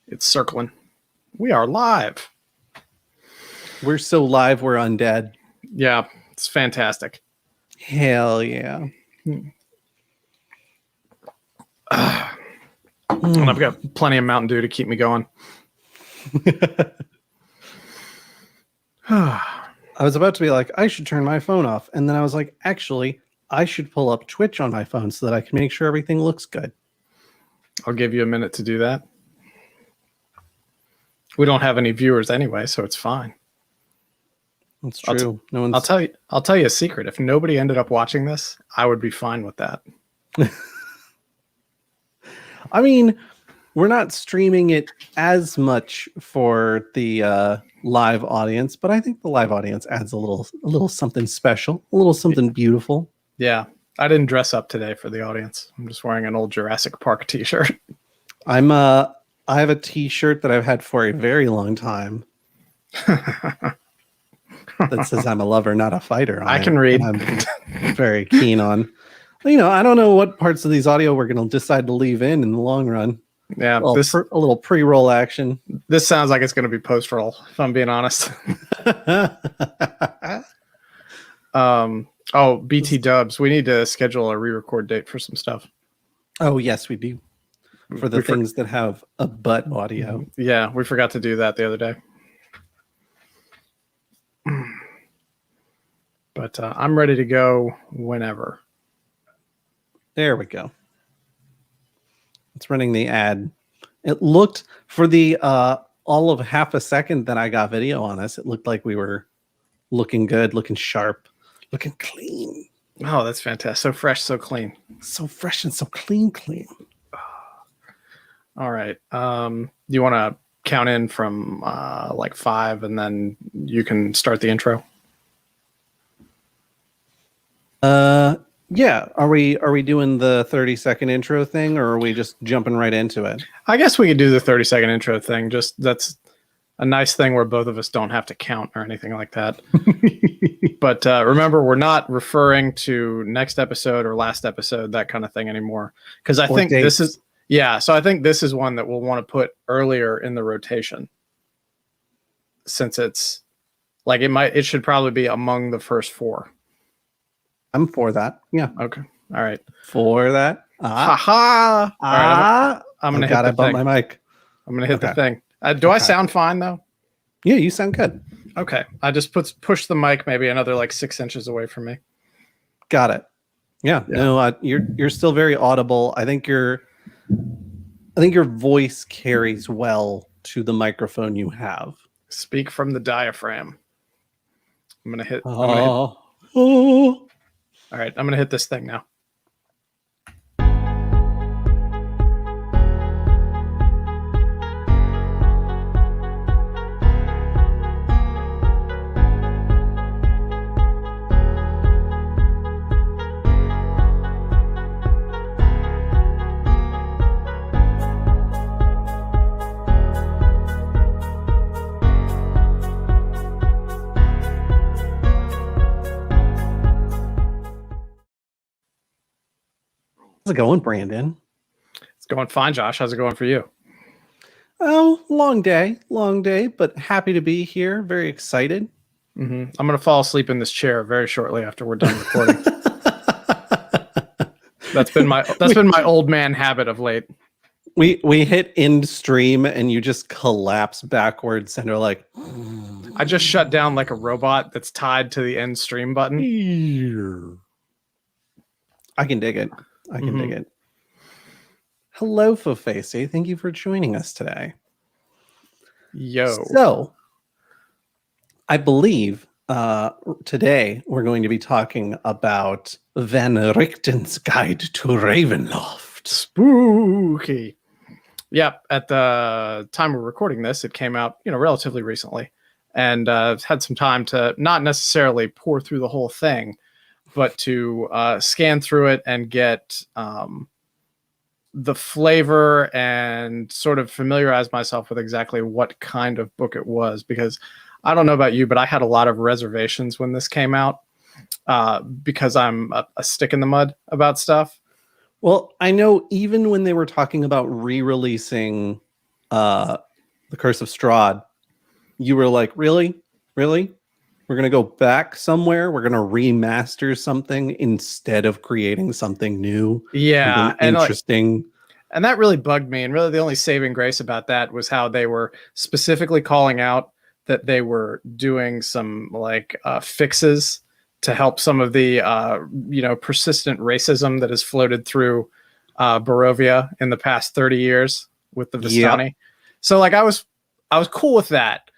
It's circling. We are live. We're so live, we're undead. Yeah, it's fantastic. Hell yeah. And I've got plenty of Mountain Dew to keep me going. I was about to be like, I should turn my phone off. And then I was like, actually, I should pull up Twitch on my phone so that I can make sure everything looks good. I'll give you a minute to do that. We don't have any viewers anyway, so it's fine. That's true. I'll tell you a secret. If nobody ended up watching this, I would be fine with that. I mean, we're not streaming it as much for the live audience, but I think the live audience adds a little something special, a little something beautiful. Yeah, I didn't dress up today for the audience. I'm just wearing an old Jurassic Park t-shirt. I have a t-shirt that I've had for a very long time that says I'm a lover, not a fighter. I can read. I'm very keen on. You know, I don't know what parts of these audio we're going to decide to leave in the long run. Yeah, a little pre-roll action. This sounds like it's going to be post-roll, if I'm being honest. Oh, BT Dubs. We need to schedule a re-record date for some stuff. Oh, yes, we do. For the things that have a butt audio. Yeah, we forgot to do that the other day. But I'm ready to go whenever. There we go. It's running the ad. It looked, for the all of half a second that I got video on us, it looked like we were looking good, looking sharp, looking clean. Oh, that's fantastic. So fresh, so clean. So fresh and so clean. All right. Do you want to count in from like 5 and then you can start the intro? Yeah. Are we doing the 30-second intro thing, or are we just jumping right into it? I guess we could do the 30-second intro thing. Just that's a nice thing where both of us don't have to count or anything like that. But remember, we're not referring to next episode or last episode, that kind of thing anymore. Because I think this is... Yeah, so I think this is one that we'll want to put earlier in the rotation, since it's like it should probably be among the first 4. I'm for that. Yeah. Okay. All right. For that. Ha. All right. I'm gonna hit the thing. My mic. I'm gonna hit the thing. Do I sound fine though? Yeah, you sound good. Okay. I just push the mic maybe another like 6 inches away from me. Got it. Yeah. No, you're still very audible. I think your voice carries well to the microphone you have. Speak from the diaphragm. I'm gonna hit. Oh. All right, I'm gonna hit this thing now. How's it going, Brandon? It's going fine, Josh. How's it going for you? Oh, long day, but happy to be here. Very excited. Mm-hmm. I'm going to fall asleep in this chair very shortly after we're done recording. That's been my old man habit of late. We hit end stream and you just collapse backwards and are like, I just shut down like a robot that's tied to the end stream button. I can dig it. I can dig it. Hello, Fofacey. Thank you for joining us today. Yo. So, I believe today we're going to be talking about Van Richten's Guide to Ravenloft. Spooky. Yeah, at the time we're recording this, it came out, relatively recently. And I've had some time to not necessarily pour through the whole thing, but to scan through it and get the flavor and sort of familiarize myself with exactly what kind of book it was. Because I don't know about you, but I had a lot of reservations when this came out because I'm a stick in the mud about stuff. Well, I know even when they were talking about re-releasing The Curse of Strahd, you were like, really? Really? We're going to go back somewhere? We're going to remaster something instead of creating something new, Yeah, something interesting? and that really bugged me. And really, the only saving grace about that was how they were specifically calling out that they were doing some fixes to help some of the persistent racism that has floated through Barovia in the past 30 years with the Vistani. Yep. So I was cool with that,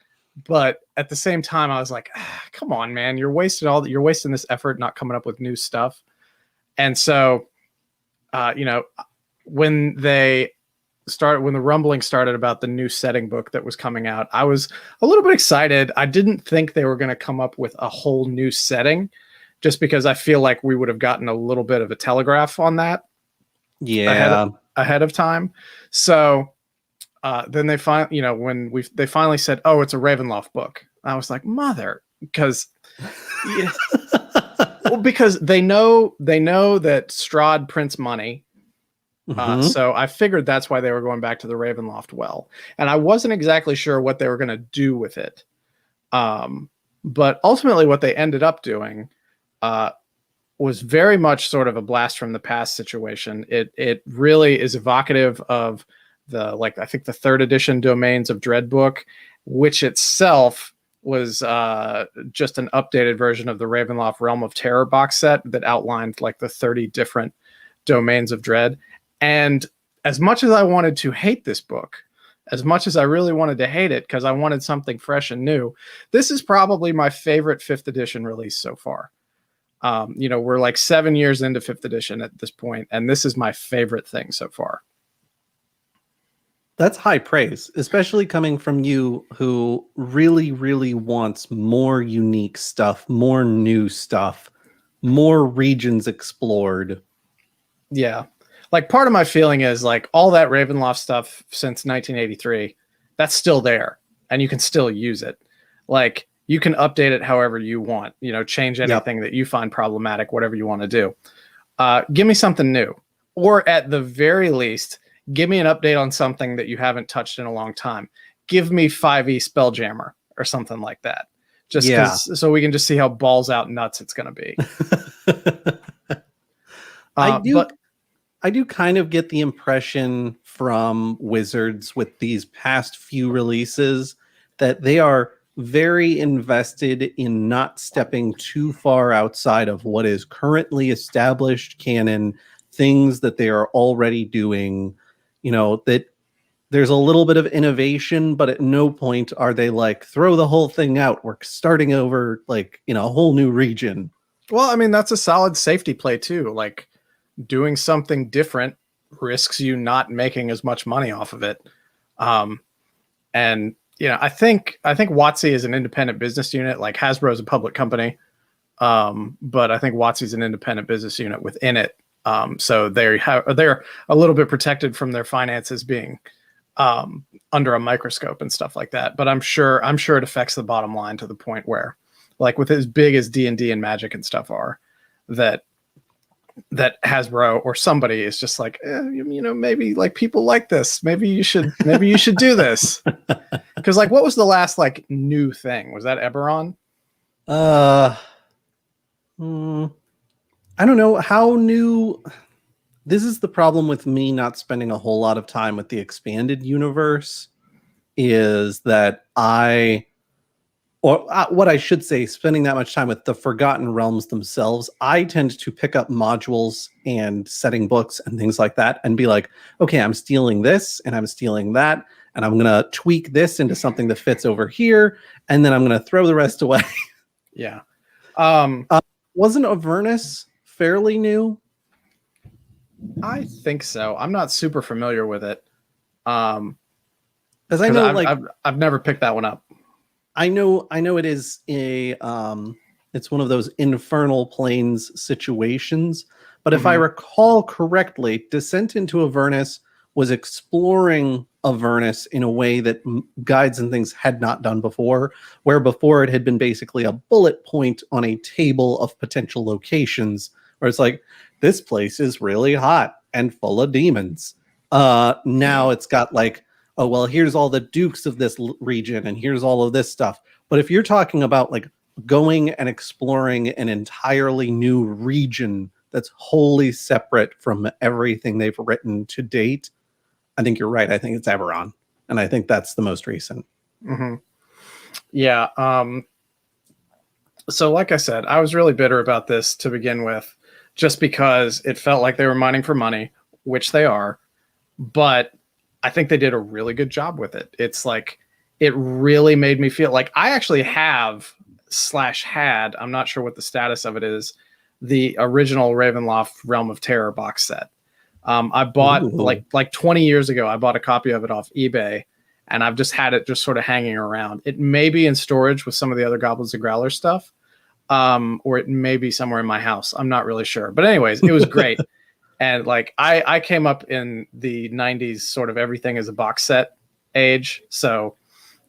but at the same time I was like, come on, man, you're wasting this effort not coming up with new stuff. And so when the rumbling started about the new setting book that was coming out, I was a little bit excited. I didn't think they were going to come up with a whole new setting, just because I feel like we would have gotten a little bit of a telegraph on that ahead of time. So then they they finally said, oh, it's a Ravenloft book. I was like, mother, because because they know that Strahd prints money. So I figured that's why they were going back to the Ravenloft well. And I wasn't exactly sure what they were going to do with it. But ultimately what they ended up doing was very much sort of a blast from the past situation. It really is evocative of I think the 3rd edition Domains of Dread book, which itself was just an updated version of the Ravenloft Realm of Terror box set that outlined the 30 different domains of dread. And as much as I wanted to hate this book, as much as I really wanted to hate it because I wanted something fresh and new, this is probably my favorite 5th edition release so far. We're 7 years into 5th edition at this point, and this is my favorite thing so far. That's high praise, especially coming from you, who really, really wants more unique stuff, more new stuff, more regions explored. Yeah. Part of my feeling is all that Ravenloft stuff since 1983, that's still there and you can still use it. You can update it however you want, change anything that you find problematic, whatever you want to do. Give me something new, or at the very least, give me an update on something that you haven't touched in a long time. Give me 5e Spelljammer or something like that. So we can just see how balls out nuts it's going to be. I do kind of get the impression from Wizards with these past few releases that they are very invested in not stepping too far outside of what is currently established canon, things that they are already doing, that there's a little bit of innovation, but at no point are they throw the whole thing out. We're starting over a whole new region. Well, I mean, that's a solid safety play too. Doing something different risks you not making as much money off of it. And I think WotC is an independent business unit. Hasbro is a public company. But I think WotC is an independent business unit within it. So they're a little bit protected from their finances being under a microscope and stuff like that. But I'm sure it affects the bottom line to the point where, with as big as D&D and Magic and stuff are, that Hasbro or somebody is just maybe people like this. Maybe you should do this. Because what was the last new thing? Was that Eberron? I don't know how new. This is the problem with me not spending a whole lot of time with the expanded universe, is that what I should say, spending that much time with the Forgotten Realms themselves, I tend to pick up modules and setting books and things like that and be like, okay, I'm stealing this and I'm stealing that, and I'm going to tweak this into something that fits over here, and then I'm going to throw the rest away. Yeah. Wasn't Avernus fairly new? I think so. I'm not super familiar with it. Because I know I've never picked that one up. I know it is it's one of those infernal planes situations, but if I recall correctly, Descent into Avernus was exploring Avernus in a way that guides and things had not done before, where before it had been basically a bullet point on a table of potential locations, where it's this place is really hot and full of demons. Now it's got oh, well, here's all the dukes of this region and here's all of this stuff. But if you're talking about like going and exploring an entirely new region that's wholly separate from everything they've written to date, I think you're right. I think it's Eberron. And I think that's the most recent. Mm-hmm. Yeah. So like I said, I was really bitter about this to begin with, just because it felt like they were mining for money, which they are. But I think they did a really good job with it. It's like, it really made me feel like I actually have / had, I'm not sure what the status of it is, the original Ravenloft Realm of Terror box set. I bought like 20 years ago, I bought a copy of it off eBay, and I've just had it just sort of hanging around. It may be in storage with some of the other Goblins and Growlers stuff, or it may be somewhere in my house. I'm not really sure. But anyways, it was great. And like I came up in the 90s, sort of everything is a box set age. So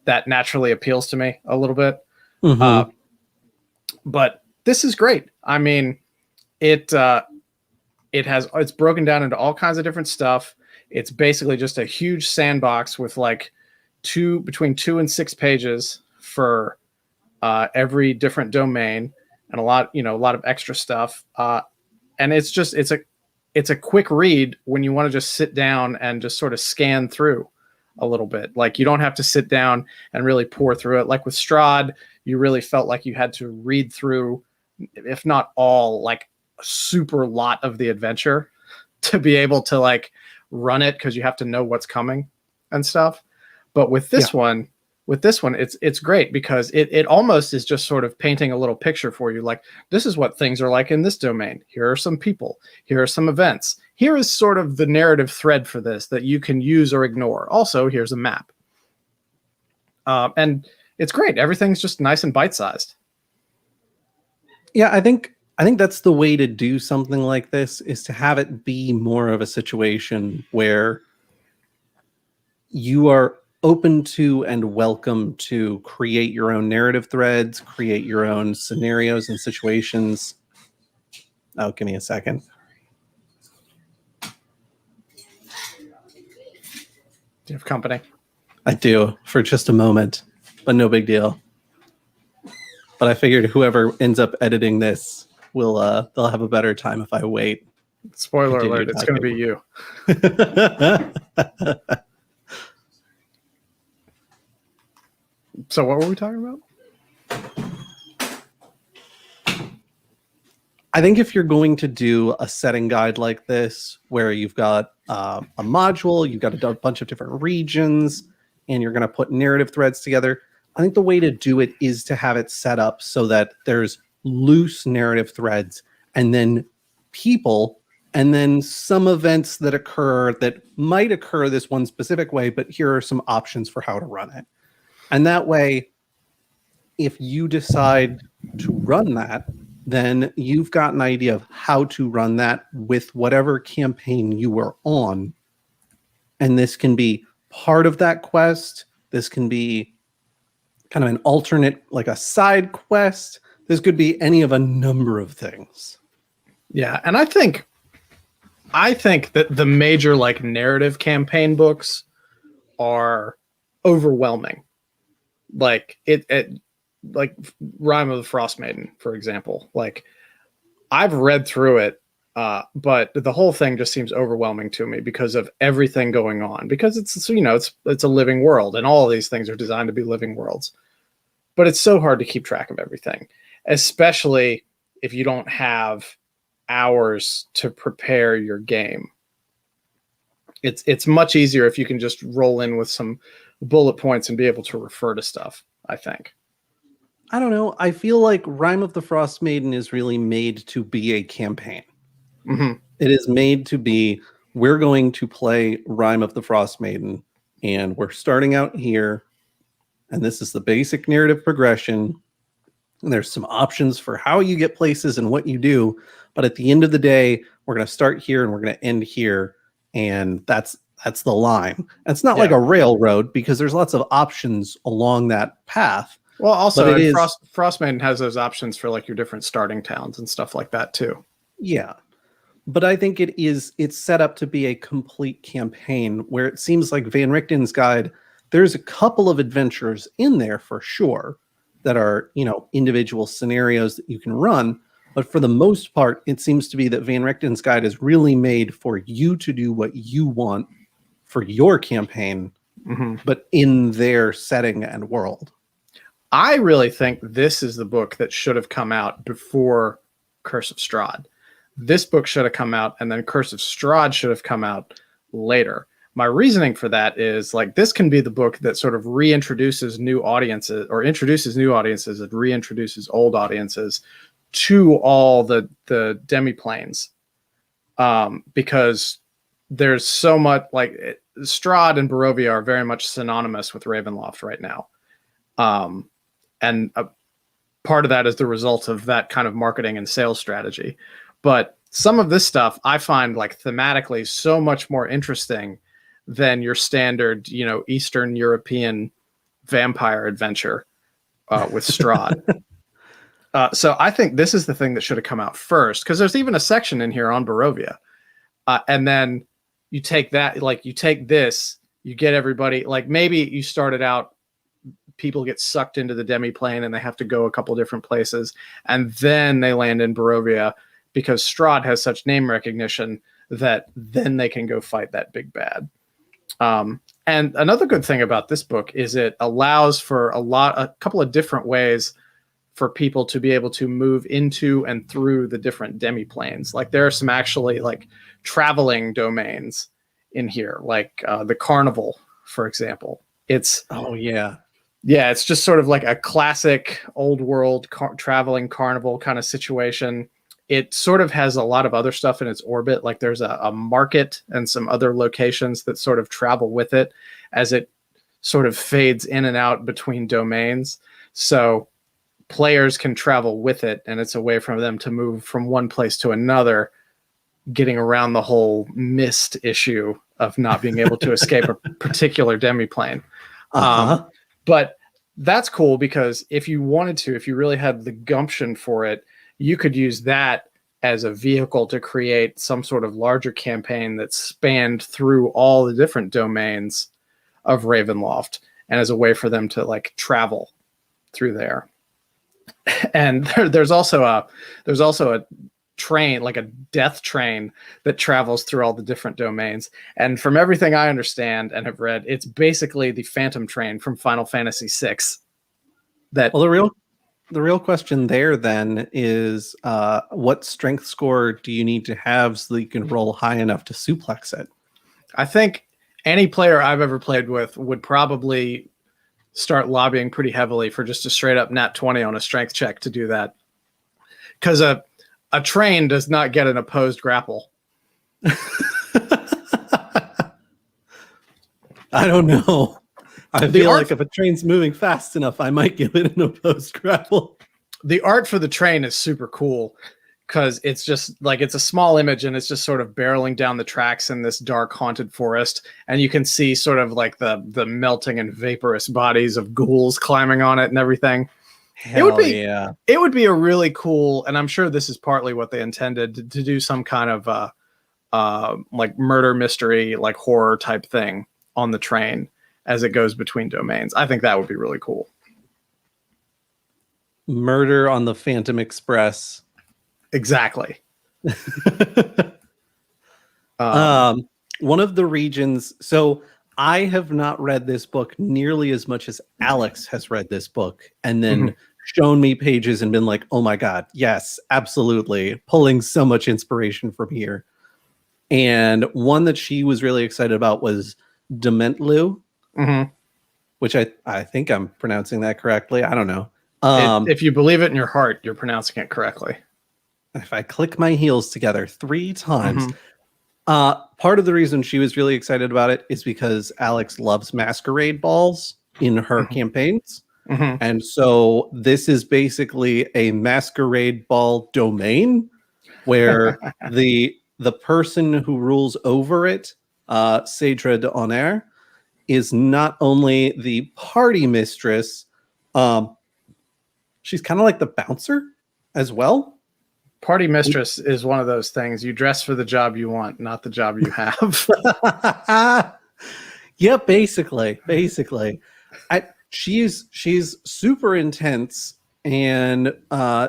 that naturally appeals to me a little bit. Mm-hmm. But this is great. I mean, it's broken down into all kinds of different stuff. It's basically just a huge sandbox with like between 2 and 6 pages for every different domain, and a lot of extra stuff. And it's a quick read when you want to just sit down and just sort of scan through a little bit. Like, you don't have to sit down and really pour through it. Like with Strahd, you really felt like you had to read through, if not all, like a super lot of the adventure to be able to like run it, because you have to know what's coming and stuff. But with this one, it's great, because it almost is just sort of painting a little picture for you. Like, this is what things are like in this domain. Here are some people. Here are some events. Here is sort of the narrative thread for this that you can use or ignore. Also, here's a map. And it's great. Everything's just nice and bite-sized. Yeah, I think that's the way to do something like this, is to have it be more of a situation where you are open to and welcome to create your own narrative threads, create your own scenarios and situations. Oh, give me a second. Do you have company? I do, for just a moment, but no big deal. But I figured whoever ends up editing this will they'll have a better time if I wait. Spoiler alert, it's going to be you. So what were we talking about? I think if you're going to do a setting guide like this, where you've got a module, you've got a bunch of different regions, and you're going to put narrative threads together, I think the way to do it is to have it set up so that there's loose narrative threads, and then people, and then some events that occur that might occur this one specific way, but here are some options for how to run it. And that way, if you decide to run that, then you've got an idea of how to run that with whatever campaign you are on. And this can be part of that quest. This can be kind of an alternate, like a side quest. This could be any of a number of things. Yeah, and I think that the major like narrative campaign books are overwhelming. Like like Rime of the Frost Maiden, for example. Like, I've read through it, but the whole thing just seems overwhelming to me because of everything going on. Because it's a living world, and all of these things are designed to be living worlds. But it's so hard to keep track of everything, especially if you don't have hours to prepare your game. It's much easier if you can just roll in with some bullet points and be able to refer to stuff, I think. I don't know. I feel like Rime of the Frost Maiden is really made to be a campaign. Mm-hmm. It is made to be, we're going to play Rime of the Frost Maiden, and we're starting out here, and this is the basic narrative progression. And there's some options for how you get places and what you do. But at the end of the day, we're going to start here and we're going to end here. And that's the line. It's not like a railroad, because there's lots of options along that path. Well, also, Frostmaiden has those options for like your different starting towns and stuff like that too. Yeah. But I think it's set up to be a complete campaign where it seems like Van Richten's Guide, there's a couple of adventures in there for sure that are, individual scenarios that you can run. But for the most part, it seems to be that Van Richten's Guide is really made for you to do what you want for your campaign, but in their setting and world. I really think this is the book that should have come out before Curse of Strahd. This book should have come out, and then Curse of Strahd should have come out later. My reasoning for that is, like, this can be the book that sort of reintroduces new audiences, or introduces new audiences and reintroduces old audiences to all the demiplanes, because there's so much, like, Strahd and Barovia are very much synonymous with Ravenloft right now. And part of that is the result of that kind of marketing and sales strategy. But some of this stuff I find, like, thematically so much more interesting than your standard, Eastern European vampire adventure with Strahd. So I think this is the thing that should have come out first, because there's even a section in here on Barovia. And then you take that, like, you take this, you get everybody, like, maybe you started out, people get sucked into the demiplane and they have to go a couple different places, and then they land in Barovia because Strahd has such name recognition that then they can go fight that big bad. And another good thing about this book is it allows for a couple of different ways for people to be able to move into and through the different demiplanes. Like, there are some actually, like, traveling domains in here, like the Carnival, for example. It's it's just sort of like a classic old world traveling carnival kind of situation. It sort of has a lot of other stuff in its orbit. Like, there's a market and some other locations that sort of travel with it as it sort of fades in and out between domains. So players can travel with it, and it's a way for them to move from one place to another, getting around the whole mist issue of not being able to escape a particular demiplane. But that's cool, because if you wanted to, if you really had the gumption for it, you could use that as a vehicle to create some sort of larger campaign that spanned through all the different domains of Ravenloft, and as a way for them to, like, travel through there. And there's also a train, like a death train, that travels through all the different domains. And from everything I understand and have read, it's basically the Phantom Train from Final Fantasy VI. The real question there then is, what strength score do you need to have so that you can roll high enough to suplex it? I think any player I've ever played with would probably start lobbying pretty heavily for just a straight up nat 20 on a strength check to do that. Because a train does not get an opposed grapple. I don't know. I feel like if a train's moving fast enough, I might give it an opposed grapple. The art for the train is super cool, because it's just like, it's a small image and it's just sort of barreling down the tracks in this dark haunted forest, and you can see sort of like the melting and vaporous bodies of ghouls climbing on it and everything. It would be a really cool, and I'm sure this is partly what they intended to do, some kind of like murder mystery, like horror type thing on the train as it goes between domains. I think that would be really cool. Murder on the Phantom Express. Exactly. One of the regions, so I have not read this book nearly as much as Alex has read this book, and then shown me pages and been like, oh my God, yes, absolutely. Pulling so much inspiration from here. And one that she was really excited about was Dementlu, which I think I'm pronouncing that correctly. I don't know. If you believe it in your heart, you're pronouncing it correctly. If I click my heels together 3 times. Part of the reason she was really excited about it is because Alex loves masquerade balls in her campaigns. And so this is basically a masquerade ball domain where the person who rules over it, Cedra de Honor, is not only the party mistress, she's kind of like the bouncer as well. Party mistress is one of those things. You dress for the job you want, not the job you have. Yeah, basically. She's super intense and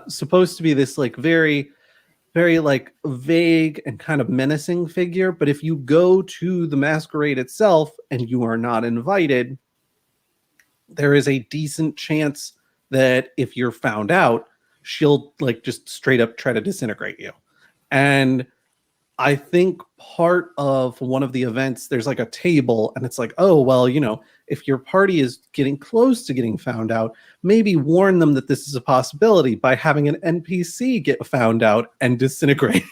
supposed to be this like very like vague and kind of menacing figure, but if you go to the masquerade itself and you are not invited, there is a decent chance that if you're found out, she'll like just straight up try to disintegrate you. And I think part of one of the events, there's like a table, and it's like, oh, well, you know, if your party is getting close to getting found out, maybe warn them that this is a possibility by having an NPC get found out and disintegrate.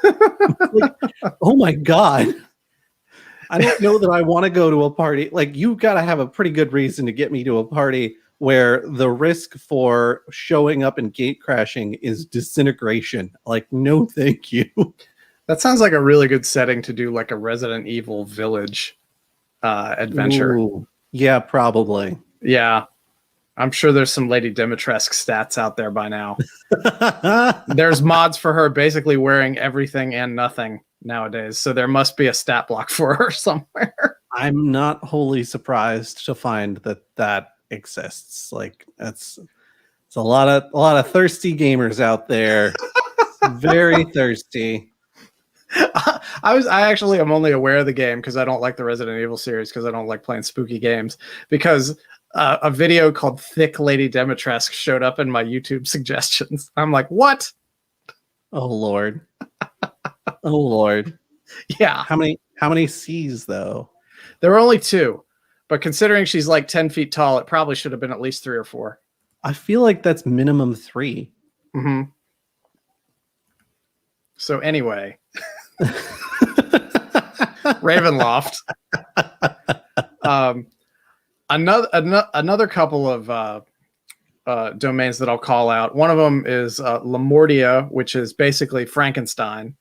Like, oh my God. I don't know that I want to go to a party. Like, you got to have a pretty good reason to get me to a party where the risk for showing up and gate crashing is disintegration. Like, no, thank you. That sounds like a really good setting to do like a Resident Evil Village adventure. Ooh, yeah, probably. Yeah. I'm sure there's some Lady Dimitrescu stats out there by now. There's mods for her basically wearing everything and nothing nowadays. So there must be a stat block for her somewhere. I'm not wholly surprised to find that exists. Like, it's a lot of thirsty gamers out there. Very thirsty. I actually am only aware of the game because I don't like the Resident Evil series, because I don't like playing spooky games, because a video called Thick Lady Dimitrescu showed up in my YouTube suggestions. I'm like, what? Oh Lord. Oh Lord. Yeah. How many C's though? There were only 2, but considering she's like 10 feet tall, it probably should have been at least 3 or 4. I feel like that's minimum 3. Mm-hmm. So anyway, Ravenloft. Another couple of domains that I'll call out. One of them is Lamortia, which is basically Frankenstein,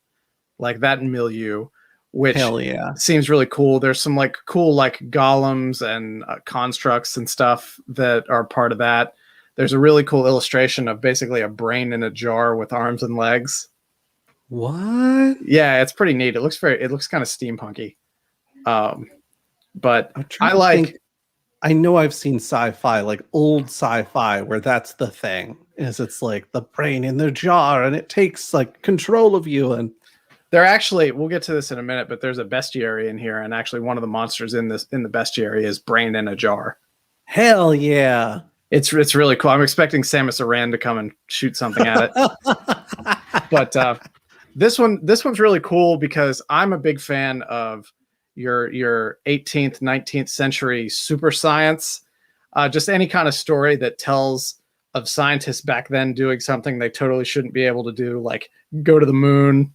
like that milieu, which Hell yeah. seems really cool. There's some like cool like golems and constructs and stuff that are part of that. There's a really cool illustration of basically a brain in a jar with arms and legs. What? Yeah, it's pretty neat. It looks kind of steampunky. But I know I've seen sci-fi, like old sci-fi, where that's the thing. It's like the brain in the jar and it takes like control of you. And they're actually, we'll get to this in a minute, but there's a bestiary in here, and actually one of the monsters in the bestiary is brain in a jar. Hell yeah. It's really cool. I'm expecting Samus Aran to come and shoot something at it. But this one's really cool because I'm a big fan of your 18th, 19th century super science. Just any kind of story that tells of scientists back then doing something they totally shouldn't be able to do, like go to the moon,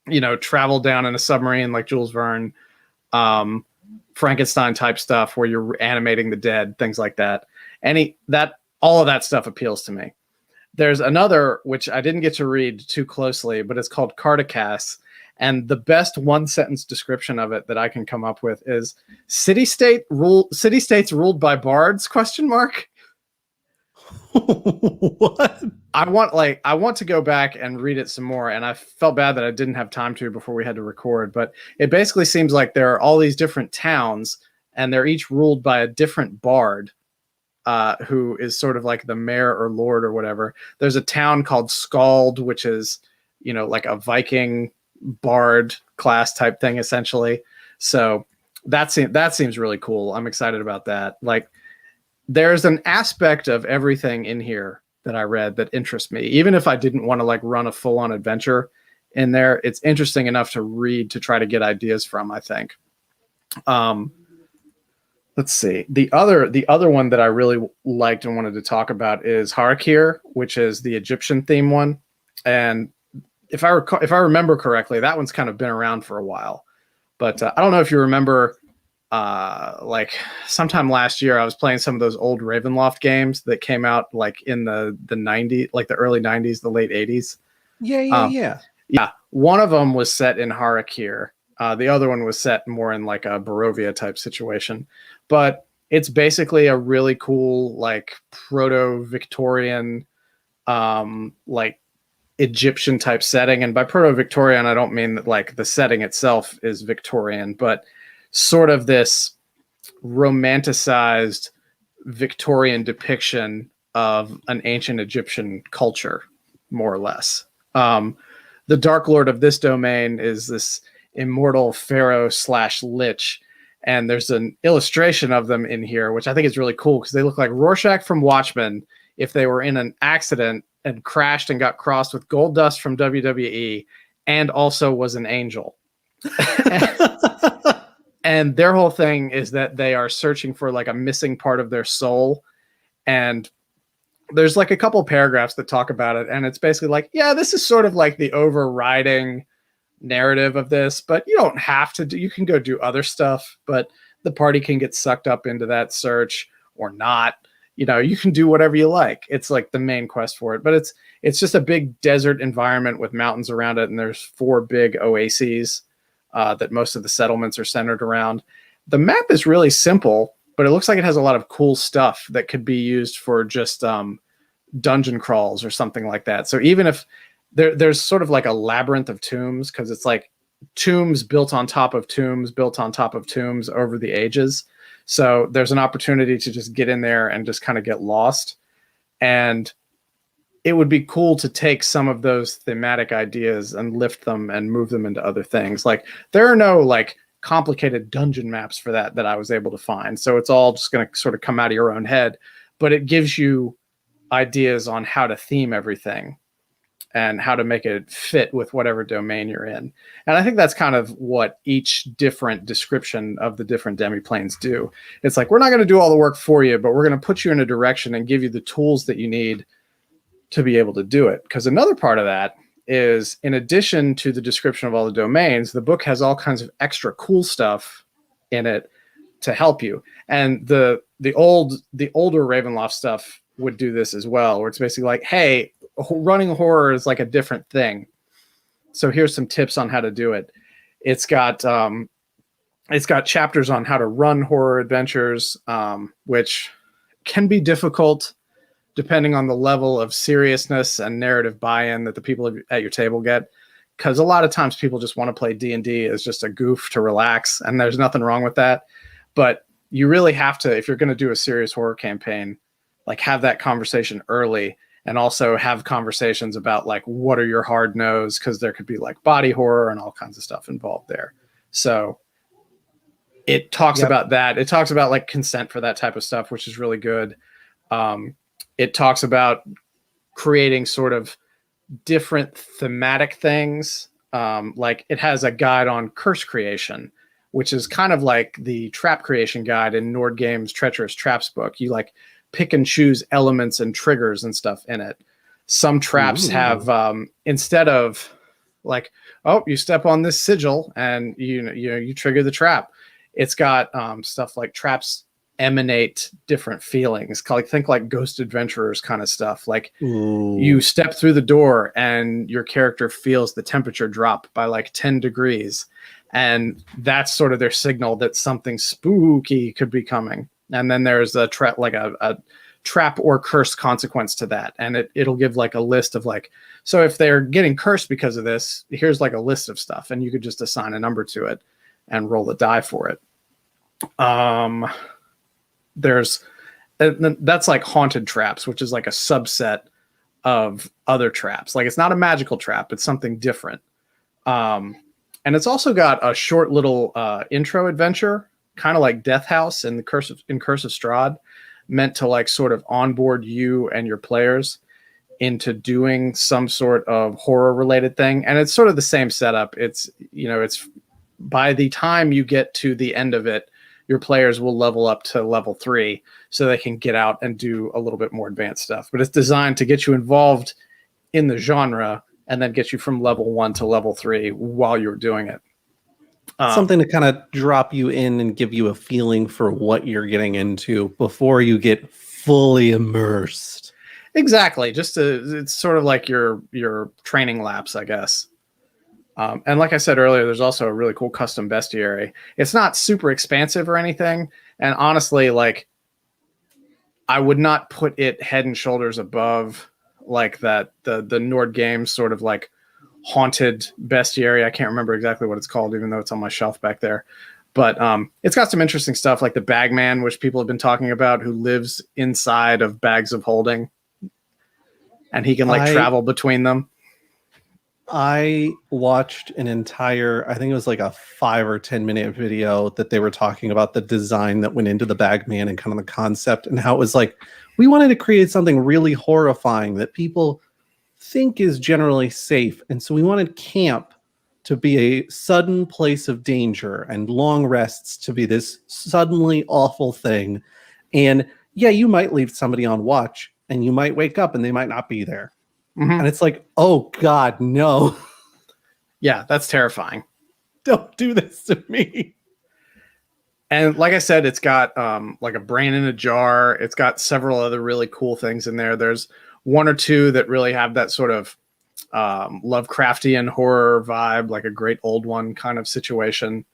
you know, travel down in a submarine like Jules Verne, Frankenstein type stuff where you're animating the dead, things like that. All of that stuff appeals to me. There's another, which I didn't get to read too closely, but it's called Cartacas. And the best one-sentence description of it that I can come up with is city-states ruled by bards, ? What? I want to go back and read it some more, and I felt bad that I didn't have time to before we had to record, but it basically seems like there are all these different towns, and they're each ruled by a different bard, who is sort of like the mayor or lord or whatever. There's a town called Skald, which is, you know, like a Viking bard class type thing, essentially. So that seems really cool. I'm excited about that. Like, there's an aspect of everything in here that I read that interests me. Even if I didn't want to like run a full-on adventure in there, it's interesting enough to read to try to get ideas from, I think. Let's see. The other one that I really liked and wanted to talk about is Harakir, which is the Egyptian theme one. And if I remember correctly, that one's kind of been around for a while. But I don't know if you remember, like sometime last year, I was playing some of those old Ravenloft games that came out like in the 90s, like the early 90s, the late 80s. Yeah. Yeah. One of them was set in Harakir. The other one was set more in like a Barovia type situation. But it's basically a really cool, like proto-Victorian, like Egyptian type setting. And by proto-Victorian, I don't mean that like the setting itself is Victorian, but sort of this romanticized Victorian depiction of an ancient Egyptian culture, more or less. The Dark Lord of this domain is this immortal pharaoh / lich, and there's an illustration of them in here, which I think is really cool because they look like Rorschach from Watchmen if they were in an accident and crashed and got crossed with Gold Dust from WWE and also was an angel. And their whole thing is that they are searching for like a missing part of their soul. And there's like a couple paragraphs that talk about it. And it's basically like, yeah, this is sort of like the overriding narrative of this, but you don't have to do, you can go do other stuff, but the party can get sucked up into that search or not. You know, you can do whatever you like. It's like the main quest for it, but it's just a big desert environment with mountains around it. And there's 4 big oases that most of the settlements are centered around. The map is really simple, but it looks like it has a lot of cool stuff that could be used for just dungeon crawls or something like that. So even if there's sort of like a labyrinth of tombs, because it's like tombs built on top of tombs, built on top of tombs over the ages. So there's an opportunity to just get in there and just kind of get lost. And it would be cool to take some of those thematic ideas and lift them and move them into other things. Like there are no like complicated dungeon maps for that I was able to find. So it's all just going to sort of come out of your own head, but it gives you ideas on how to theme everything and how to make it fit with whatever domain you're in. And I think that's kind of what each different description of the different demiplanes do. It's like, we're not going to do all the work for you, but we're going to put you in a direction and give you the tools that you need to be able to do it. Because another part of that is, in addition to the description of all the domains, the book has all kinds of extra cool stuff in it to help you. And the older Ravenloft stuff would do this as well, where it's basically like, hey, running horror is like a different thing. So here's some tips on how to do it. It's got chapters on how to run horror adventures, which can be difficult depending on the level of seriousness and narrative buy-in that the people at your table get. Because a lot of times people just want to play D&D as just a goof to relax, and there's nothing wrong with that. But you really have to, if you're going to do a serious horror campaign, like have that conversation early, and also have conversations about like, what are your hard no's? Because there could be like body horror and all kinds of stuff involved there. So it talks about that. It talks about like consent for that type of stuff, which is really good. It talks about creating sort of different thematic things. Like it has a guide on curse creation, which is kind of like the trap creation guide in Nordgame's Treacherous Traps book. You like pick and choose elements and triggers and stuff in it. Some traps have, instead of like, oh, you step on this sigil and you trigger the trap. It's got stuff like traps emanate different feelings. Think like Ghost Adventurers kind of stuff. Like you step through the door and your character feels the temperature drop by like 10 degrees. And that's sort of their signal that something spooky could be coming. And then there's a trap or curse consequence to that. And it'll give like a list of like, so if they're getting cursed because of this, here's like a list of stuff, and you could just assign a number to it and roll a die for it. That's like haunted traps, which is like a subset of other traps. Like it's not a magical trap, it's something different. And it's also got a short little intro adventure, kind of like Death House in Curse of Strahd, meant to like sort of onboard you and your players into doing some sort of horror related thing. And it's sort of the same setup. It's by the time you get to the end of it, your players will level up to level 3 so they can get out and do a little bit more advanced stuff. But it's designed to get you involved in the genre and then get you from level 1 to level 3 while you're doing it. Something to kind of drop you in and give you a feeling for what you're getting into before you get fully immersed. Exactly. It's sort of like your training laps, I guess. And like I said earlier, there's also a really cool custom bestiary. It's not super expansive or anything. And honestly, like I would not put it head and shoulders above like that the Nord Games sort of like haunted bestiary. I can't remember exactly what it's called, even though it's on my shelf back there. But it's got some interesting stuff like the Bagman, which people have been talking about, who lives inside of bags of holding, and he can like travel between them. I watched an entire, I think it was like a 5 or 10 minute video that they were talking about the design that went into the Bagman and kind of the concept and how it was like, we wanted to create something really horrifying that people think is generally safe. And so we wanted camp to be a sudden place of danger and long rests to be this suddenly awful thing. And yeah, you might leave somebody on watch and you might wake up and they might not be there. Mm-hmm. And it's like, oh God, no. Yeah, that's terrifying. Don't do this to me. And like I said, it's got like a brain in a jar. It's got several other really cool things in there. There's one or two that really have that sort of Lovecraftian horror vibe, like a great old one kind of situation.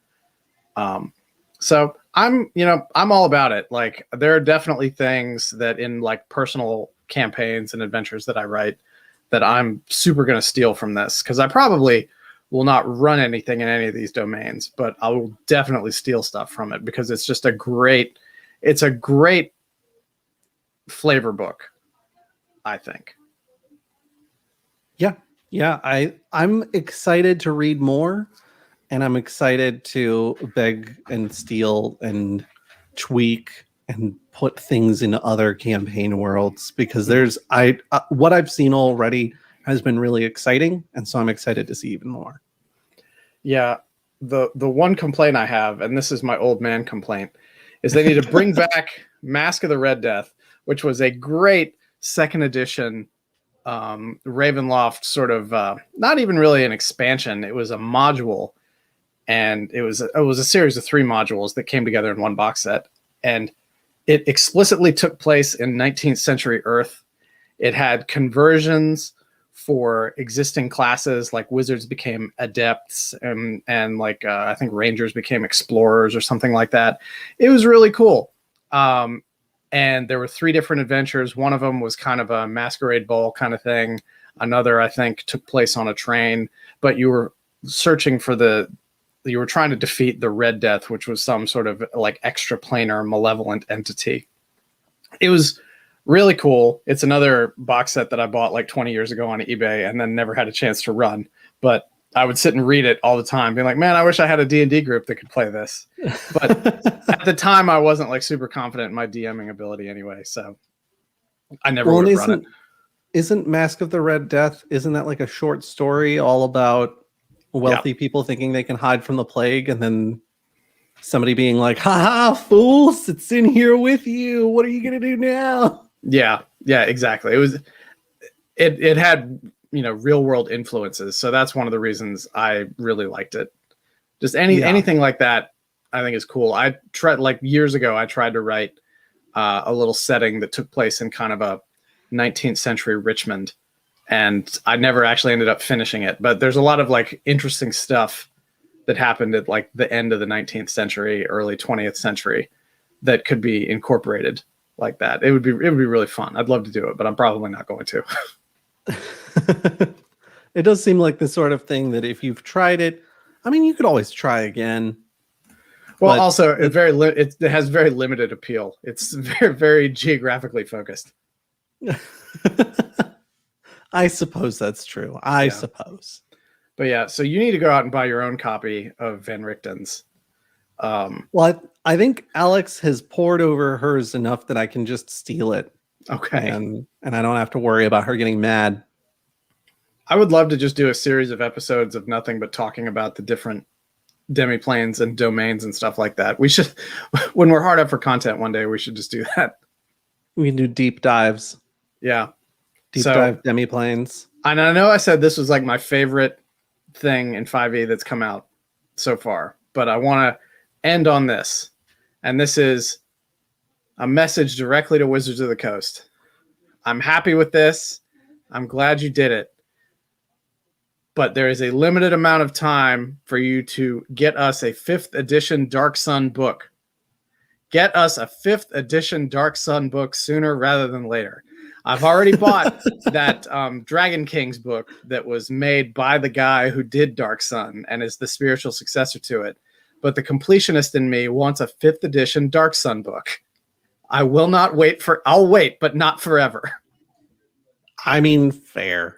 So I'm all about it. Like there are definitely things that in like personal campaigns and adventures that I write that I'm super going to steal from this, because I probably will not run anything in any of these domains, but I will definitely steal stuff from it because it's just a great flavor book, I think. Yeah. I'm excited to read more, and I'm excited to beg and steal and tweak and put things in other campaign worlds, because there's what I've seen already has been really exciting, and so I'm excited to see even more. Yeah, the one complaint I have, and this is my old man complaint, is they need to bring back Mask of the Red Death, which was a great second edition Ravenloft sort of not even really an expansion. It was a module, and it was a series of 3 modules that came together in one box set, and it explicitly took place in 19th century Earth. It had conversions for existing classes, like wizards became adepts, and like I think rangers became explorers or something like that. It was really cool. And there were 3 different adventures. One of them was kind of a masquerade ball kind of thing. Another, I think, took place on a train, but you were searching for you were trying to defeat the Red Death, which was some sort of like extraplanar malevolent entity. It was really cool. It's another box set that I bought like 20 years ago on eBay and then never had a chance to run. But I would sit and read it all the time, being like, man, I wish I had a D&D group that could play this. But at the time, I wasn't like super confident in my DMing ability anyway. So I never would have run it. Isn't Mask of the Red Death, isn't that like a short story all about wealthy people thinking they can hide from the plague, and then somebody being like, haha, fools, it's in here with you. What are you going to do now? Yeah, exactly. It had, real world influences. So that's one of the reasons I really liked it. Just anything like that, I think is cool. I tried, like years ago, I tried to write a little setting that took place in kind of a 19th century Richmond, and I never actually ended up finishing it. But there's a lot of like interesting stuff that happened at like the end of the 19th century, early 20th century that could be incorporated like that. It would be really fun. I'd love to do it, but I'm probably not going to. It does seem like the sort of thing that if you've tried it, I mean, you could always try again. Well, also it has very limited appeal. It's very, very geographically focused. I suppose that's true. I suppose. But yeah, so you need to go out and buy your own copy of Van Richten's. Well, I think Alex has poured over hers enough that I can just steal it. Okay. And I don't have to worry about her getting mad. I would love to just do a series of episodes of nothing but talking about the different demiplanes and domains and stuff like that. We should, when we're hard up for content one day, we should just do that. We can do deep dives. Yeah. Deep dive demiplanes. And I know I said this was like my favorite thing in 5e that's come out so far, but I want to end on this. And this is a message directly to Wizards of the Coast. I'm happy with this. I'm glad you did it. But there is a limited amount of time for you to get us a 5th edition Dark Sun book. Get us a 5th edition Dark Sun book sooner rather than later. I've already bought that Dragon King's book that was made by the guy who did Dark Sun and is the spiritual successor to it. But the completionist in me wants a 5th edition Dark Sun book. I'll wait, but not forever. I mean, fair.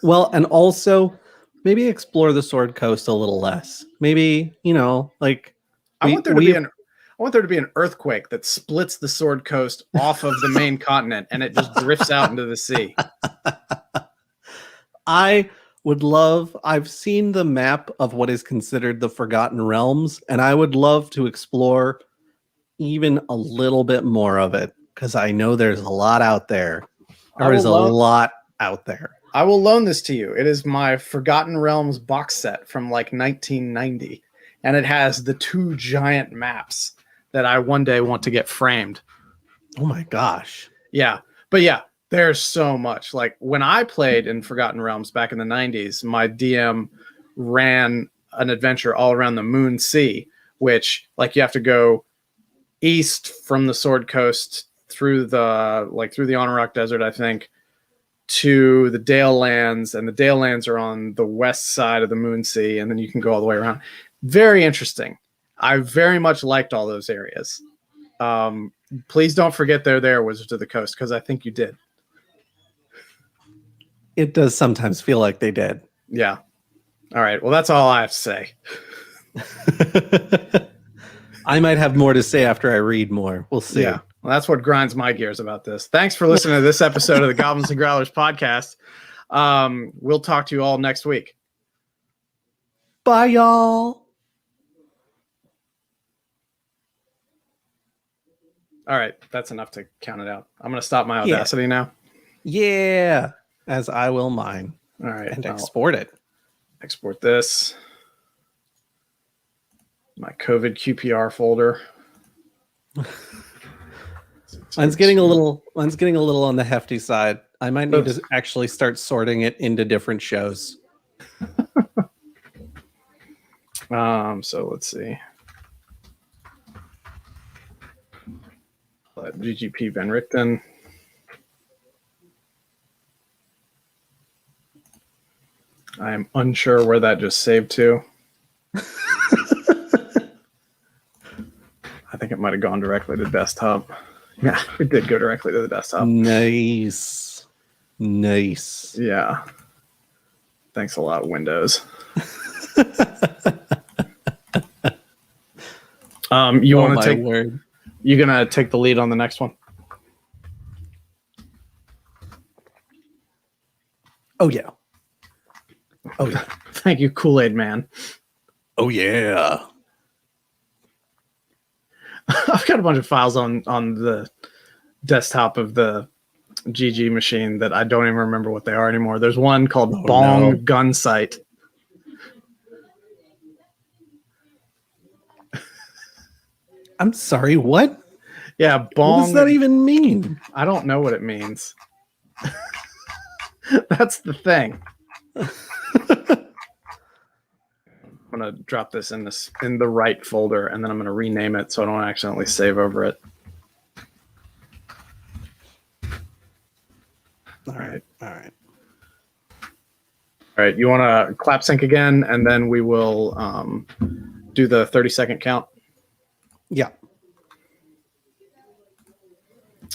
Well, and also maybe explore the Sword Coast a little less. Maybe, like I want there to be an earthquake that splits the Sword Coast off of the main continent and it just drifts out into the sea. I've seen the map of what is considered the Forgotten Realms, and I would love to explore even a little bit more of it because I know there's a lot out there. There is a lot out there. I will loan this to you. It is my Forgotten Realms box set from like 1990, and it has the 2 giant maps that I one day want to get framed. Oh my gosh. Yeah. But yeah, there's so much. Like when I played in Forgotten Realms back in the 90s, my DM ran an adventure all around the Moon Sea, which like you have to go east from the Sword Coast through the Onarok Desert, I think, to the Dale Lands, and the Dale Lands are on the west side of the Moon Sea, and then you can go all the way around. Very interesting. I very much liked all those areas. Please don't forget they're there, Wizards of the Coast, because I think you did. It does sometimes feel like they did. Yeah. All right. Well, that's all I have to say. I might have more to say after I read more. We'll see. Yeah. Well, that's what grinds my gears about this. Thanks for listening to this episode of the Goblins and Growlers podcast. We'll talk to you all next week. Bye, y'all. All right. That's enough to count it out. I'm going to stop my Audacity now. Yeah. As I will mine. All right. And export it. Export this. My COVID QPR folder. Mine's getting a little on the hefty side. I might need to actually start sorting it into different shows. So let's see. GGP Van Richten. I am unsure where that just saved to. I think it might have gone directly to desktop. Yeah, it did go directly to the desktop. Nice. Yeah. Thanks a lot, Windows. You want to take? Word. You gonna take the lead on the next one? Oh yeah. Thank you, Kool-Aid Man. Oh yeah. I've got a bunch of files on the desktop of the GG machine that I don't even remember what they are anymore. There's one called Bong Gun Sight. I'm sorry, what? Yeah, Bong. What does that even mean? I don't know what it means. That's the thing. I'm gonna drop this in the right folder, and then I'm gonna rename it so I don't accidentally save over it. All right. You want to clap sync again, and then we will do the 30-second count. Yeah.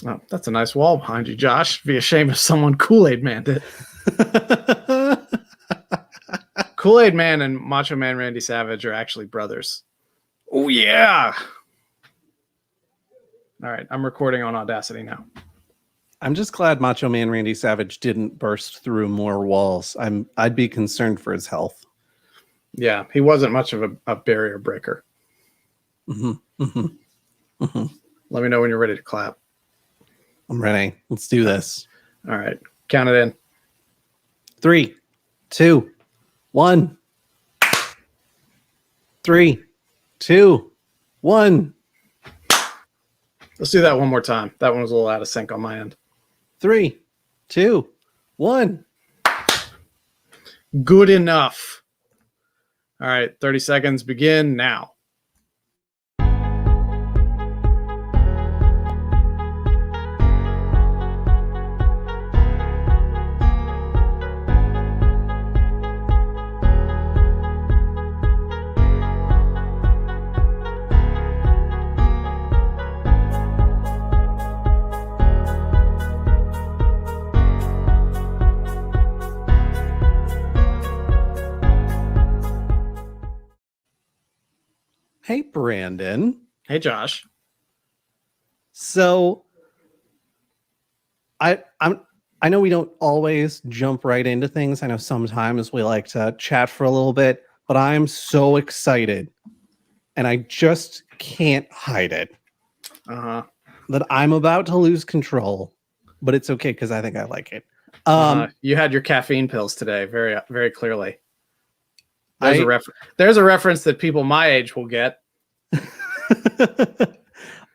Oh, that's a nice wall behind you, Josh. It'd be a shame if someone Kool-Aid Man did. Kool-Aid Man and Macho Man Randy Savage are actually brothers. Oh, yeah. All right, I'm recording on Audacity now. I'm just glad Macho Man Randy Savage didn't burst through more walls. I'd be concerned for his health. Yeah, he wasn't much of a barrier breaker. Let me know when you're ready to clap. I'm ready. Let's do this. All right, count it in. 3, 2, 1. 3, 2, 1. Let's do that one more time. That one was a little out of sync on my end. 3, 2, 1. Good enough. All right, 30 seconds begin now. Hey, Brandon. Hey, Josh. So I know we don't always jump right into things. I know sometimes we like to chat for a little bit, but I'm so excited and I just can't hide it Uh-huh. that I'm about to lose control, but it's okay because I think I like it. You had your caffeine pills today, very, very clearly. I There's a reference that people my age will get.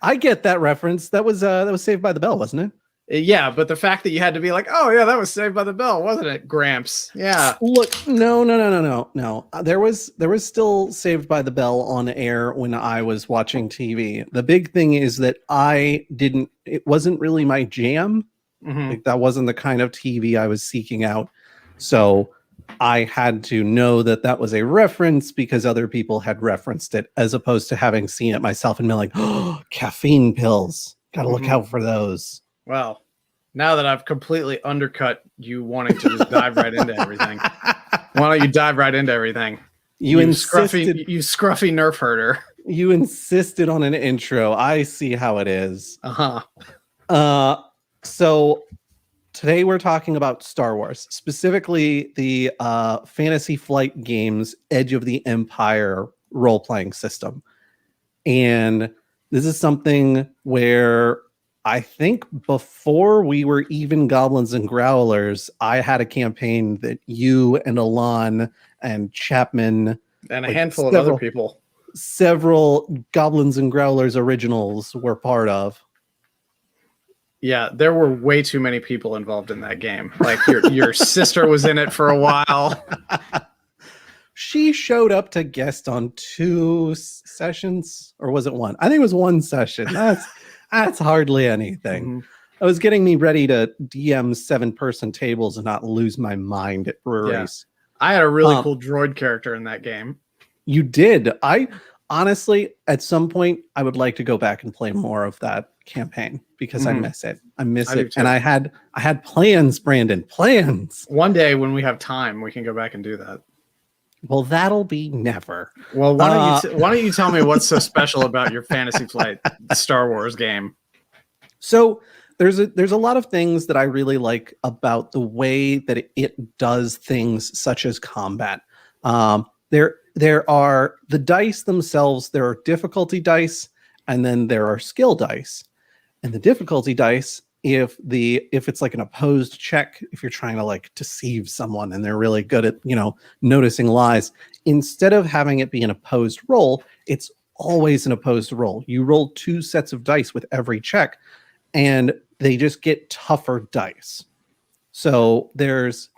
I get that reference. That was Saved by the Bell, wasn't it? Yeah, but the fact that you had to be like, oh yeah, that was Saved by the Bell, wasn't it, Gramps? Yeah. Look, no. There was still Saved by the Bell on air when I was watching TV. The big thing is that it wasn't really my jam. Mm-hmm. Like that wasn't the kind of TV I was seeking out. So I had to know that was a reference because other people had referenced it, as opposed to having seen it myself and been like, oh, caffeine pills. Gotta look out for those. Well, now that I've completely undercut you wanting to just dive right into everything, why don't you dive right into everything? You scruffy nerf herder. You insisted on an intro. I see how it is. So today we're talking about Star Wars, specifically the Fantasy Flight Games Edge of the Empire role-playing system. And this is something where I think before we were even Goblins and Growlers, I had a campaign that you and Alon and Chapman and a handful of other people, several Goblins and Growlers originals were part of. Yeah, there were way too many people involved in that game. Like your sister was in it for a while. She showed up to guest on 2 sessions, or was it 1? I think it was 1 session. That's hardly anything. Mm-hmm. It was getting me ready to DM 7-person tables and not lose my mind at breweries. Yeah. I had a really cool droid character in that game. You did. I honestly, at some point, I would like to go back and play more of that campaign because I miss it. I miss it. And I had plans, Brandon. Plans. One day when we have time, we can go back and do that. Well, that'll be never. Well, why don't you tell me what's so special about your Fantasy Flight Star Wars game? So there's a lot of things that I really like about the way that it does things, such as combat. There are the dice themselves. There are difficulty dice, and then there are skill dice. And the difficulty dice, if it's like an opposed check, if you're trying to like deceive someone and they're really good at, noticing lies, instead of having it be an opposed roll, it's always an opposed roll. You roll 2 sets of dice with every check, and they just get tougher dice. So there's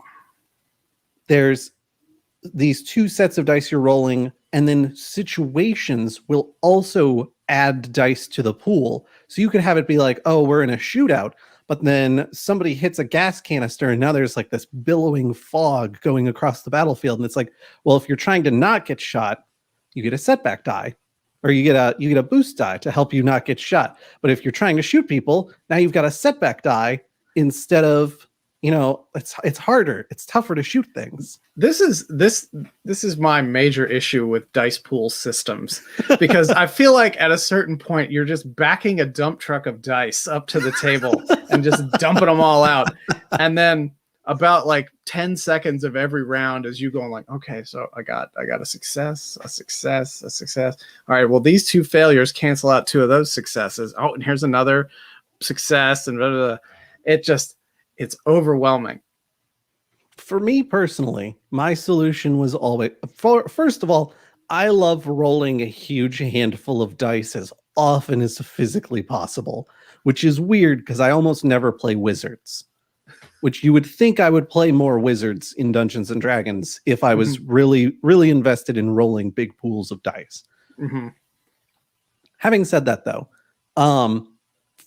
these 2 sets of dice you're rolling, and then situations will also add dice to the pool. So you could have it be like, oh, we're in a shootout, but then somebody hits a gas canister and now there's like this billowing fog going across the battlefield. And it's like, well, if you're trying to not get shot, you get a setback die, or you get a boost die to help you not get shot. But if you're trying to shoot people, now you've got a setback die instead of, it's harder. It's tougher to shoot things. This is my major issue with dice pool systems, because I feel like at a certain point you're just backing a dump truck of dice up to the table and just dumping them all out, and then about like 10 seconds of every round is you going like, okay, so I got a success, a success, a success. All right, well, these 2 failures cancel out 2 of those successes. Oh, and here's another success, and blah, blah, blah. It's overwhelming. For me personally, my solution was always, first of all, I love rolling a huge handful of dice as often as physically possible, which is weird because I almost never play wizards, which you would think I would play more wizards in Dungeons and Dragons if I was really, really invested in rolling big pools of dice. Mm-hmm. Having said that, though,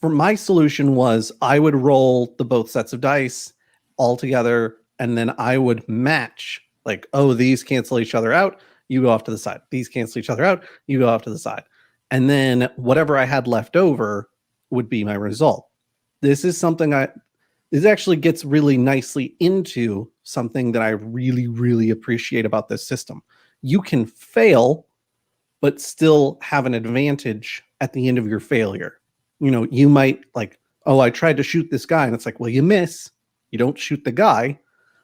for my solution was I would roll the both sets of dice all together, and then I would match, like, oh, these cancel each other out, you go off to the side. These cancel each other out, you go off to the side. And then whatever I had left over would be my result. This actually gets really nicely into something that I really, really appreciate about this system. You can fail, but still have an advantage at the end of your failure. You know, you might like, oh, I tried to shoot this guy, and it's like, well, you miss. You don't shoot the guy,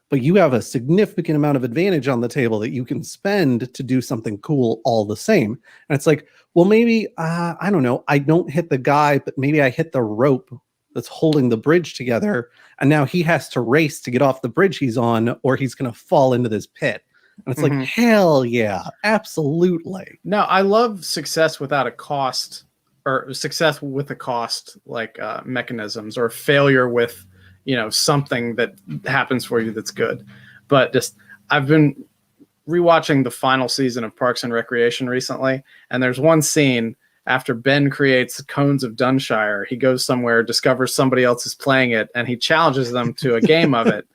but you have a significant amount of advantage on the table that you can spend to do something cool all the same. And it's like, well, maybe, I don't know, I don't hit the guy, but maybe I hit the rope that's holding the bridge together. And now he has to race to get off the bridge he's on, or he's going to fall into this pit. And it's like, hell yeah, absolutely. No, I love success without a cost, or success with a cost, like mechanisms, or failure with, you know, something that happens for you that's good. But just, I've been rewatching the final season of Parks and Recreation recently, and there's one scene after Ben creates Cones of Dunshire. He goes somewhere, discovers somebody else is playing it, and he challenges them to a game of it.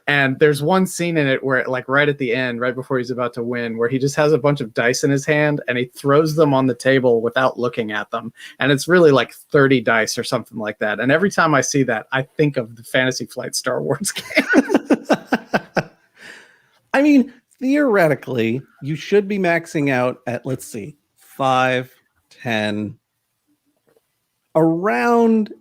And there's one scene in it where, like, right at the end, right before he's about to win, where he just has a bunch of dice in his hand and he throws them on the table without looking at them. And it's really like 30 dice or something like that. And every time I see that, I think of the Fantasy Flight Star Wars game. I mean, theoretically, you should be maxing out at, let's see, 5, 10, around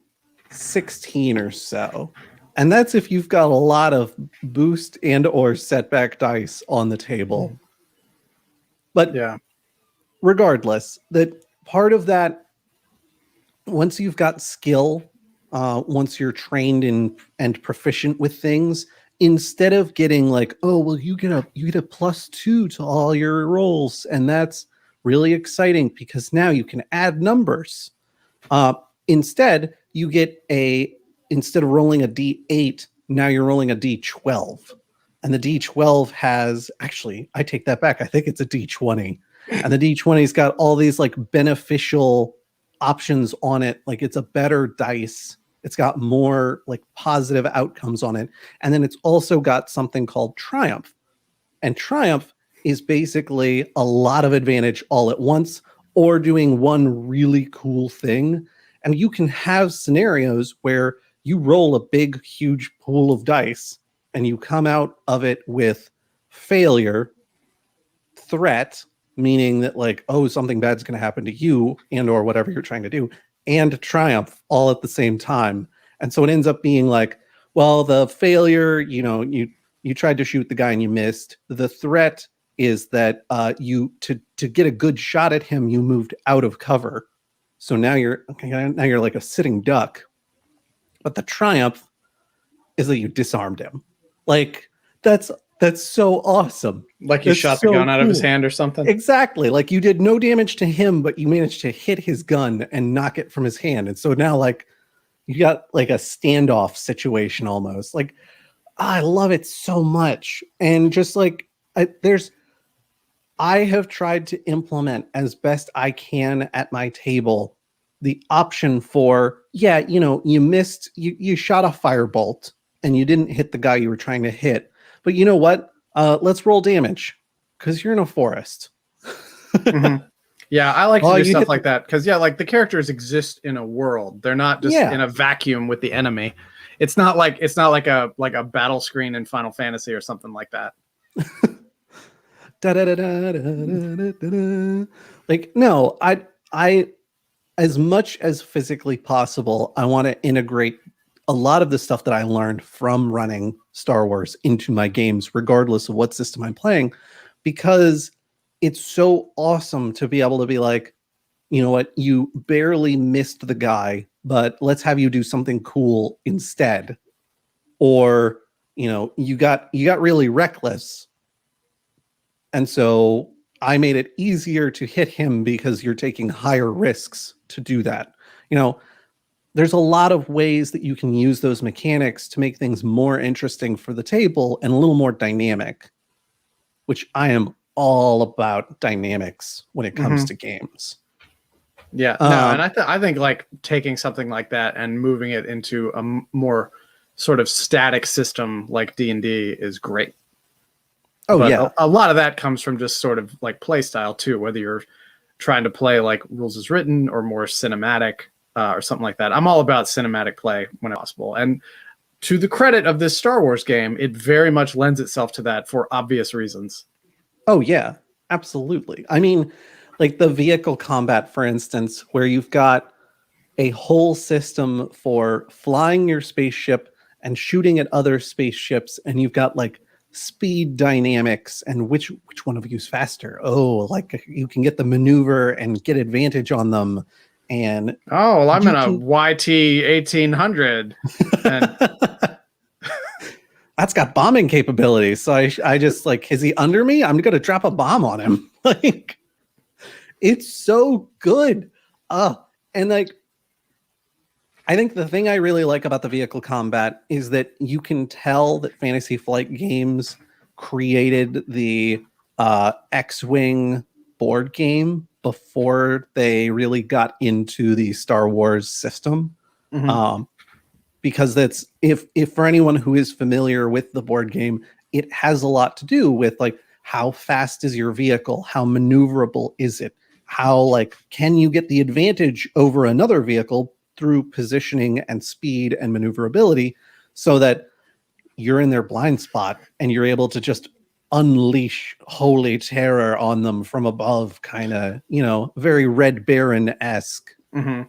16 or so. And that's if you've got a lot of boost and or setback dice on the table. But yeah, regardless, that part of that, once you've got skill, once you're trained in and proficient with things, instead of getting like, oh, well, you get a +2 to all your rolls, and that's really exciting because now you can add numbers. Instead, you get instead of rolling a D8, now you're rolling a D12. And the D12 has, actually, I take that back. I think it's a D20. And the D20's got all these like beneficial options on it. Like it's a better dice. It's got more like positive outcomes on it. And then it's also got something called Triumph. And Triumph is basically a lot of advantage all at once, or doing one really cool thing. And you can have scenarios where you roll a big, huge pool of dice and you come out of it with failure, threat, meaning that like, oh, something bad's going to happen to you and or whatever you're trying to do, and triumph all at the same time. And so it ends up being like, well, the failure, you know, you tried to shoot the guy and you missed. The threat is that you to get a good shot at him, you moved out of cover. So now you're like a sitting duck. But the triumph is that you disarmed him. Like that's so awesome. Like you shot the gun out of his hand or something. Exactly. Like you did no damage to him, but you managed to hit his gun and knock it from his hand. And so now like you got like a standoff situation almost. Like I love it so much. And just like I have tried to implement as best I can at my table the option for, yeah, you know, you missed, you shot a firebolt and you didn't hit the guy you were trying to hit. But you know what? Let's roll damage because you're in a forest. Mm-hmm. Yeah, I like to do stuff like that because, yeah, like the characters exist in a world. They're not just in a vacuum with the enemy. It's not like a battle screen in Final Fantasy or something like that. Like, no, I as much as physically possible, I want to integrate a lot of the stuff that I learned from running Star Wars into my games, regardless of what system I'm playing, because it's so awesome to be able to be like, you know what, you barely missed the guy, but let's have you do something cool instead. Or, you know, you got really reckless. And so I made it easier to hit him because you're taking higher risks to do that. You know, there's a lot of ways that you can use those mechanics to make things more interesting for the table and a little more dynamic, which I am all about dynamics when it comes to games. Yeah, no, and I think like taking something like that and moving it into a more sort of static system like D&D is great. Oh, but yeah. A lot of that comes from just sort of like play style too, whether you're trying to play like rules as written or more cinematic or something like that. I'm all about cinematic play when possible. And to the credit of this Star Wars game, it very much lends itself to that for obvious reasons. Oh, yeah, absolutely. I mean, like the vehicle combat, for instance, where you've got a whole system for flying your spaceship and shooting at other spaceships, and you've got like speed dynamics and which one of you is faster. Oh, like you can get the maneuver and get advantage on them. And oh, well, I'm in a can... YT 1800, and that's got bombing capabilities. So I just like, is he under me? I'm gonna drop a bomb on him. Like, it's so good. And like, I think the thing I really like about the vehicle combat is that you can tell that Fantasy Flight Games created the X-Wing board game before they really got into the Star Wars system. Mhm. Because that's if for anyone who is familiar with the board game, it has a lot to do with like how fast is your vehicle, how maneuverable is it, how like can you get the advantage over another vehicle through positioning and speed and maneuverability, so that you're in their blind spot and you're able to just unleash holy terror on them from above, kind of, you know, very Red Baron-esque. Mm-hmm.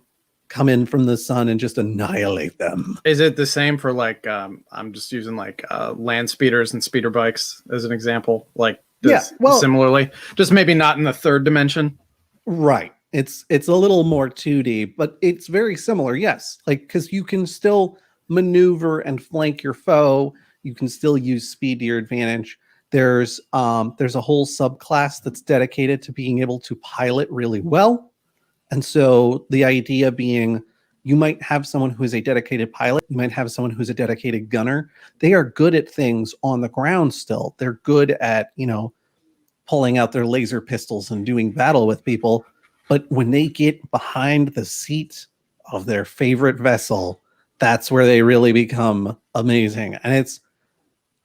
Come in from the sun and just annihilate them. Is it the same for like I'm just using like land speeders and speeder bikes as an example, like this, similarly, just maybe not in the third dimension? Right. It's a little more 2D, but it's very similar. Yes. Like, because you can still maneuver and flank your foe. You can still use speed to your advantage. There's a whole subclass that's dedicated to being able to pilot really well. And so the idea being, you might have someone who is a dedicated pilot. You might have someone who's a dedicated gunner. They are good at things on the ground still. They're good at, you know, pulling out their laser pistols and doing battle with people. But when they get behind the seat of their favorite vessel, that's where they really become amazing. And it's,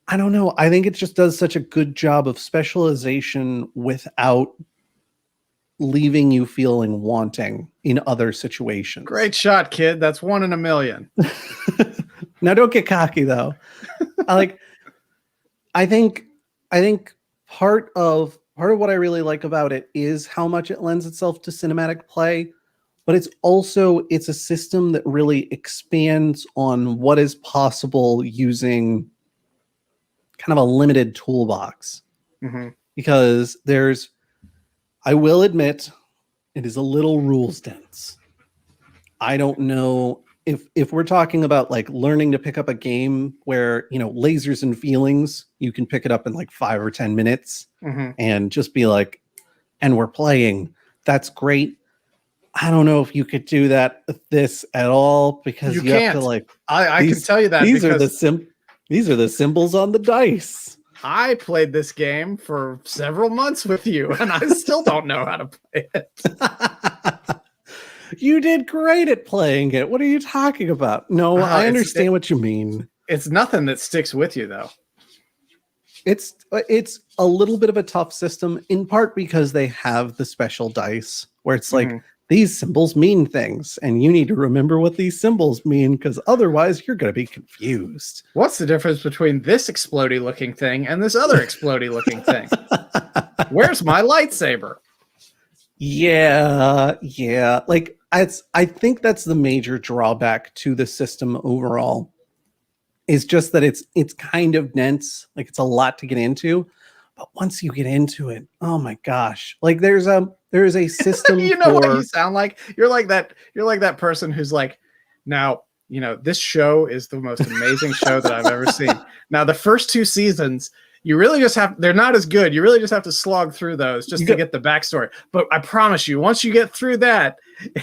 I don't know, I think it just does such a good job of specialization without leaving you feeling wanting in other situations. Great shot, kid. That's 1 in a million. Now don't get cocky though. I think part of what I really like about it is how much it lends itself to cinematic play, but it's a system that really expands on what is possible using kind of a limited toolbox. Mm-hmm. Because I will admit, it is a little rules dense. I don't know if we're talking about like learning to pick up a game where, you know, lasers and feelings, you can pick it up in like 5 or 10 minutes and just be like, and we're playing. That's great. I don't know if you could do that with this at all, because you have to like, I can tell you that these are the symbols on the dice. I played this game for several months with you, and I still don't know how to play it. You did great at playing it. What are you talking about? No, I understand what you mean. It's nothing that sticks with you, though. It's a little bit of a tough system, in part because they have the special dice, where it's like, these symbols mean things, and you need to remember what these symbols mean, because otherwise you're going to be confused. What's the difference between this explodey looking thing and this other explodey looking thing? Where's my lightsaber? Yeah. Like, I think that's the major drawback to the system overall, is just that it's kind of dense. Like, it's a lot to get into. But once you get into it, oh my gosh! Like there is a system. You know what you sound like? You're like that person who's like, now, you know, this show is the most amazing show that I've ever seen. Now, the first 2 seasons, you really just they're not as good. You really just have to slog through those just to get the backstory. But I promise you, once you get through that,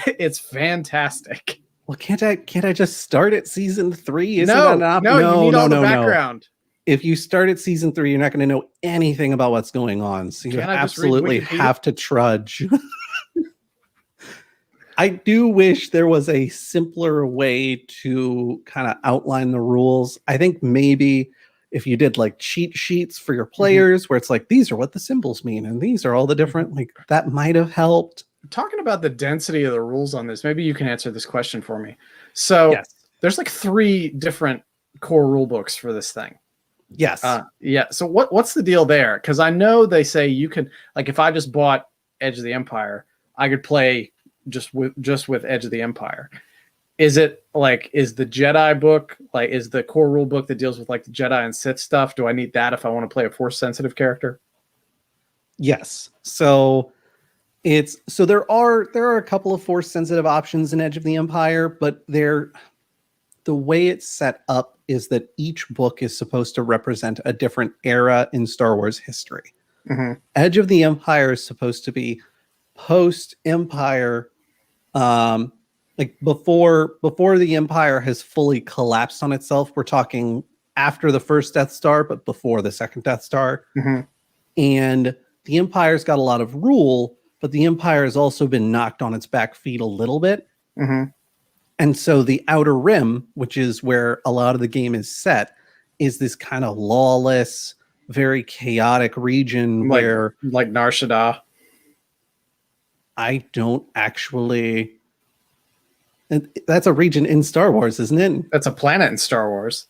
it's fantastic. Well, can't I just start at season 3? No, you need all the background. If you start at season 3, you're not going to know anything about what's going on. So you absolutely have to trudge. I do wish there was a simpler way to kind of outline the rules. I think maybe if you did like cheat sheets for your players, where it's like, these are what the symbols mean, and these are all the different, like, that might have helped. Talking about the density of the rules on this, maybe you can answer this question for me. So there's like 3 different core rule books for this thing. Yes. Yeah. So what's the deal there? Because I know they say you can, like, if I just bought Edge of the Empire, I could play just with Edge of the Empire. Is it like, is the Jedi book, like, is the core rule book that deals with like the Jedi and Sith stuff? Do I need that if I want to play a Force sensitive character? Yes. So there are a couple of Force sensitive options in Edge of the Empire, but the way it's set up is that each book is supposed to represent a different era in Star Wars history. Mm-hmm. Edge of the Empire is supposed to be post Empire, like before the Empire has fully collapsed on itself. We're talking after the first Death Star, but before the second Death Star. Mm-hmm. And the Empire's got a lot of rule, but the Empire has also been knocked on its back feet a little bit. Mm-hmm. And so the Outer Rim, which is where a lot of the game is set, is this kind of lawless, very chaotic region where... Like Nar Shaddaa. I don't actually... That's a region in Star Wars, isn't it? That's a planet in Star Wars.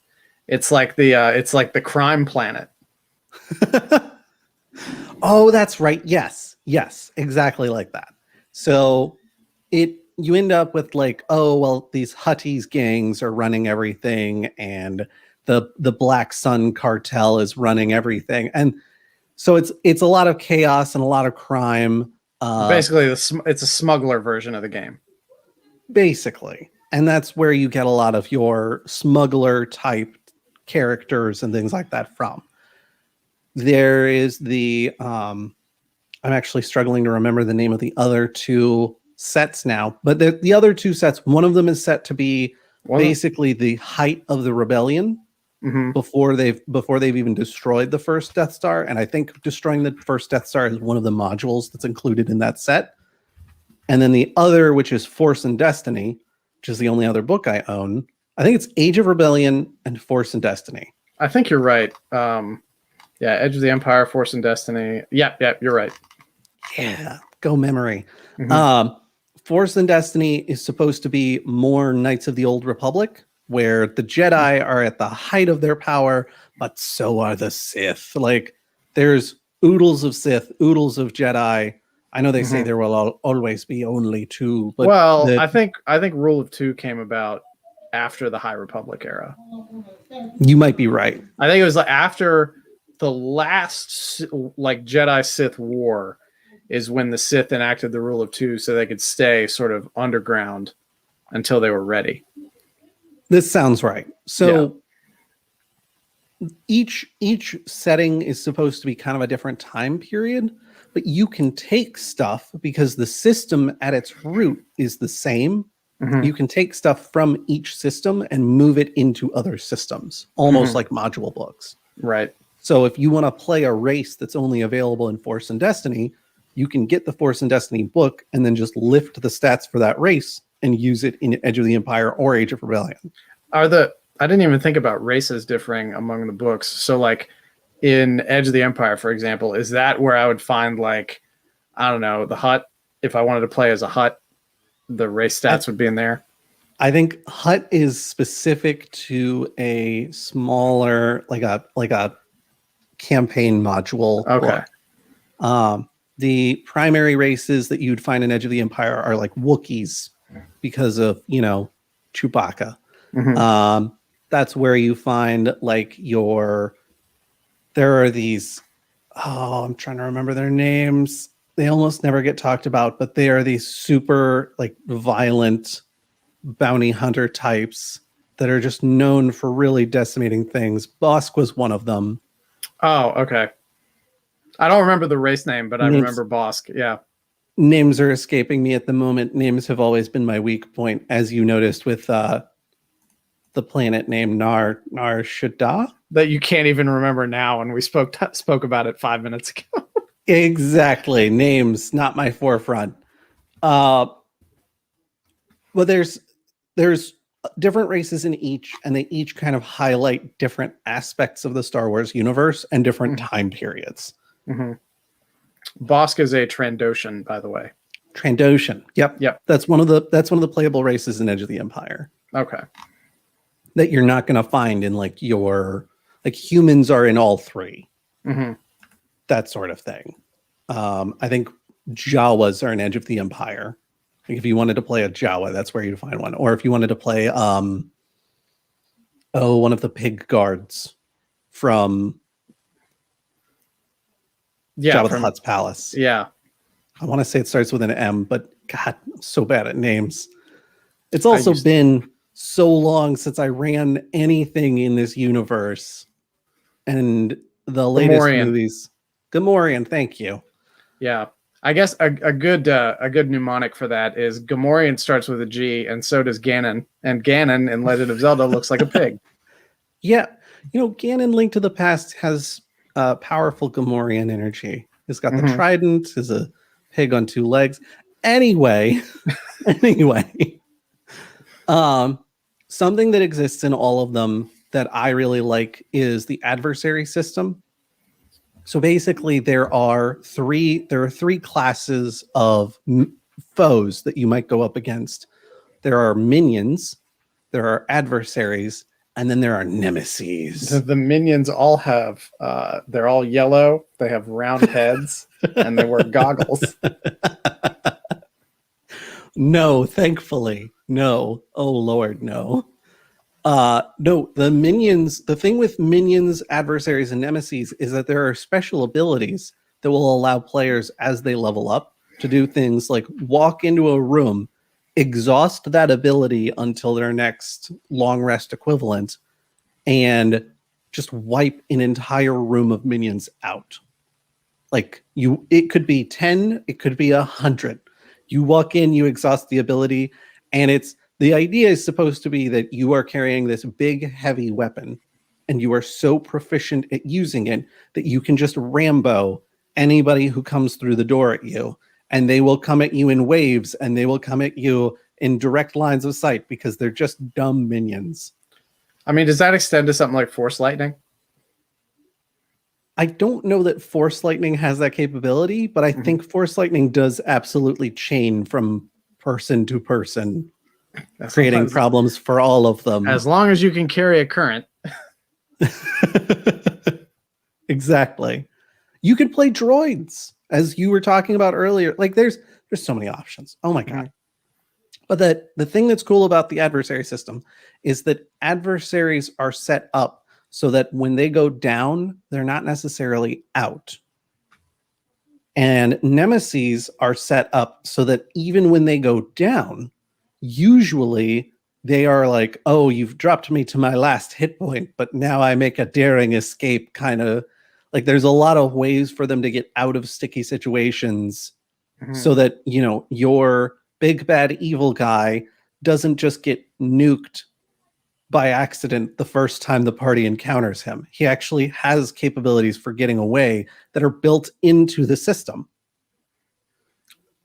It's like the crime planet. Oh, that's right. Yes, exactly like that. So you end up with like, oh well, these Huttese gangs are running everything, and the Black Sun cartel is running everything, and so it's a lot of chaos and a lot of crime. Basically, it's a smuggler version of the game. Basically, and that's where you get a lot of your smuggler type characters and things like that from. There is I'm actually struggling to remember the name of the other two sets now, but the other two sets, one of them is set to be basically the height of the rebellion, mm-hmm. before they've even destroyed the first Death Star, and I think destroying the first Death Star is one of the modules that's included in that set. And then the other, which is Force and Destiny, which is the only other book I own. I think it's Age of Rebellion and Force and Destiny. I think you're right. Yeah, Edge of the Empire, Force and Destiny. Yep, you're right. Yeah, go memory. Mm-hmm. Force and Destiny is supposed to be more Knights of the Old Republic, where the Jedi are at the height of their power, but so are the Sith. Like, there's oodles of Sith, oodles of Jedi. I know they say there will always be only two, but I think Rule of Two came about after the High Republic era. You might be right. I think it was like after the last like Jedi Sith war is when the Sith enacted the Rule of Two so they could stay sort of underground until they were ready. This sounds right. So each setting is supposed to be kind of a different time period, but you can take stuff because the system at its root is the same. Mm-hmm. You can take stuff from each system and move it into other systems, almost like module books. Right. So if you want to play a race that's only available in Force and Destiny, you can get the Force and Destiny book and then just lift the stats for that race and use it in Edge of the Empire or Age of Rebellion. I didn't even think about races differing among the books. So like in Edge of the Empire, for example, is that where I would find like, I don't know, the Hutt? If I wanted to play as a Hutt, the race stats would be in there. I think Hutt is specific to a smaller, like a campaign module. Okay. Book. The primary races that you'd find in Edge of the Empire are like Wookiees because of, Chewbacca. Mm-hmm. That's where you find like there are these, I'm trying to remember their names. They almost never get talked about, but they are these super like violent bounty hunter types that are just known for really decimating things. Bosk was one of them. Oh, okay. I don't remember the race name, but I remember Bosk. Yeah. Names are escaping me at the moment. Names have always been my weak point, as you noticed with the planet named Nar Shaddaa. That you can't even remember now, and we spoke about it 5 minutes ago. Exactly. Names, not my forefront. Well, there's different races in each, and they each kind of highlight different aspects of the Star Wars universe and different time periods. Mm-hmm. Bosk is a Trandoshan, by the way. Trandoshan. Yep. That's one of the playable races in Edge of the Empire. Okay. That you're not going to find in like humans are in all three. Mm-hmm. That sort of thing. I think Jawas are an edge of the empire. Like if you wanted to play a Jawa, that's where you'd find one. Or if you wanted to play one of the pig guards from Jabba the Hutt's palace. Yeah. I want to say it starts with an M, but God, I'm so bad at names. It's also been so long since I ran anything in this universe. And the latest movies. Gamorrean, thank you. Yeah. I guess a good mnemonic for that is Gamorrean starts with a G, and so does Ganon. And Ganon in Legend of Zelda looks like a pig. Yeah. Ganon Link to the Past has powerful Gamorrean energy. He's got the trident, is a pig on two legs. Anyway, something that exists in all of them that I really like is the adversary system. So basically, there are three classes of foes that you might go up against. There are minions, there are adversaries, and then there are nemesis. The minions all have they're all yellow, they have round heads, and they wear goggles. No, thankfully. No. Oh Lord, no. No, the minions, the thing with minions, adversaries, and nemesis is that there are special abilities that will allow players as they level up to do things like walk into a room, exhaust that ability until their next long rest equivalent, and just wipe an entire room of minions out. Like it could be 10, it could be 100. You walk in, you exhaust the ability, and the idea is supposed to be that you are carrying this big, heavy weapon, and you are so proficient at using it that you can just Rambo anybody who comes through the door at you, and they will come at you in waves, and they will come at you in direct lines of sight because they're just dumb minions. I mean, does that extend to something like Force Lightning? I don't know that Force Lightning has that capability, but I think Force Lightning does absolutely chain from person to person, creating problems for all of them. As long as you can carry a current. Exactly. You could play droids, as you were talking about earlier. Like there's so many options. Oh my God. But the thing that's cool about the adversary system is that adversaries are set up so that when they go down, they're not necessarily out. And nemesis are set up so that even when they go down, usually they are like, oh, you've dropped me to my last hit point, but now I make a daring escape, kind of like there's a lot of ways for them to get out of sticky situations so that, your big bad evil guy doesn't just get nuked by accident the first time the party encounters him. He actually has capabilities for getting away that are built into the system.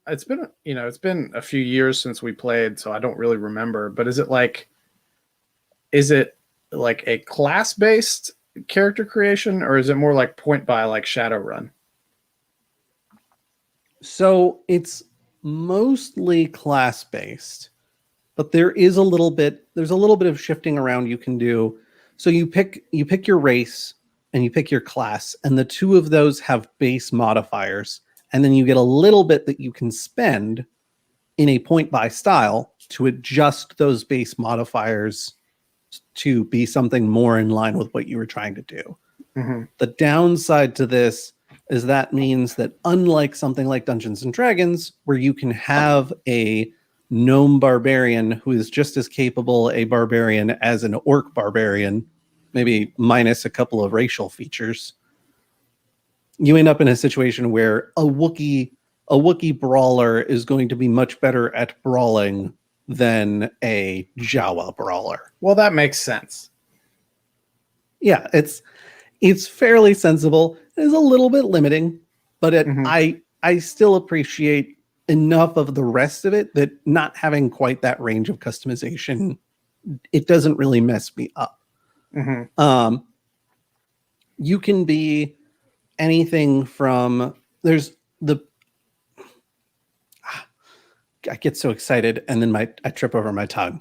It's been a few years since we played, so I don't really remember, but is it like a class-based character creation, or is it more like point by like Shadowrun? So it's mostly class-based, but there's a little bit of shifting around you can do. So you pick your race and you pick your class, and the two of those have base modifiers, and then you get a little bit that you can spend in a point by style to adjust those base modifiers to be something more in line with what you were trying to do. The downside to this is that means that unlike something like Dungeons and Dragons, where you can have a gnome barbarian who is just as capable a barbarian as an orc barbarian, maybe minus a couple of racial features, you end up in a situation where a Wookiee brawler is going to be much better at brawling than a Jawa brawler. Well, that makes sense. Yeah, it's fairly sensible. It's a little bit limiting, but I still appreciate enough of the rest of it that not having quite that range of customization, it doesn't really mess me up. You can be anything from I get so excited and then I trip over my tongue.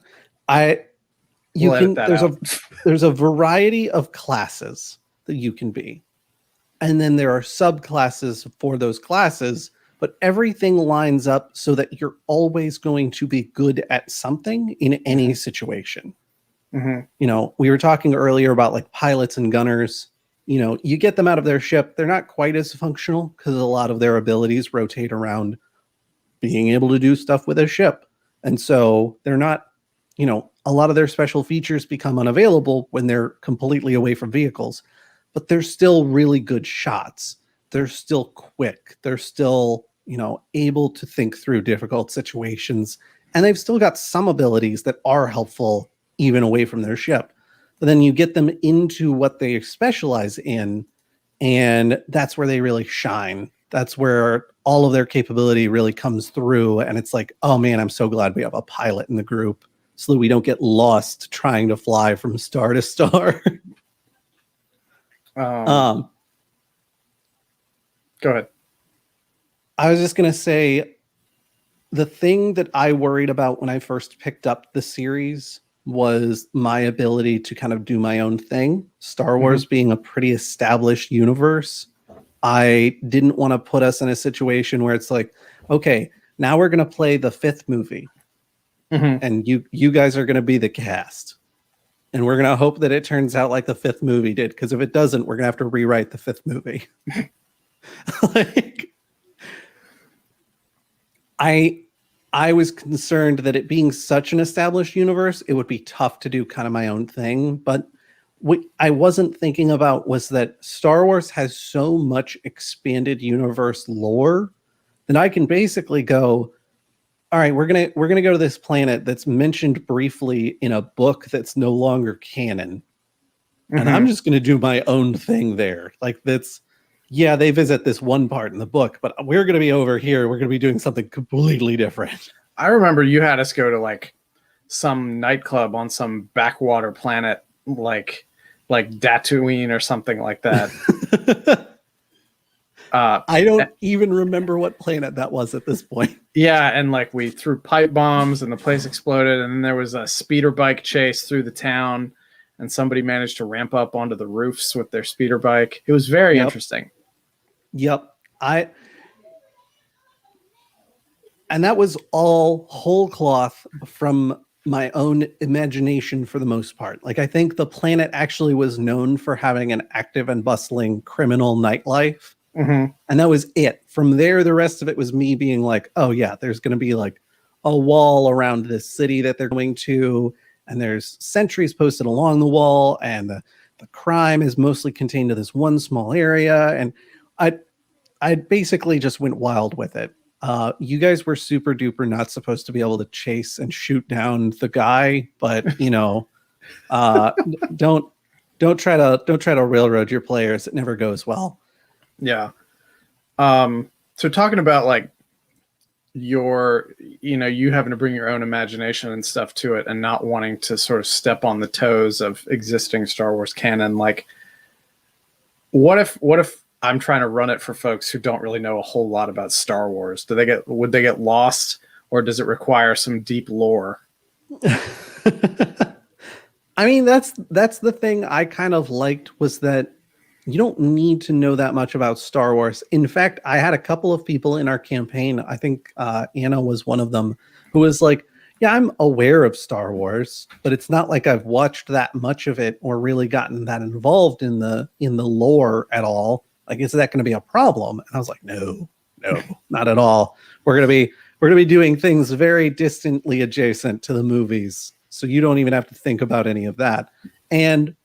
There's a variety of classes that you can be. And then there are subclasses for those classes but everything lines up so that you're always going to be good at something in any situation. You know, we were talking earlier about like pilots and gunners. You know, you get them out of their ship, they're not quite as functional because a lot of their abilities rotate around being able to do stuff with a ship. And so they're not, you know, a lot of their special features become unavailable when they're completely away from vehicles, but they're still really good shots. They're still quick. They're still, you know, able to think through difficult situations. And they've still got some abilities that are helpful even away from their ship. But then you get them into what they specialize in, and that's where they really shine. That's where all of their capability really comes through. And it's like, oh man, I'm so glad we have a pilot in the group so that we don't get lost trying to fly from star to star. Go ahead. I was just going to say, the thing that I worried about when I first picked up the series was my ability to kind of do my own thing. Star Wars being a pretty established universe, I didn't want to put us in a situation where it's like, okay, now we're going to play the 5th movie, and you guys are going to be the cast, and we're going to hope that it turns out like the 5th movie did, because if it doesn't, we're going to have to rewrite the 5th movie. Like, I was concerned that it being such an established universe, it would be tough to do kind of my own thing. But what I wasn't thinking about was that Star Wars has so much expanded universe lore that I can basically go, all right, we're gonna go to this planet that's mentioned briefly in a book that's no longer canon, and I'm just gonna do my own thing there. Like, that's, yeah, they visit this one part in the book, but we're going to be over here. We're going to be doing something completely different. I remember you had us go to like some nightclub on some backwater planet, like Tatooine or something like that. I don't even remember what planet that was at this point. Yeah, and like we threw pipe bombs and the place exploded, and then there was a speeder bike chase through the town, and somebody managed to ramp up onto the roofs with their speeder bike. It was very interesting. Yep. And that was all whole cloth from my own imagination for the most part. Like, I think the planet actually was known for having an active and bustling criminal nightlife. And that was it. From there, the rest of it was me being like, oh yeah, there's going to be like a wall around this city that they're going to, and there's sentries posted along the wall, and the crime is mostly contained to this one small area. And I basically just went wild with it. You guys were super duper not supposed to be able to chase and shoot down the guy, but you know, don't try to railroad your players. It never goes well. Yeah. So talking about like your, you know, you having to bring your own imagination and stuff to it, and not wanting to sort of step on the toes of existing Star Wars canon. Like, what if I'm trying to run it for folks who don't really know a whole lot about Star Wars? Would they get lost, or does it require some deep lore? I mean, that's the thing I kind of liked, was that you don't need to know that much about Star Wars. In fact, I had a couple of people in our campaign, I think Anna was one of them, who was like, yeah, I'm aware of Star Wars, but it's not like I've watched that much of it or really gotten that involved in the lore at all. Like, is that going to be a problem? And I was like, no, not at all. We're going to be doing things very distantly adjacent to the movies, so you don't even have to think about any of that. And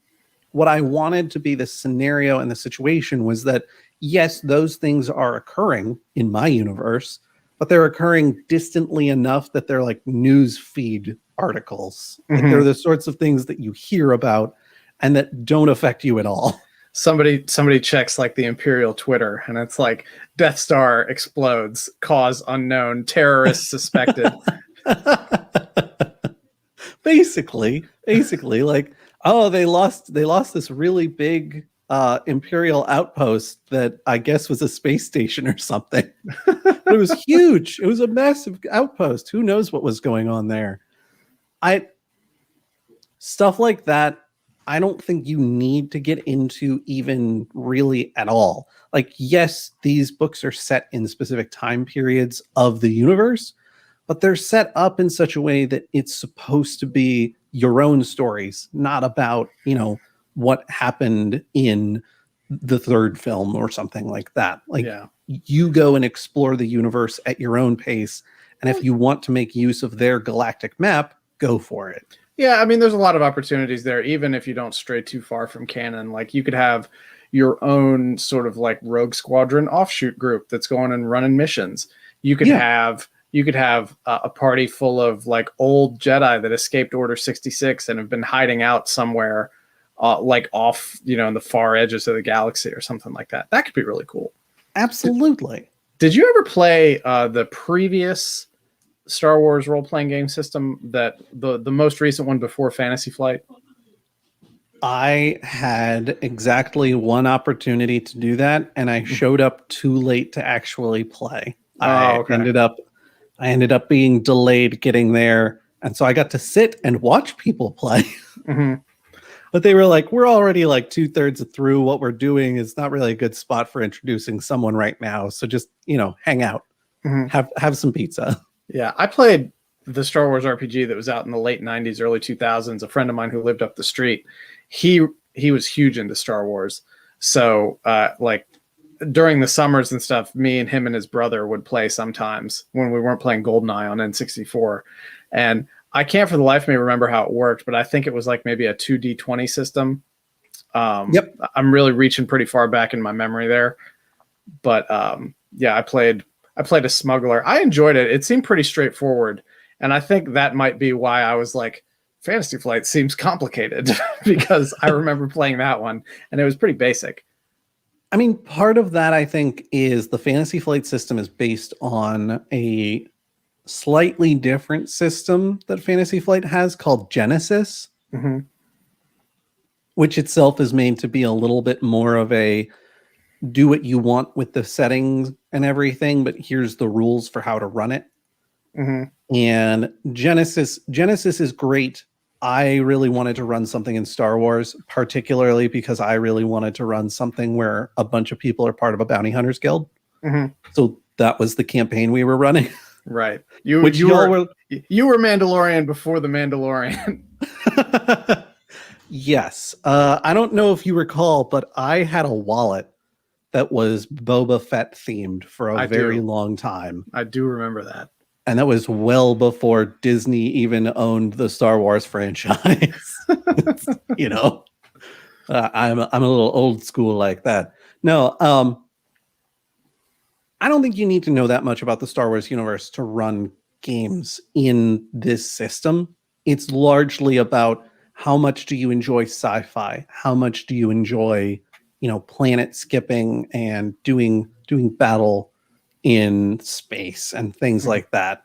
what I wanted to be the scenario and the situation was that, yes, those things are occurring in my universe, but they're occurring distantly enough that they're like news feed articles. Like, they're the sorts of things that you hear about and that don't affect you at all. Somebody checks like the Imperial Twitter, and it's like Death Star explodes, cause unknown, terrorists suspected. Basically, like, oh, they lost this really big Imperial outpost that I guess was a space station or something. But it was huge. It was a massive outpost. Who knows what was going on there? Stuff like that I don't think you need to get into even really at all. Like, yes, these books are set in specific time periods of the universe, but they're set up in such a way that it's supposed to be your own stories, not about, what happened in the third film or something like that. Like, Yeah. you go and explore the universe at your own pace. And if Well, you want to make use of their galactic map, go for it. yeah, I mean, there's a lot of opportunities there, even if you don't stray too far from canon. Like you could have your own sort of like rogue squadron offshoot group that's going and running missions. You could Yeah. have a party full of like old Jedi that escaped Order 66 and have been hiding out somewhere, like off, in the far edges of the galaxy or something like that. That could be really cool. Absolutely. Did you ever play the previous Star Wars role-playing game system, that the most recent one before Fantasy Flight? I had exactly one opportunity to do that, and I showed up too late to actually play. Okay. I ended up being delayed getting there, and so I got to sit and watch people play. Mm-hmm. But they were like, "We're already like 2/3 through. What we're doing is not really a good spot for introducing someone right now. So just hang out, Mm-hmm. have some pizza." Yeah, I played the Star Wars RPG that was out in the late 90s, early 2000s. A friend of mine who lived up the street, he was huge into Star Wars. So like during the summers and stuff, me and him and his brother would play sometimes when we weren't playing GoldenEye on N64. And I can't for the life of me remember how it worked, but I think it was like maybe a 2D20 system. Yep. I'm really reaching pretty far back in my memory there. But yeah, I played a smuggler. I enjoyed it. It seemed pretty straightforward. And I think that might be why I was like, Fantasy Flight seems complicated because I remember playing that one and it was pretty basic. I mean, part of that, I think, is the Fantasy Flight system is based on a slightly different system that Fantasy Flight has called Genesis, Mm-hmm. which itself is made to be a little bit more of a do what you want with the settings and everything, but here's the rules for how to run it. Mm-hmm. And Genesis is great. I really wanted to run something in Star Wars, particularly because I really wanted to run something where a bunch of people are part of a bounty hunters guild. Mm-hmm. So that was the campaign we were running. Right. You were Mandalorian before the Mandalorian. Yes. I don't know if you recall, but I had a wallet that was Boba Fett themed for a very long time. I do remember that. And that was well before Disney even owned the Star Wars franchise. I'm a little old school like that. No, I don't think you need to know that much about the Star Wars universe to run games in this system. It's largely about how much do you enjoy sci-fi? How much do you enjoy, planet skipping and doing battle in space and things like that.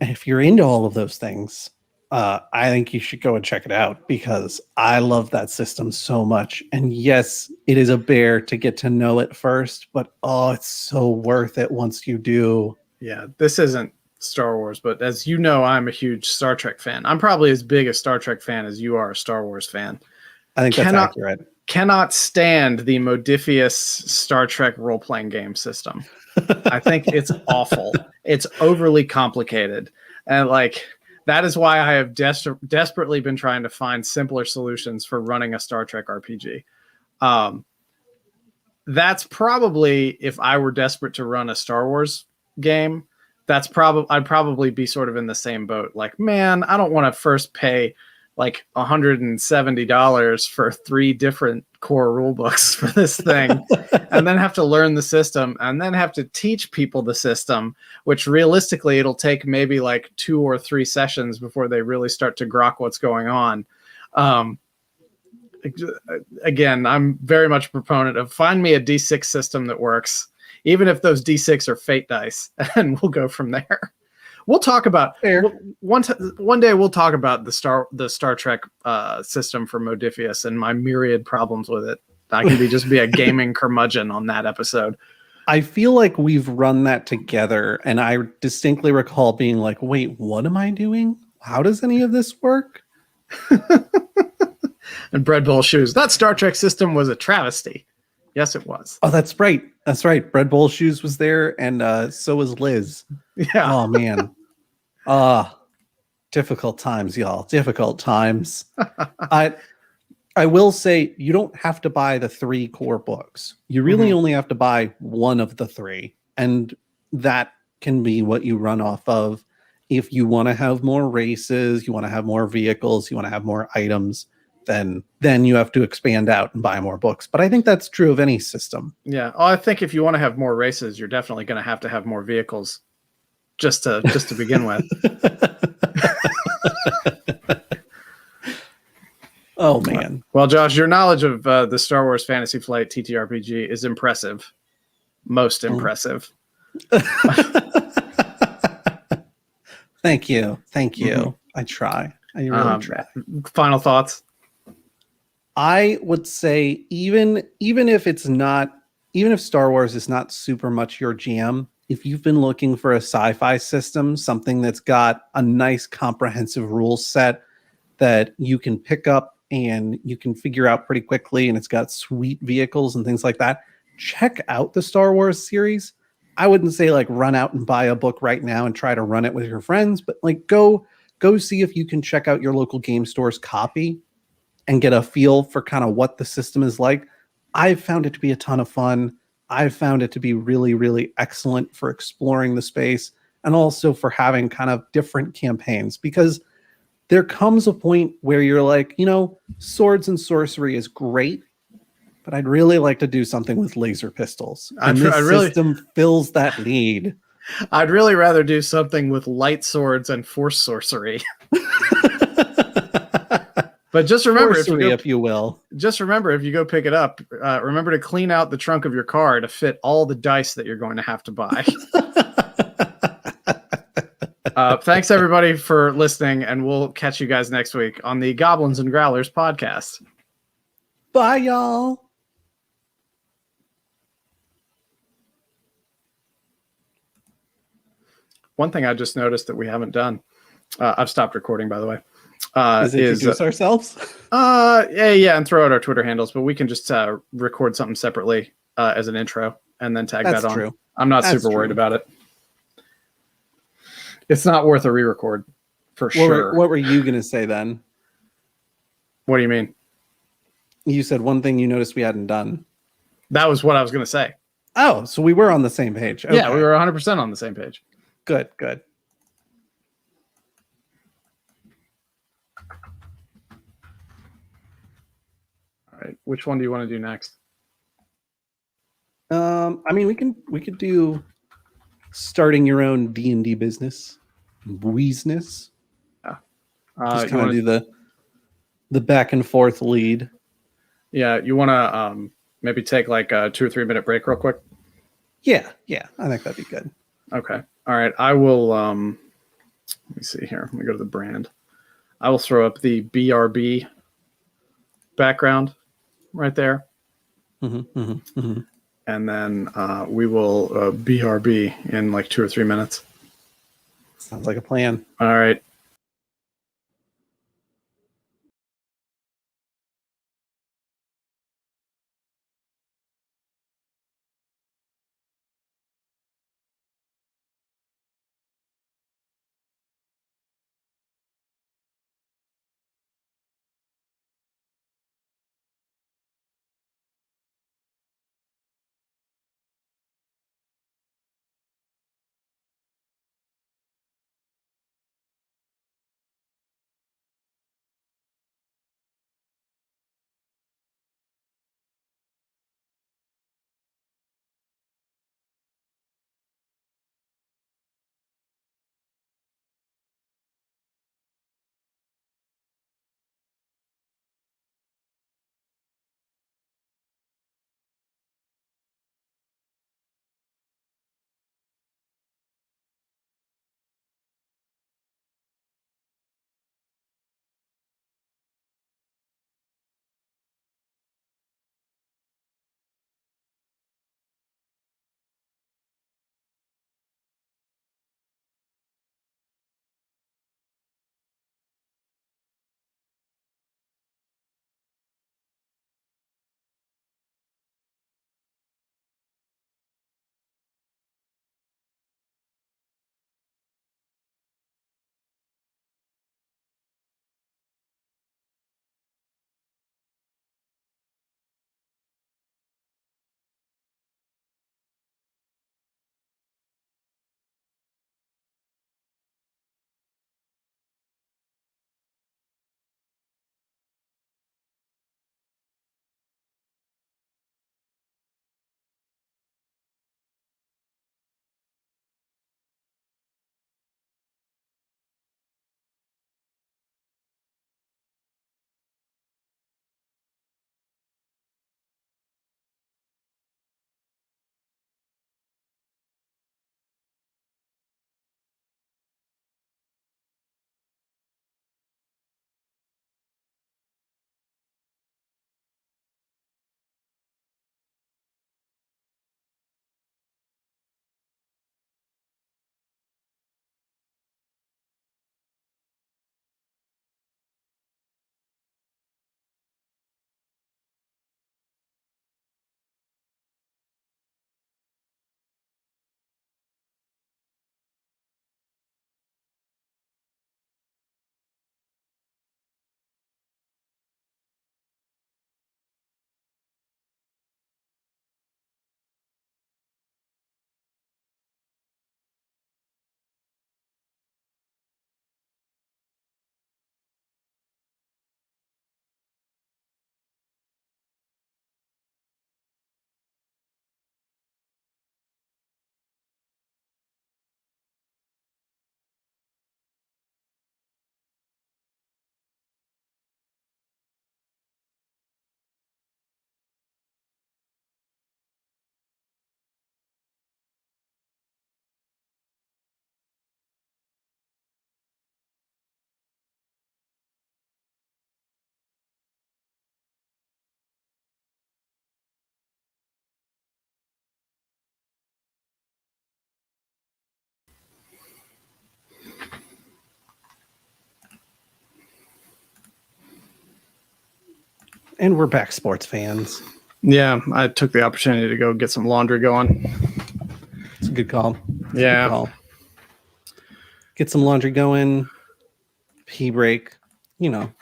And if you're into all of those things, I think you should go and check it out because I love that system so much. And yes, it is a bear to get to know it first, but it's so worth it once you do. Yeah, this isn't Star Wars, but as you know, I'm a huge Star Trek fan. I'm probably as big a Star Trek fan as you are a Star Wars fan. I think that's accurate. Cannot stand the modifious Star Trek role-playing game system. I think it's awful. It's overly complicated. And that is why I have desperately been trying to find simpler solutions for running a Star Trek RPG. That's probably, if I were desperate to run a Star Wars game, I'd probably be sort of in the same boat. Like, man, I don't want to first pay like $170 for 3 different core rule books for this thing and then have to learn the system and then have to teach people the system, which realistically it'll take maybe like 2 or 3 sessions before they really start to grok what's going on. Again, I'm very much a proponent of find me a D6 system that works, even if those D6 are fate dice, and we'll go from there. We'll talk about one day. We'll talk about the Star Trek system for Modifius and my myriad problems with it. I could just be a gaming curmudgeon on that episode. I feel like we've run that together, and I distinctly recall being like, "Wait, what am I doing? How does any of this work?" And Bread Bowl shoes. That Star Trek system was a travesty. Yes, it was. Oh, that's right. That's right. Bread Bowl Shoes was there, and so was Liz. Yeah. Oh man. Ah, difficult times, y'all. Difficult times. I will say you don't have to buy the 3 core books. You really only have to buy one of the 3, and that can be what you run off of. If you want to have more races, you want to have more vehicles, you want to have more items, then you have to expand out and buy more books. But I think that's true of any system. Yeah. Oh, I think if you want to have more races, you're definitely going to have more vehicles just to begin with. Oh man. Well, Josh, your knowledge of the Star Wars Fantasy Flight TTRPG is impressive. Most impressive. Thank you. Thank you. I try. I really try. Final thoughts? I would say even if Star Wars is not super much your jam, if you've been looking for a sci-fi system, something that's got a nice comprehensive rule set that you can pick up and you can figure out pretty quickly, and it's got sweet vehicles and things like that, check out the Star Wars series. I wouldn't say like run out and buy a book right now and try to run it with your friends, but like go see if you can check out your local game store's copy and get a feel for kind of what the system is like. I've found it to be a ton of fun. I've found it to be really, really excellent for exploring the space and also for having kind of different campaigns, because there comes a point where you're like, swords and sorcery is great, but I'd really like to do something with laser pistols. And this system fills that need. I'd really rather do something with light swords and force sorcery. But just remember, if you will, just remember if you go pick it up, remember to clean out the trunk of your car to fit all the dice that you're going to have to buy. Thanks everybody for listening, and we'll catch you guys next week on the Goblins and Growlers podcast. Bye, y'all. One thing I just noticed that we haven't done, I've stopped recording, by the way. Is introduce ourselves? Yeah, and throw out our Twitter handles, but we can just record something separately as an intro and then tag that on. True. I'm not super worried about it. It's not worth a re-record for sure. What were you going to say then? What do you mean? You said one thing you noticed we hadn't done. That was what I was going to say. Oh, so we were on the same page. Okay. Yeah, we were 100% on the same page. Good. All right. Which one do you want to do next? I mean, we could do starting your own D&D business, business. Yeah. Just kind of do the back and forth lead. Yeah, you want to maybe take like a 2 or 3 minute break real quick? Yeah, I think that'd be good. Okay. All right. I will let me see here. Let me go to the brand. I will throw up the BRB background right there. And then we will BRB in like 2 or 3 minutes. Sounds like a plan. All right. And we're back sports fans. Yeah, I took the opportunity to go get some laundry going. It's a good call. Yeah. Good call. Get some laundry going. Pee break. You know.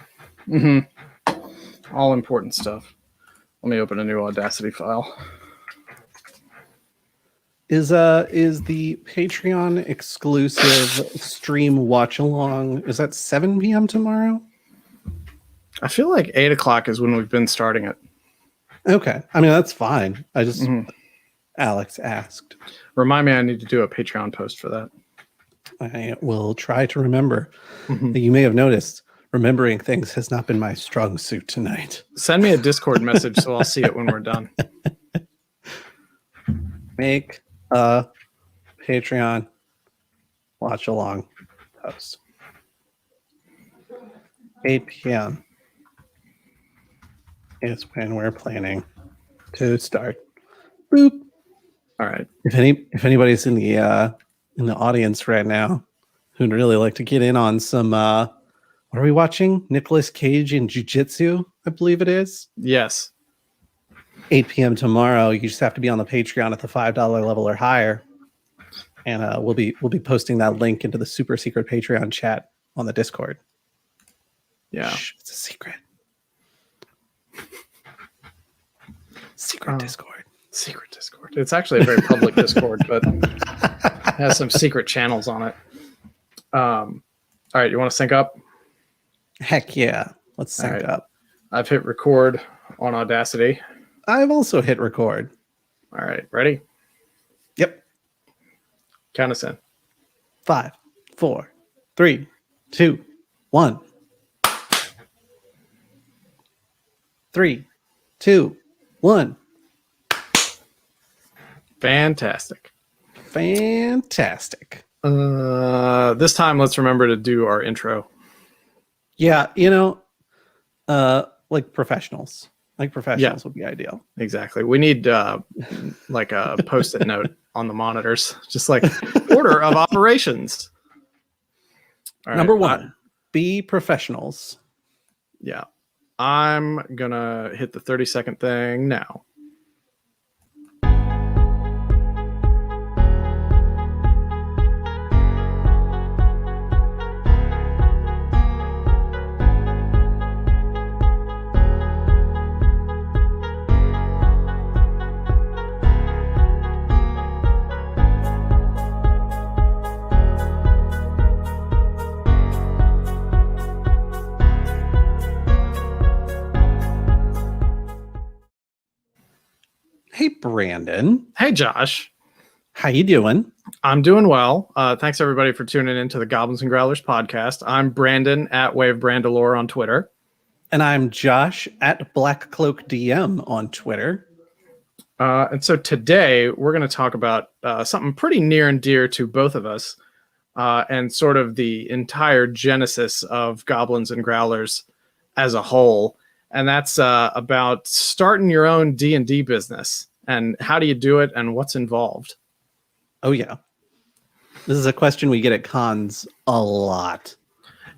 All important stuff. Let me open a new Audacity file. Is the Patreon exclusive stream watch along? Is that 7 p.m. tomorrow? I feel like 8 o'clock is when we've been starting it. Okay. I mean, that's fine. I just Alex asked. Remind me I need to do a Patreon post for that. I will try to remember. You may have noticed remembering things has not been my strong suit tonight. Send me a Discord message so I'll see it when we're done. Make a Patreon watch along post. 8 p.m. is when we're planning to start. Boop. All right. If anybody's in the audience right now who'd really like to get in on some what are we watching? Nicolas Cage in Jiu-Jitsu, I believe it is. Yes. 8 p.m. tomorrow. You just have to be on the Patreon at the $5 level or higher. And we'll be posting that link into the super secret Patreon chat on the Discord. Yeah. Shh, it's a secret. Secret Discord. Secret Discord. It's actually a very public Discord, but it has some secret channels on it. All right, you want to sync up? Heck yeah. Let's sync up. I've hit record on Audacity. I've also hit record. All right, ready? Yep. Count us in. 5, 4, 3, 2, 1. 3, 2, 1. Fantastic. Fantastic. This time, let's remember to do our intro. Yeah, like professionals. Like professionals would be ideal. Exactly. We need like a post-it note on the monitors, just like order of operations. All right, Number 1, be professionals. Yeah. I'm going to hit the 30-second thing now. Hey, Brandon. Hey, Josh. How you doing? I'm doing well. Thanks, everybody, for tuning in to the Goblins and Growlers podcast. I'm Brandon at Wave Brandalore on Twitter. And I'm Josh at Black Cloak DM on Twitter. And so today we're going to talk about something pretty near and dear to both of us and sort of the entire genesis of Goblins and Growlers as a whole. And that's about starting your own D&D business and how do you do it and what's involved. Oh, yeah. This is a question we get at cons a lot.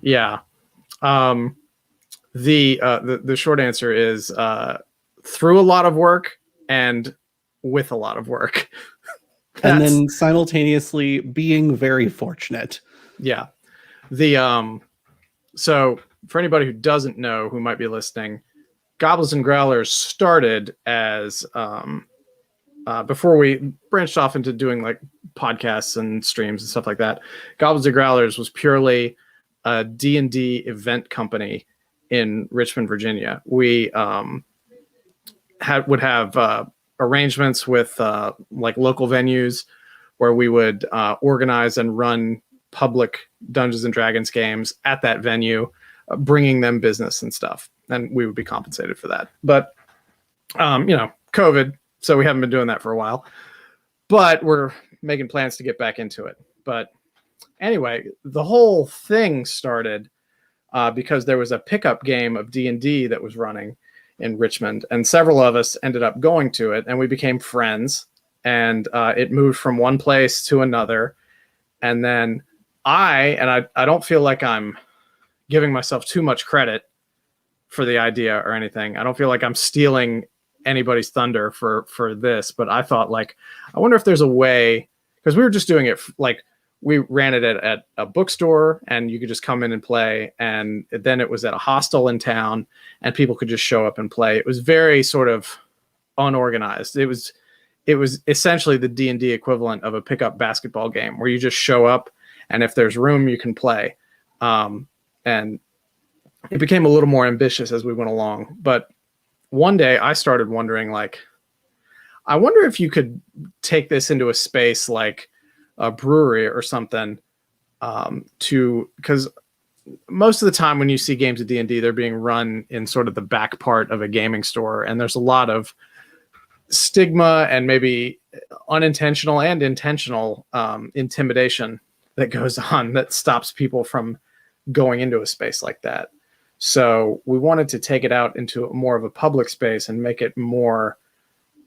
Yeah. The short answer is through a lot of work and with a lot of work. And then simultaneously being very fortunate. Yeah. So for anybody who doesn't know, who might be listening, Goblins and Growlers started as before we branched off into doing like podcasts and streams and stuff like that. Goblins and Growlers was purely a D&D event company in Richmond, Virginia. We would have arrangements with like local venues where we would organize and run public Dungeons and Dragons games at that venue, bringing them business and stuff. And we would be compensated for that. But, COVID, so we haven't been doing that for a while. But we're making plans to get back into it. But anyway, the whole thing started because there was a pickup game of D&D that was running in Richmond. And several of us ended up going to it. And we became friends. And it moved from one place to another. And then I don't feel like I'm giving myself too much credit, for the idea or anything. I don't feel like I'm stealing anybody's thunder for this, but I thought, like, I wonder if there's a way, because we were just doing it like we ran it at a bookstore and you could just come in and play, and then it was at a hostel in town and people could just show up and play. It was very sort of unorganized. It was essentially the D&D equivalent of a pickup basketball game where you just show up and if there's room you can play. And it became a little more ambitious as we went along, but one day I started wondering, like, I wonder if you could take this into a space like a brewery or something, because most of the time when you see games of D&D, they're being run in sort of the back part of a gaming store. And there's a lot of stigma and maybe unintentional and intentional intimidation that goes on that stops people from going into a space like that. So we wanted to take it out into more of a public space and make it more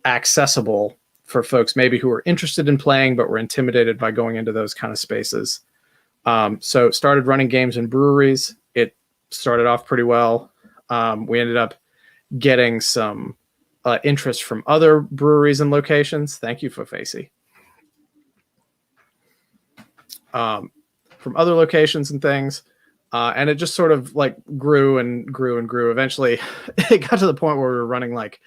accessible for folks maybe who are interested in playing but were intimidated by going into those kind of spaces. So started running games in breweries. It started off pretty well. We ended up getting some interest from other breweries and locations. Thank you, Fofacey. From other locations and things. And it just sort of like grew and grew and grew. Eventually, it got to the point where we were running like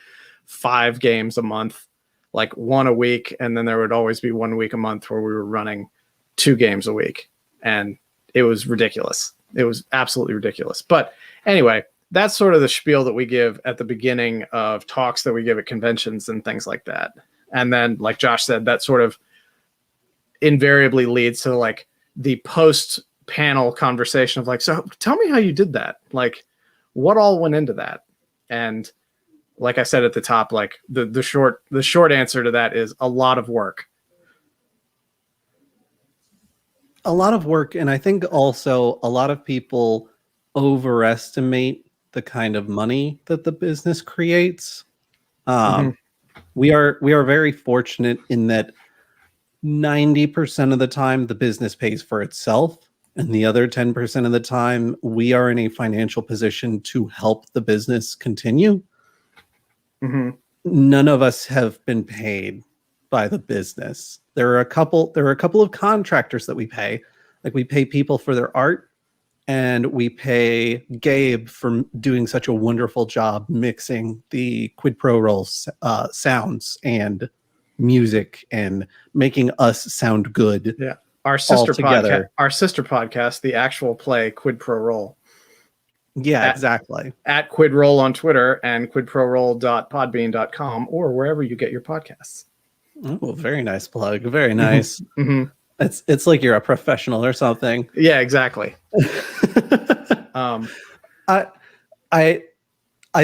5 games a month, like 1 a week. And then there would always be 1 week a month where we were running 2 games a week. And it was ridiculous. It was absolutely ridiculous. But anyway, that's sort of the spiel that we give at the beginning of talks that we give at conventions and things like that. And then, like Josh said, that sort of invariably leads to like the post panel conversation of like, so tell me how you did that. Like, what all went into that? And like I said at the top, like the short answer to that is a lot of work. A lot of work, and I think also a lot of people overestimate the kind of money that the business creates. We are very fortunate in that 90% of the time the business pays for itself, and the other 10% of the time we are in a financial position to help the business continue. None of us have been paid by the business. There are a couple of contractors that we pay. Like, we pay people for their art, and we pay Gabe for doing such a wonderful job mixing the Quid Pro Roll sounds and music and making us sound good. Yeah. Our sister podcast, the actual play Quid Pro Roll. Yeah, exactly. At Quid Roll on Twitter and quidproroll.podbean.com or wherever you get your podcasts. Oh, very nice plug. Very nice. It's like you're a professional or something. Yeah, exactly. I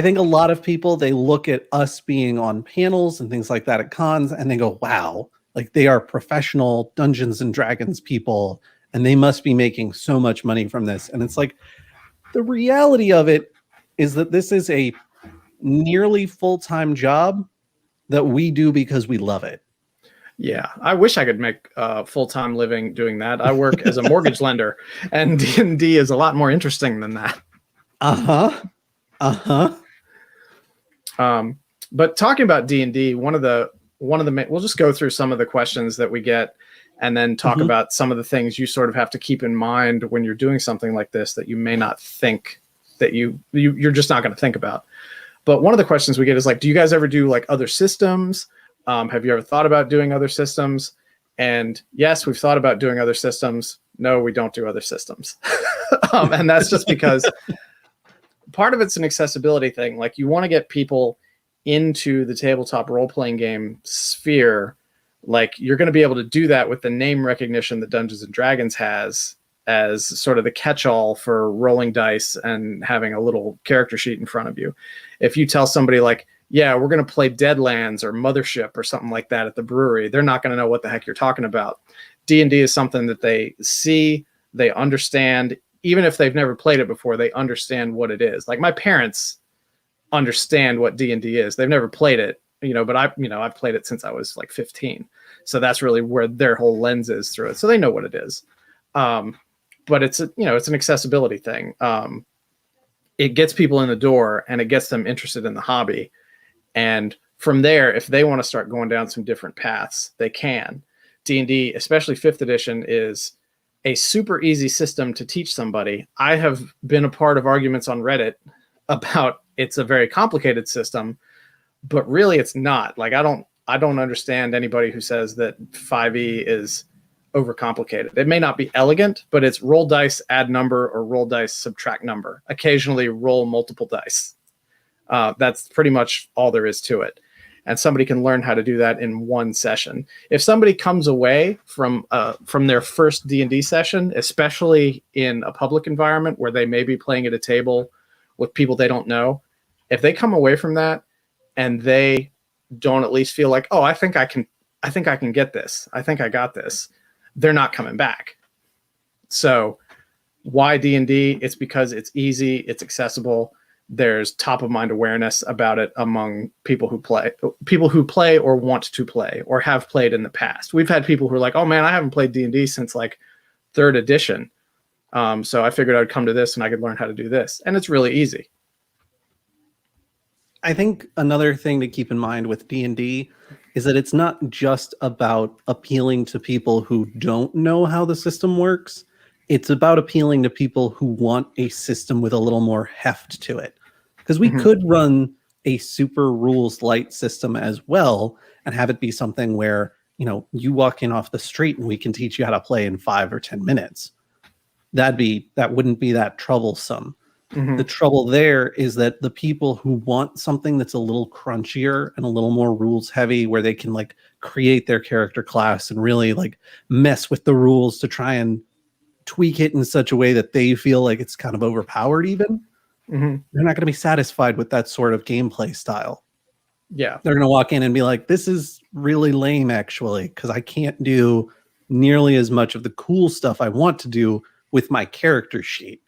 think a lot of people, they look at us being on panels and things like that at cons and they go, wow, like they are professional Dungeons and Dragons people and they must be making so much money from this. And it's like, the reality of it is that this is a nearly full-time job that we do because we love it. Yeah, I wish I could make a full-time living doing that. I work as a mortgage lender, and D&D is a lot more interesting than that. But talking about D&D, one of the we'll just go through some of the questions that we get, and then talk about some of the things you sort of have to keep in mind when you're doing something like this that you may not think that you're just not going to think about. But one of the questions we get is like, do you guys ever do like other systems? Have you ever thought about doing other systems? And yes, we've thought about doing other systems. No, we don't do other systems. And that's just because part of it's an accessibility thing. Like, you want to get people into the tabletop role-playing game sphere. Like, you're going to be able to do that with the name recognition that Dungeons and Dragons has as sort of the catch-all for rolling dice and having a little character sheet in front of you. If you tell somebody like, yeah, we're going to play Deadlands or Mothership or something like that at the brewery, they're not going to know what the heck you're talking about. D&D is something that they see, they understand. Even if they've never played it before, they understand what it is. Like, my parents understand what D&D is. They've never played it, but I've played it since I was like 15. So that's really where their whole lens is through it. So they know what it is. But it's an accessibility thing. it gets people in the door and it gets them interested in the hobby. And from there, if they want to start going down some different paths, they can. D&D, especially 5th edition, is a super easy system to teach somebody. I have been a part of arguments on Reddit about it's a very complicated system, but really it's not. Like I don't understand anybody who says that 5e is overcomplicated. It may not be elegant, but it's roll dice, add number, or roll dice, subtract number. Occasionally roll multiple dice. That's pretty much all there is to it. And somebody can learn how to do that in one session. If somebody comes away from their first D&D session, especially in a public environment where they may be playing at a table with people they don't know, if they come away from that and they don't at least feel like, oh, I think I can get this. I think I got this. They're not coming back. So why D&D? It's because it's easy, it's accessible. There's top of mind awareness about it among people who play or want to play or have played in the past. We've had people who are like, oh man, I haven't played D&D since like 3rd edition. So I figured I'd come to this and I could learn how to do this. And it's really easy. I think another thing to keep in mind with D&D is that it's not just about appealing to people who don't know how the system works. It's about appealing to people who want a system with a little more heft to it. Because we could run a super rules light system as well and have it be something where, you know, you walk in off the street and we can teach you how to play in 5 or 10 minutes. That wouldn't be that troublesome. The trouble there is that the people who want something that's a little crunchier and a little more rules heavy, where they can like create their character class and really like mess with the rules to try and tweak it in such a way that they feel like it's kind of overpowered even, they're not going to be satisfied with that sort of gameplay style. Yeah. They're going to walk in and be like, this is really lame actually, because I can't do nearly as much of the cool stuff I want to do with my character sheet.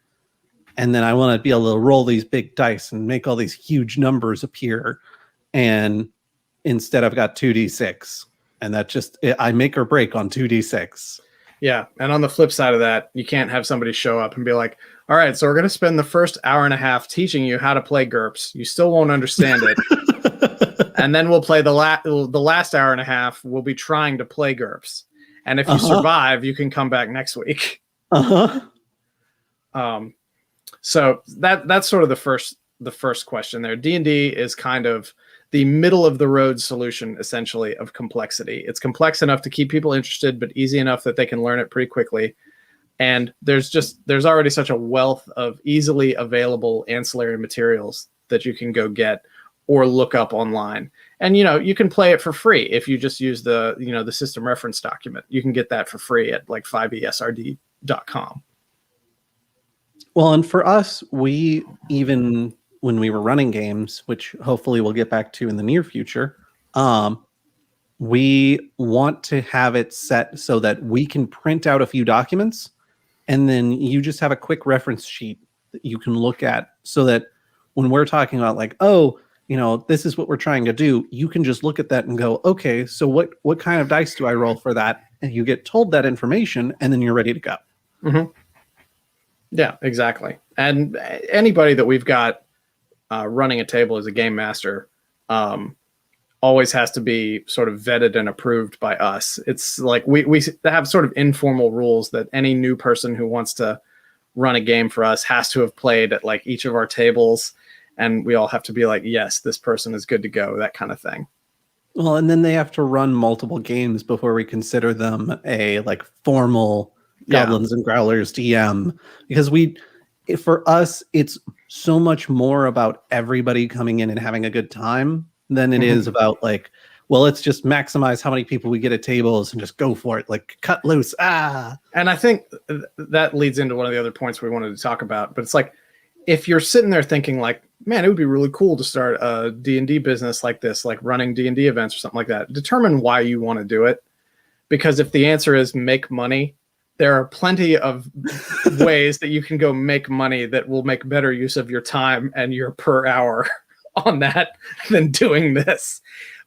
And then I want to be able to roll these big dice and make all these huge numbers appear. And instead I've got 2d6. And that just, I make or break on 2d6. Yeah. And on the flip side of that, you can't have somebody show up and be like, all right, so we're going to spend the first hour and a half teaching you how to play GURPS. You still won't understand it. And then we'll play the last hour and a half. We'll be trying to play GURPS. And if you survive, you can come back next week. So that's sort of the first question there. D&D is kind of the middle of the road solution, essentially, of complexity. It's complex enough to keep people interested, but easy enough that they can learn it pretty quickly. And there's already such a wealth of easily available ancillary materials that you can go get or look up online. And, you know, you can play it for free if you just use the system reference document. You can get that for free at like 5esrd.com. Well, and for us, we, even when we were running games, which hopefully we'll get back to in the near future, we want to have it set so that we can print out a few documents and then you just have a quick reference sheet that you can look at, so that when we're talking about like, oh, you know, this is what we're trying to do, you can just look at that and go, okay, so what kind of dice do I roll for that? And you get told that information and then you're ready to go. Yeah, exactly. And anybody that we've got running a table as a game master always has to be sort of vetted and approved by us. It's like we have sort of informal rules that any new person who wants to run a game for us has to have played at like each of our tables. And we all have to be like, yes, this person is good to go, that kind of thing. Well, and then they have to run multiple games before we consider them a like formal Goblins and Growlers DM, because for us, it's so much more about everybody coming in and having a good time than it is about like, well, let's just maximize how many people we get at tables and just go for it, like cut loose. And I think that leads into one of the other points we wanted to talk about. But it's like, if you're sitting there thinking like, man, it would be really cool to start a D&D business like this, like running D&D events or something like that, determine why you want to do it. Because if the answer is make money, there are plenty of ways that you can go make money that will make better use of your time and your per hour on that than doing this.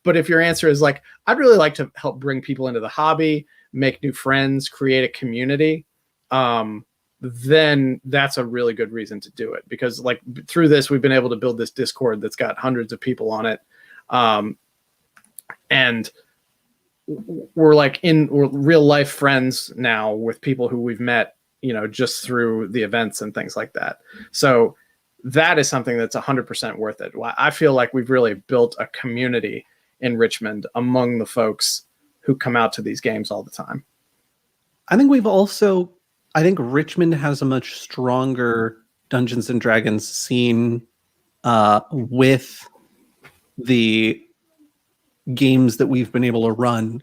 But if your answer is like, I'd really like to help bring people into the hobby, make new friends, create a community, then that's a really good reason to do it, because like through this, we've been able to build this Discord that's got hundreds of people on it. And we're real life friends now with people who we've met, just through the events and things like that. So that is something that's 100% worth it. I feel like we've really built a community in Richmond among the folks who come out to these games all the time. I think Richmond has a much stronger Dungeons and Dragons scene with the games that we've been able to run.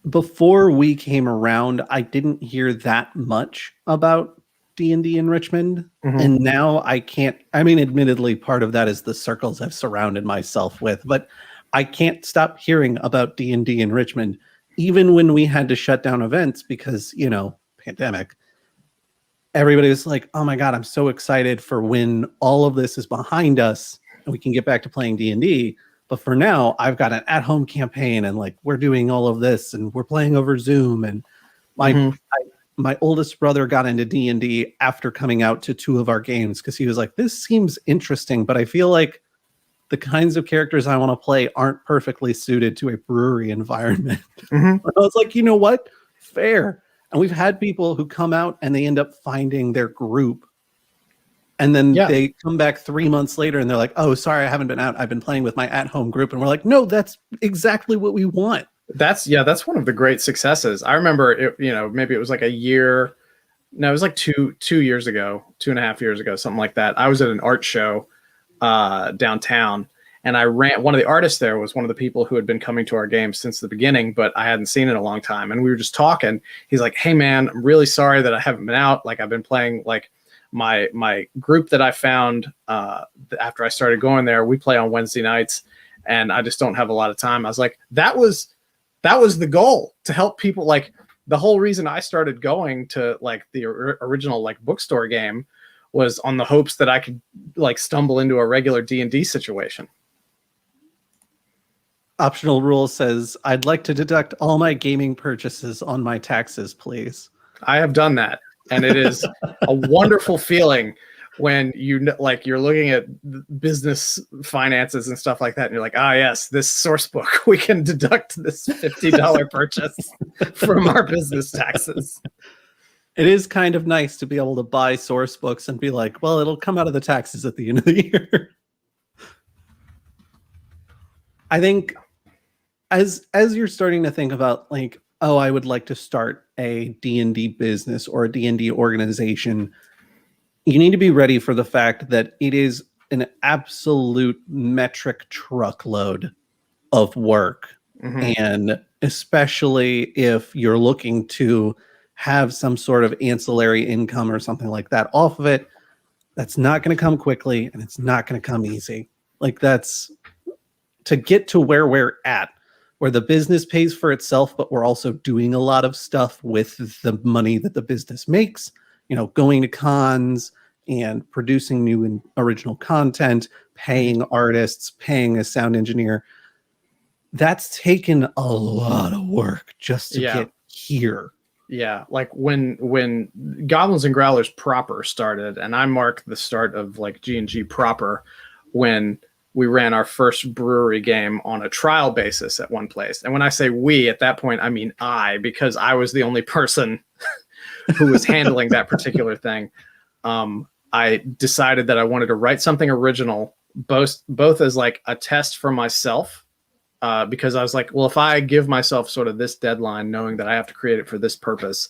Before we came around, I didn't hear that much about D&D in Richmond. Mm-hmm. And now admittedly, part of that is the circles I've surrounded myself with, but I can't stop hearing about D&D in Richmond, even when we had to shut down events because, pandemic. Everybody was like, oh my God, I'm so excited for when all of this is behind us and we can get back to playing D&D. But for now, I've got an at-home campaign and we're doing all of this and we're playing over Zoom. And my oldest brother got into D&D after coming out to 2 of our games because he was like, this seems interesting, but I feel like the kinds of characters I want to play aren't perfectly suited to a brewery environment. Mm-hmm. I was like, you know what? Fair. And we've had people who come out and they end up finding their group. And then they come back 3 months later and they're like, oh, sorry, I haven't been out. I've been playing with my at-home group. And we're like, no, that's exactly what we want. That's one of the great successes. I remember, maybe it was like a year. No, it was like 2.5 years ago, something like that. I was at an art show downtown, and one of the artists there was one of the people who had been coming to our games since the beginning, but I hadn't seen in a long time. And we were just talking. He's like, hey man, I'm really sorry that I haven't been out. I've been playing my group that I found after I started going there. We play on Wednesday nights and I just don't have a lot of time. I was like, that was the goal, to help people. The whole reason I started going to the original bookstore game was on the hopes that I could stumble into a regular D&D situation. Optional rule says, I'd like to deduct all my gaming purchases on my taxes, please. I have done that. And it is a wonderful feeling when you're looking at business finances and stuff like that. And you're like, yes, this source book, we can deduct this $50 purchase from our business taxes. It is kind of nice to be able to buy source books and be like, well, it'll come out of the taxes at the end of the year. I think as you're starting to think about I would like to start a D&D business or a D&D organization, you need to be ready for the fact that it is an absolute metric truckload of work. Mm-hmm. And especially if you're looking to have some sort of ancillary income or something like that off of it, that's not going to come quickly and it's not going to come easy. That's to get to where we're at, where the business pays for itself, but we're also doing a lot of stuff with the money that the business makes, going to cons and producing new and original content, paying artists, paying a sound engineer. That's taken a lot of work just to get here. Yeah, when Goblins and Growlers proper started, and I marked the start of G&G proper when we ran our first brewery game on a trial basis at one place. And when I say we, at that point, I mean I, because I was the only person who was handling that particular thing. I decided that I wanted to write something original, both as a test for myself, because I was like, well, if I give myself sort of this deadline, knowing that I have to create it for this purpose,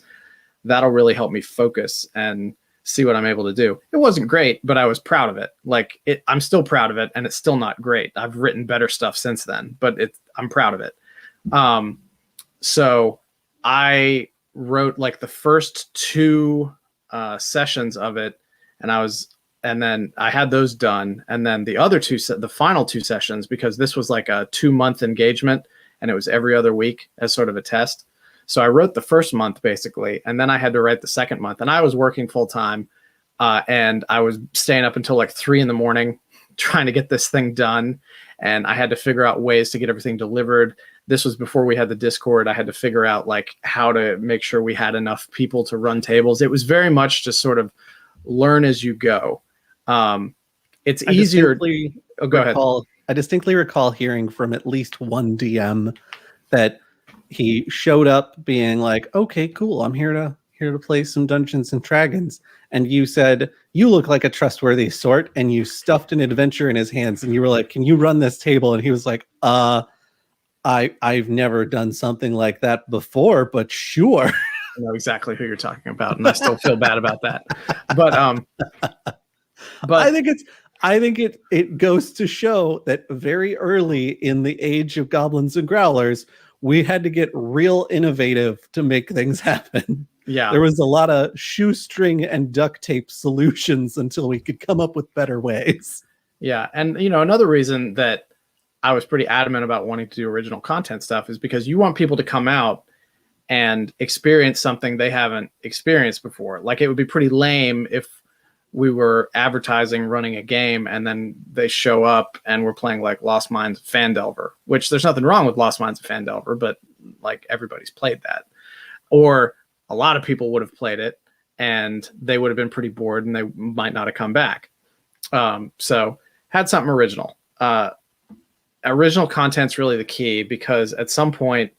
that'll really help me focus and see what I'm able to do. It wasn't great, but I was proud of it. I'm still proud of it, and it's still not great. I've written better stuff since then, but I'm proud of it. So I wrote the first 2 sessions of it, and then I had those done. And then the final 2 sessions, because this was a 2-month engagement and it was every other week as sort of a test. So I wrote the first month basically, and then I had to write the second month, and I was working full time. And I was staying up until 3 a.m. trying to get this thing done. And I had to figure out ways to get everything delivered. This was before we had the Discord. I had to figure out like how to make sure we had enough people to run tables. It was very much just sort of learn as you go. It's easier. Oh, go ahead. I distinctly recall hearing from at least one DM that he showed up being like, "Okay, cool. I'm here to play some Dungeons and Dragons." And you said, "You look like a trustworthy sort," and you stuffed an adventure in his hands, and you were like, "Can you run this table?" And he was like, I've never done something like that before, but sure." I know exactly who you're talking about, and I still feel bad about that. But I think it goes to show that very early in the age of Goblins and Growlers, we had to get real innovative to make things happen. Yeah. There was a lot of shoestring and duct tape solutions until we could come up with better ways. Yeah. And, another reason that I was pretty adamant about wanting to do original content stuff is because you want people to come out and experience something they haven't experienced before. Like, it would be pretty lame if we were advertising running a game and then they show up and we're playing like Lost Mines of Phandelver, which there's nothing wrong with Lost Mines of Phandelver, but like everybody's played that. Or a lot of people would have played it and they would have been pretty bored and they might not have come back. So had something original. Original content's really the key, because at some point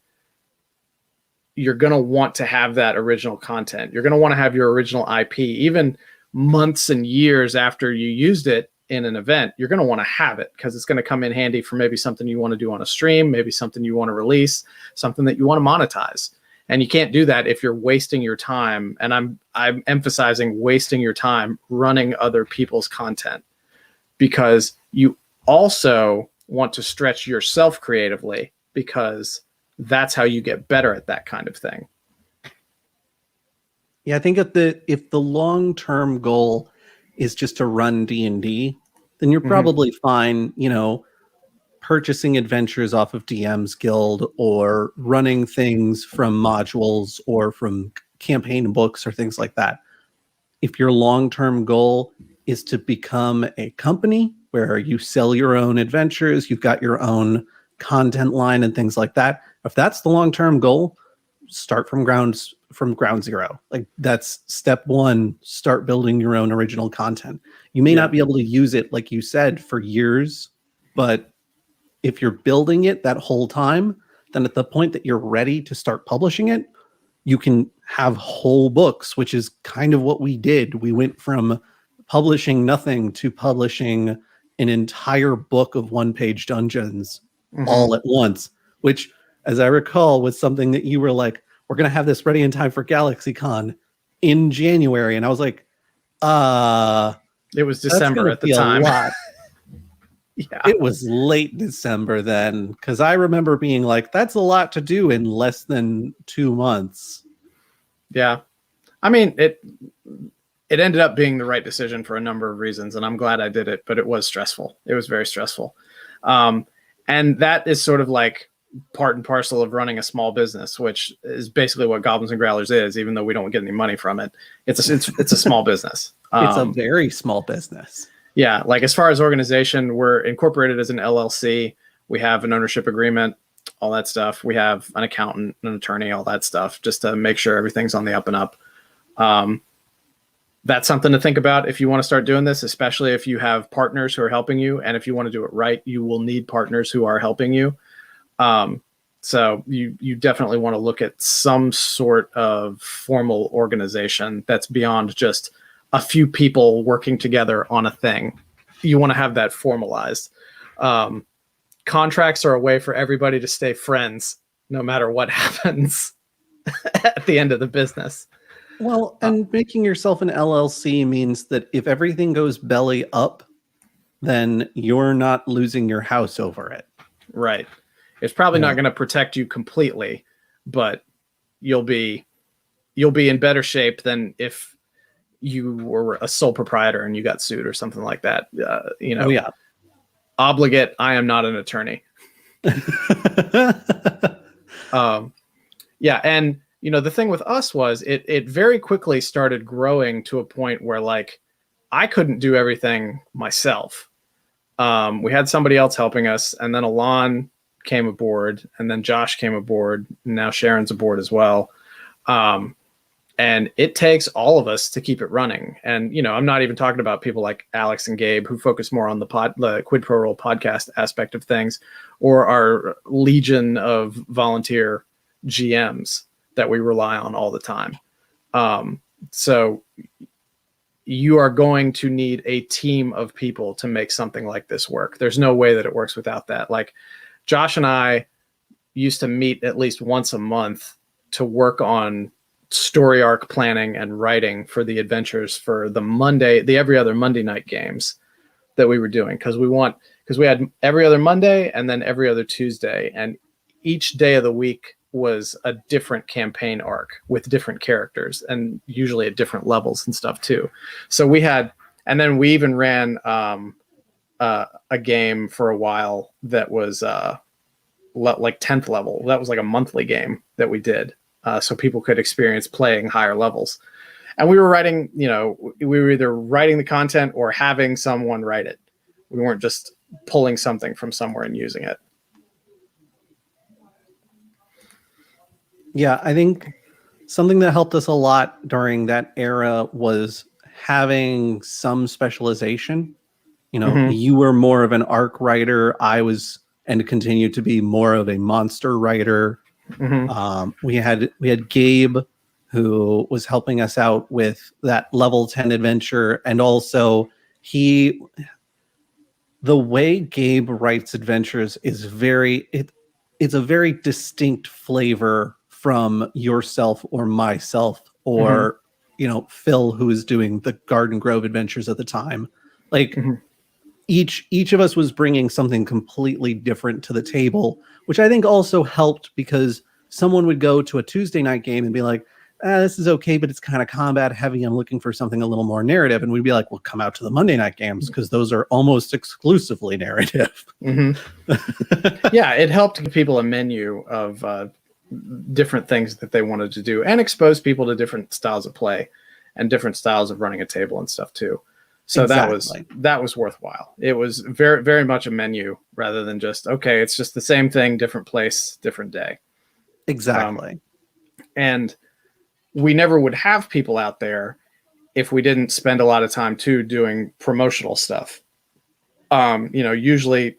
you're going to want to have that original content. You're going to want to have your original IP, even months and years after you used it in an event. You're going to want to have it because it's going to come in handy for maybe something you want to do on a stream, maybe something you want to release, something that you want to monetize. And you can't do that if you're wasting your time. And I'm emphasizing wasting your time running other people's content, because you also want to stretch yourself creatively, because that's how you get better at that kind of thing. Yeah, I think if the long-term goal is just to run D&D, then you're probably fine, purchasing adventures off of DM's Guild or running things from modules or from campaign books or things like that. If your long-term goal is to become a company where you sell your own adventures, you've got your own content line and things like that, if that's the long-term goal, start from ground zero. Like, that's step one. Start building your own original content. You may not be able to use it, like you said, for years, but if you're building it that whole time, then at the point that you're ready to start publishing it, you can have whole books, which is kind of what we did. We went from publishing nothing to publishing an entire book of one-page dungeons all at once, which, as I recall, was something that you were like, "We're going to have this ready in time for GalaxyCon in January." And I was like, it was December at the time. Yeah. It was late December then, because I remember being like, that's a lot to do in less than 2 months. Yeah. I mean, it ended up being the right decision for a number of reasons, and I'm glad I did it, but it was stressful. It was very stressful. And that is sort of like part and parcel of running a small business, which is basically what Goblins and Growlers is, even though we don't get any money from it. It's a small business. It's a very small business. Yeah. Like, as far as organization, we're incorporated as an LLC. We have an ownership agreement, all that stuff. We have an accountant, an attorney, all that stuff, just to make sure everything's on the up and up. That's something to think about if you want to start doing this, especially if you have partners who are helping you. And if you want to do it right, you will need partners who are helping you. So you definitely want to look at some sort of formal organization that's beyond just a few people working together on a thing. You want to have that formalized. Contracts are a way for everybody to stay friends, no matter what happens at the end of the business. Well, and making yourself an LLC means that if everything goes belly up, then you're not losing your house over it. Right. It's probably not going to protect you completely, but you'll be in better shape than if you were a sole proprietor and you got sued or something like that. Obligate. I am not an attorney. And the thing with us was it very quickly started growing to a point where, like, I couldn't do everything myself. We had somebody else helping us, and then Alon came aboard, and then Josh came aboard, and now Sharon's aboard as well. And it takes all of us to keep it running. And, I'm not even talking about people like Alex and Gabe who focus more on the Quid Pro Roll podcast aspect of things, or our legion of volunteer GMs that we rely on all the time. So you are going to need a team of people to make something like this work. There's no way that it works without that. Like, Josh and I used to meet at least once a month to work on story arc planning and writing for the adventures for the every other Monday night games that we were doing. Because we had every other Monday and then every other Tuesday. And each day of the week was a different campaign arc with different characters, and usually at different levels and stuff too. So and then we even ran a game for a while that was like 10th level. That was like a monthly game that we did, so people could experience playing higher levels. And we were writing, we were either writing the content or having someone write it. We weren't just pulling something from somewhere and using it. Yeah, I think something that helped us a lot during that era was having some specialization. You were more of an arc writer. I was, and continue to be, more of a monster writer. We had Gabe, who was helping us out with that level 10 adventure. And also the way Gabe writes adventures is it's a very distinct flavor from yourself or myself or, Phil, who is doing the Garden Grove adventures at the time. Like, each of us was bringing something completely different to the table, which I think also helped, because someone would go to a Tuesday night game and be like, this is okay, but it's kind of combat heavy. I'm looking for something a little more narrative. And we'd be like, well, come out to the Monday night games, because those are almost exclusively narrative. Yeah, it helped give people a menu of different things that they wanted to do, and expose people to different styles of play and different styles of running a table and stuff too. So exactly. that was worthwhile. It was very, very much a menu rather than just, okay, it's just the same thing, different place, different day. Exactly. And we never would have people out there if we didn't spend a lot of time too doing promotional stuff. Usually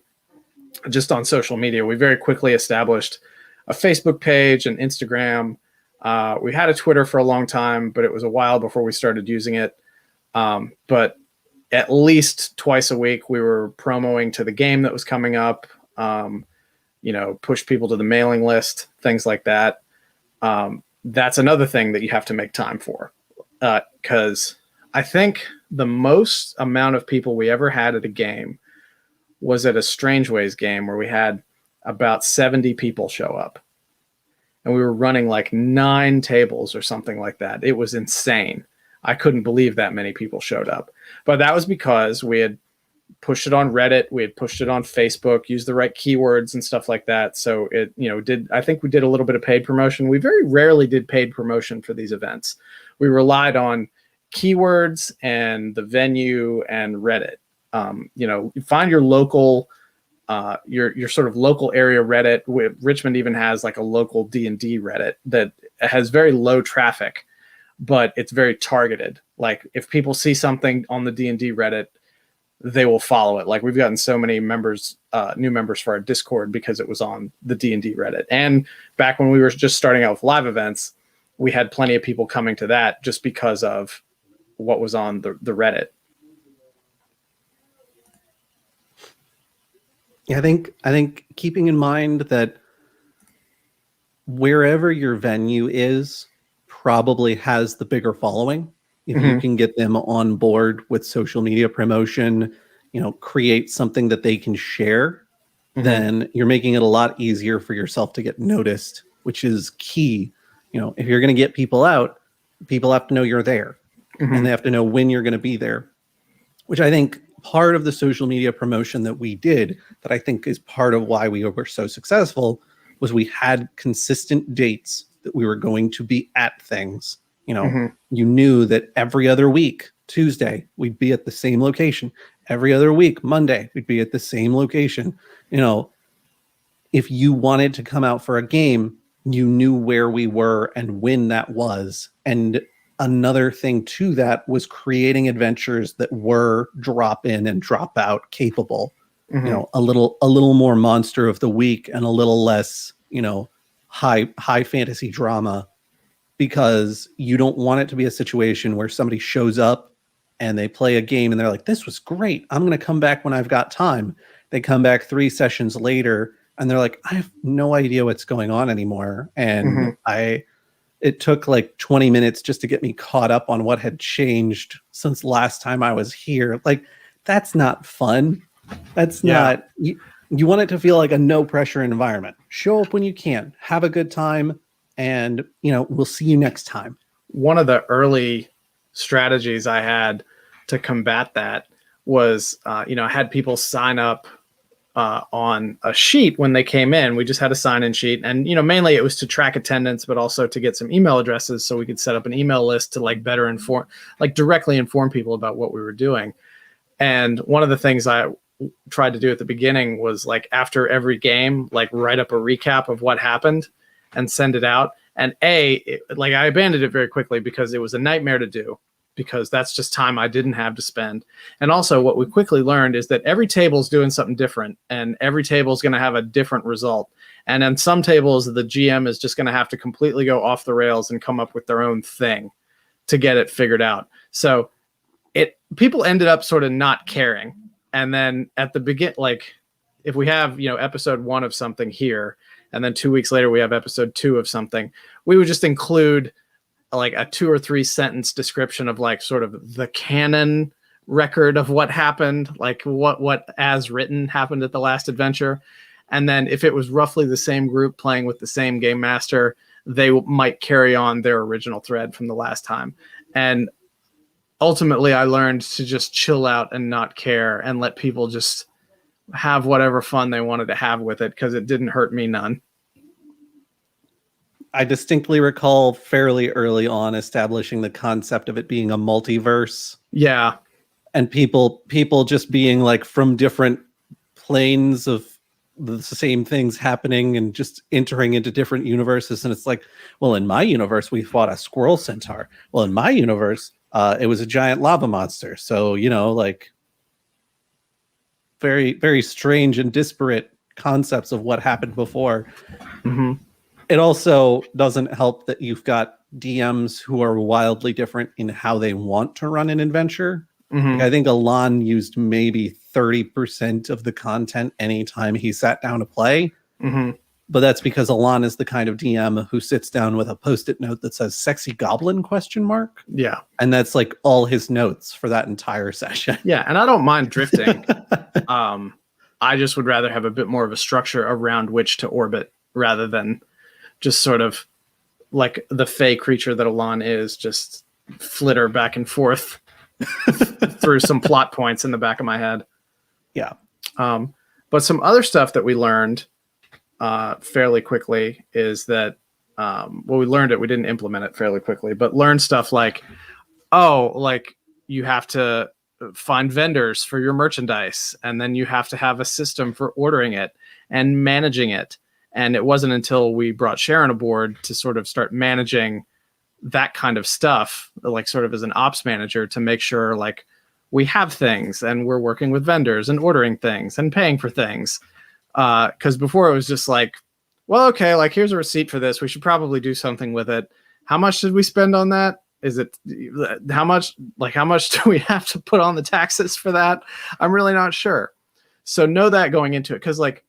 just on social media, we very quickly established a Facebook page and Instagram. We had a Twitter for a long time, but it was a while before we started using it. But at least twice a week, we were promoting to the game that was coming up, push people to the mailing list, things like that. That's another thing that you have to make time for, because I think the most amount of people we ever had at a game was at a Strange Ways game, where we had about 70 people show up, and we were running like 9 tables or something like that. It was insane. I couldn't believe that many people showed up, but that was because we had pushed it on Reddit. We had pushed it on Facebook, used the right keywords and stuff like that. So it, I think we did a little bit of paid promotion. We very rarely did paid promotion for these events. We relied on keywords and the venue and Reddit. Find your local, your sort of local area Reddit. Richmond even has like a local D&D Reddit that has very low traffic, but it's very targeted. Like, if people see something on the D&D Reddit, they will follow it. Like, we've gotten so many members, new members for our Discord, because it was on the D&D Reddit. And back when we were just starting out with live events, we had plenty of people coming to that just because of what was on the Reddit. Yeah, I think keeping in mind that wherever your venue is probably has the bigger following. If you can get them on board with social media promotion, create something that they can share, then you're making it a lot easier for yourself to get noticed, which is key. If you're going to get people out, people have to know you're there, and they have to know when you're going to be there, which I think part of the social media promotion that we did, that I think is part of why we were so successful, was we had consistent dates that we were going to be at things. You knew that every other week, Tuesday, we'd be at the same location. Every other week, Monday, we'd be at the same location. if you wanted to come out for a game, you knew where we were and when that was. And another thing to that was creating adventures that were drop in and drop out capable. Mhm. You know, a little more monster of the week and a little less, you know, high fantasy drama, because you don't want it to be a situation where somebody shows up and they play a game and they're like, this was great, I'm going to come back when I've got time. They come back 3 sessions later and they're like, I have no idea what's going on anymore. And Mhm. it took like 20 minutes just to get me caught up on what had changed since last time I was here. Like, that's not fun. That's Yeah. not, you want it to feel like a no pressure environment. Show up when you can, have a good time, and, you know, we'll see you next time. One of the early strategies I had to combat that was, you know, I had people sign up on a sheet when they came in. We just had a sign-in sheet, and you know, mainly it was to track attendance, but also to get some email addresses so we could set up an email list to like better inform, like directly inform people about what we were doing. And one of the things I tried to do at the beginning was like after every game, like write up a recap of what happened and send it out. And like I abandoned it very quickly because it was a nightmare to do, because that's just time I didn't have to spend. And also what we quickly learned is that every table is doing something different, and every table is going to have a different result. And on some tables, the GM is just going to have to completely go off the rails and come up with their own thing to get it figured out. So people ended up sort of not caring. And then at the like if we have, you know, episode 1 of something here, and then 2 weeks later we have episode 2 of something, we would just include like a 2 or 3 sentence description of like sort of the canon record of what happened, like what as written happened at the last adventure. And then if it was roughly the same group playing with the same game master, they might carry on their original thread from the last time. And ultimately I learned to just chill out and not care and let people just have whatever fun they wanted to have with it, because it didn't hurt me none. I distinctly recall fairly early on establishing the concept of it being a multiverse. Yeah. And people just being like from different planes of the same things happening and just entering into different universes. And it's like, well, in my universe, we fought a squirrel centaur. Well, in my universe, it was a giant lava monster. So, you know, like very, very strange and disparate concepts of what happened before. Mm-hmm. It also doesn't help that you've got DMs who are wildly different in how they want to run an adventure. Mm-hmm. Like, I think Alon used maybe 30% of the content anytime he sat down to play. Mm-hmm. But that's because Alon is the kind of DM who sits down with a post-it note that says "sexy goblin?" ? Yeah. And that's like all his notes for that entire session. Yeah. And I don't mind drifting. I just would rather have a bit more of a structure around which to orbit, rather than just sort of like the fey creature that Alon is, just flitter back and forth through some plot points in the back of my head. Yeah. But some other stuff that we learned fairly quickly is that, well, we learned it, we didn't implement it fairly quickly, but learned stuff like, oh, like you have to find vendors for your merchandise, and then you have to have a system for ordering it and managing it. And it wasn't until we brought Sharon aboard to sort of start managing that kind of stuff, like sort of as an ops manager, to make sure like we have things and we're working with vendors and ordering things and paying for things. Because before it was just like, well, okay, like here's a receipt for this, we should probably do something with it. How much did we spend on that? Is it how much do we have to put on the taxes for that? I'm really not sure. So know that going into it, because like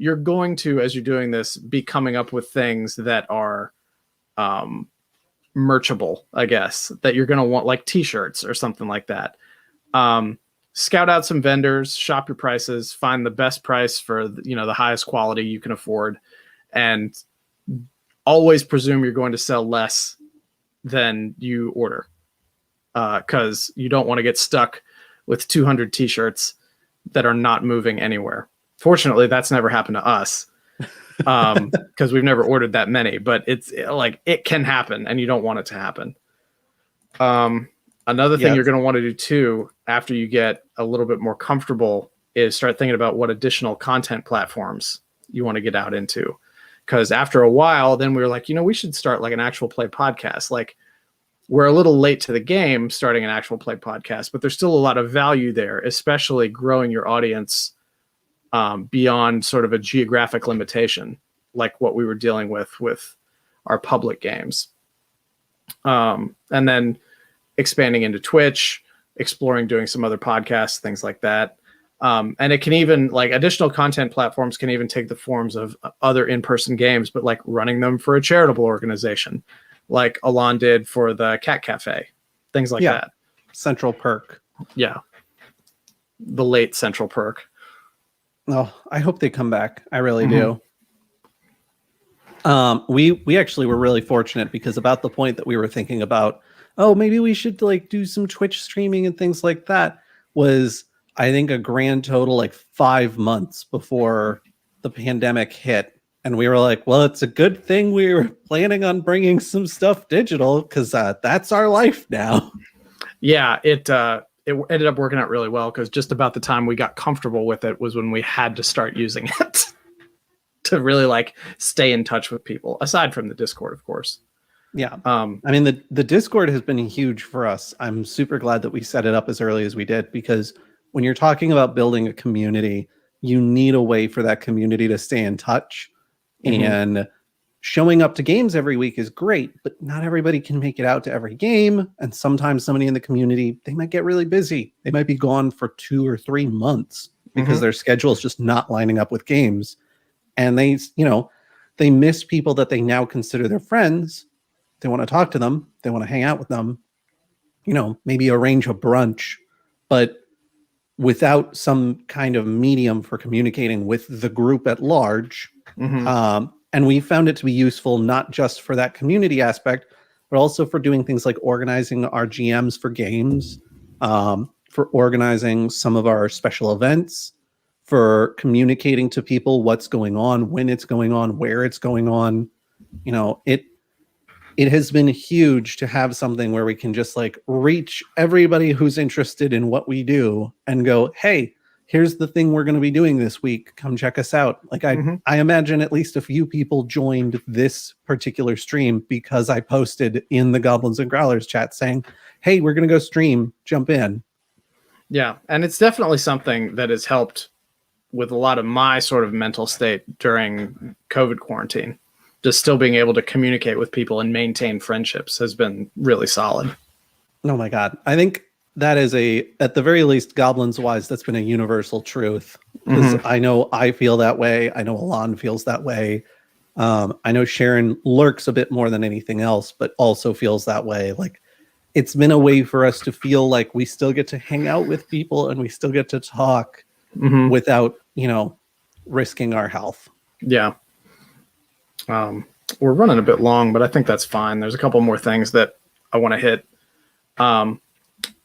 you're going to, as you're doing this, be coming up with things that are merchable, I guess, that you're going to want, like t-shirts or something like that. Scout out some vendors, shop your prices, find the best price for, you know, the highest quality you can afford, and always presume you're going to sell less than you order, because you don't want to get stuck with 200 t-shirts that are not moving anywhere. Fortunately, that's never happened to us, because we've never ordered that many, but it's like it can happen and you don't want it to happen. Another thing you're going to want to do too, after you get a little bit more comfortable, is start thinking about what additional content platforms you want to get out into. Because after a while, then we were like, we should start like an actual play podcast. Like, we're a little late to the game starting an actual play podcast, but there's still a lot of value there, especially growing your audience beyond sort of a geographic limitation, like what we were dealing with our public games. And then expanding into Twitch, exploring doing some other podcasts, things like that. And it can even, like, additional content platforms can even take the forms of other in-person games, but like running them for a charitable organization, like Alon did for the Cat Cafe, things like that. Central Perk. Yeah. The late Central Perk. Oh, I hope they come back. I really do. We actually were really fortunate because about the point that we were thinking about, oh, maybe we should like do some Twitch streaming and things like that, was I think a grand total like 5 months before the pandemic hit. And we were like, well, it's a good thing we were planning on bringing some stuff digital because that's our life now. Yeah, it ended up working out really well because just about the time we got comfortable with it was when we had to start using it to really like stay in touch with people, aside from the Discord, of course. Yeah. I mean, the Discord has been huge for us. I'm super glad that we set it up as early as we did, because when you're talking about building a community, you need a way for that community to stay in touch. And showing up to games every week is great, but not everybody can make it out to every game. And sometimes somebody in the community, they might get really busy. They might be gone for 2 or 3 months because their schedule is just not lining up with games. And they miss people that they now consider their friends. They want to talk to them. They want to hang out with them, maybe arrange a brunch, but without some kind of medium for communicating with the group at large. And we found it to be useful, not just for that community aspect, but also for doing things like organizing our GMs for games, for organizing some of our special events, for communicating to people what's going on, when it's going on, where it's going on. It has been huge to have something where we can just like reach everybody who's interested in what we do and go, hey, here's the thing we're going to be doing this week. Come check us out. Like I imagine at least a few people joined this particular stream because I posted in the Goblins and Growlers chat saying, hey, we're going to go stream, jump in. Yeah. And it's definitely something that has helped with a lot of my sort of mental state during COVID quarantine. Just still being able to communicate with people and maintain friendships has been really solid. Oh my God. I think that is at the very least, goblins wise, that's been a universal truth. Because I know I feel that way. I know Alon feels that way. I know Sharon lurks a bit more than anything else, but also feels that way. Like, it's been a way for us to feel like we still get to hang out with people and we still get to talk without, risking our health. Yeah. We're running a bit long, but I think that's fine. There's a couple more things that I want to hit.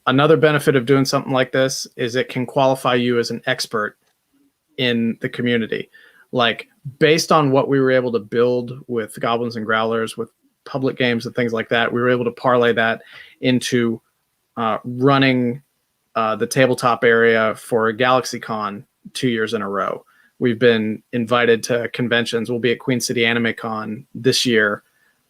Another benefit of doing something like this is it can qualify you as an expert in the community. Like, based on what we were able to build with Goblins and Growlers, with public games and things like that, we were able to parlay that into running the tabletop area for GalaxyCon 2 years in a row. We've been invited to conventions. We'll be at Queen City Anime Con this year,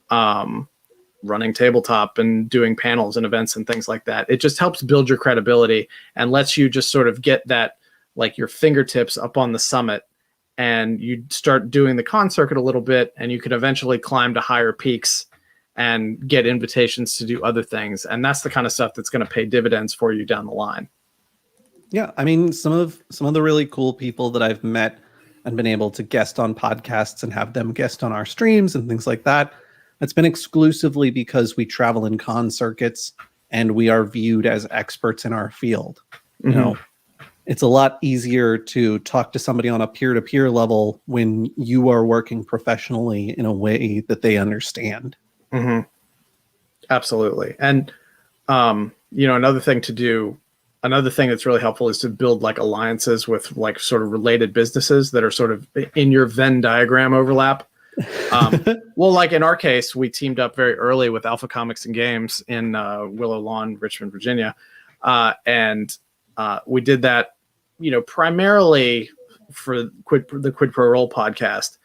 running tabletop and doing panels and events and things like that. It just helps build your credibility and lets you just sort of get that, like, your fingertips up on the summit, and you start doing the con circuit a little bit, and you can eventually climb to higher peaks and get invitations to do other things. And that's the kind of stuff that's going to pay dividends for you down the line. Yeah, I mean, some of the really cool people that I've met and been able to guest on podcasts and have them guest on our streams and things like that, it's been exclusively because we travel in con circuits and we are viewed as experts in our field. It's a lot easier to talk to somebody on a peer-to-peer level when you are working professionally in a way that they understand. Absolutely. And, another thing that's really helpful is to build like alliances with like sort of related businesses that are sort of in your Venn diagram overlap. Well, like in our case, we teamed up very early with Alpha Comics and Games in Willow Lawn, Richmond, Virginia. And we did that, primarily for the Quid Pro Roll podcast,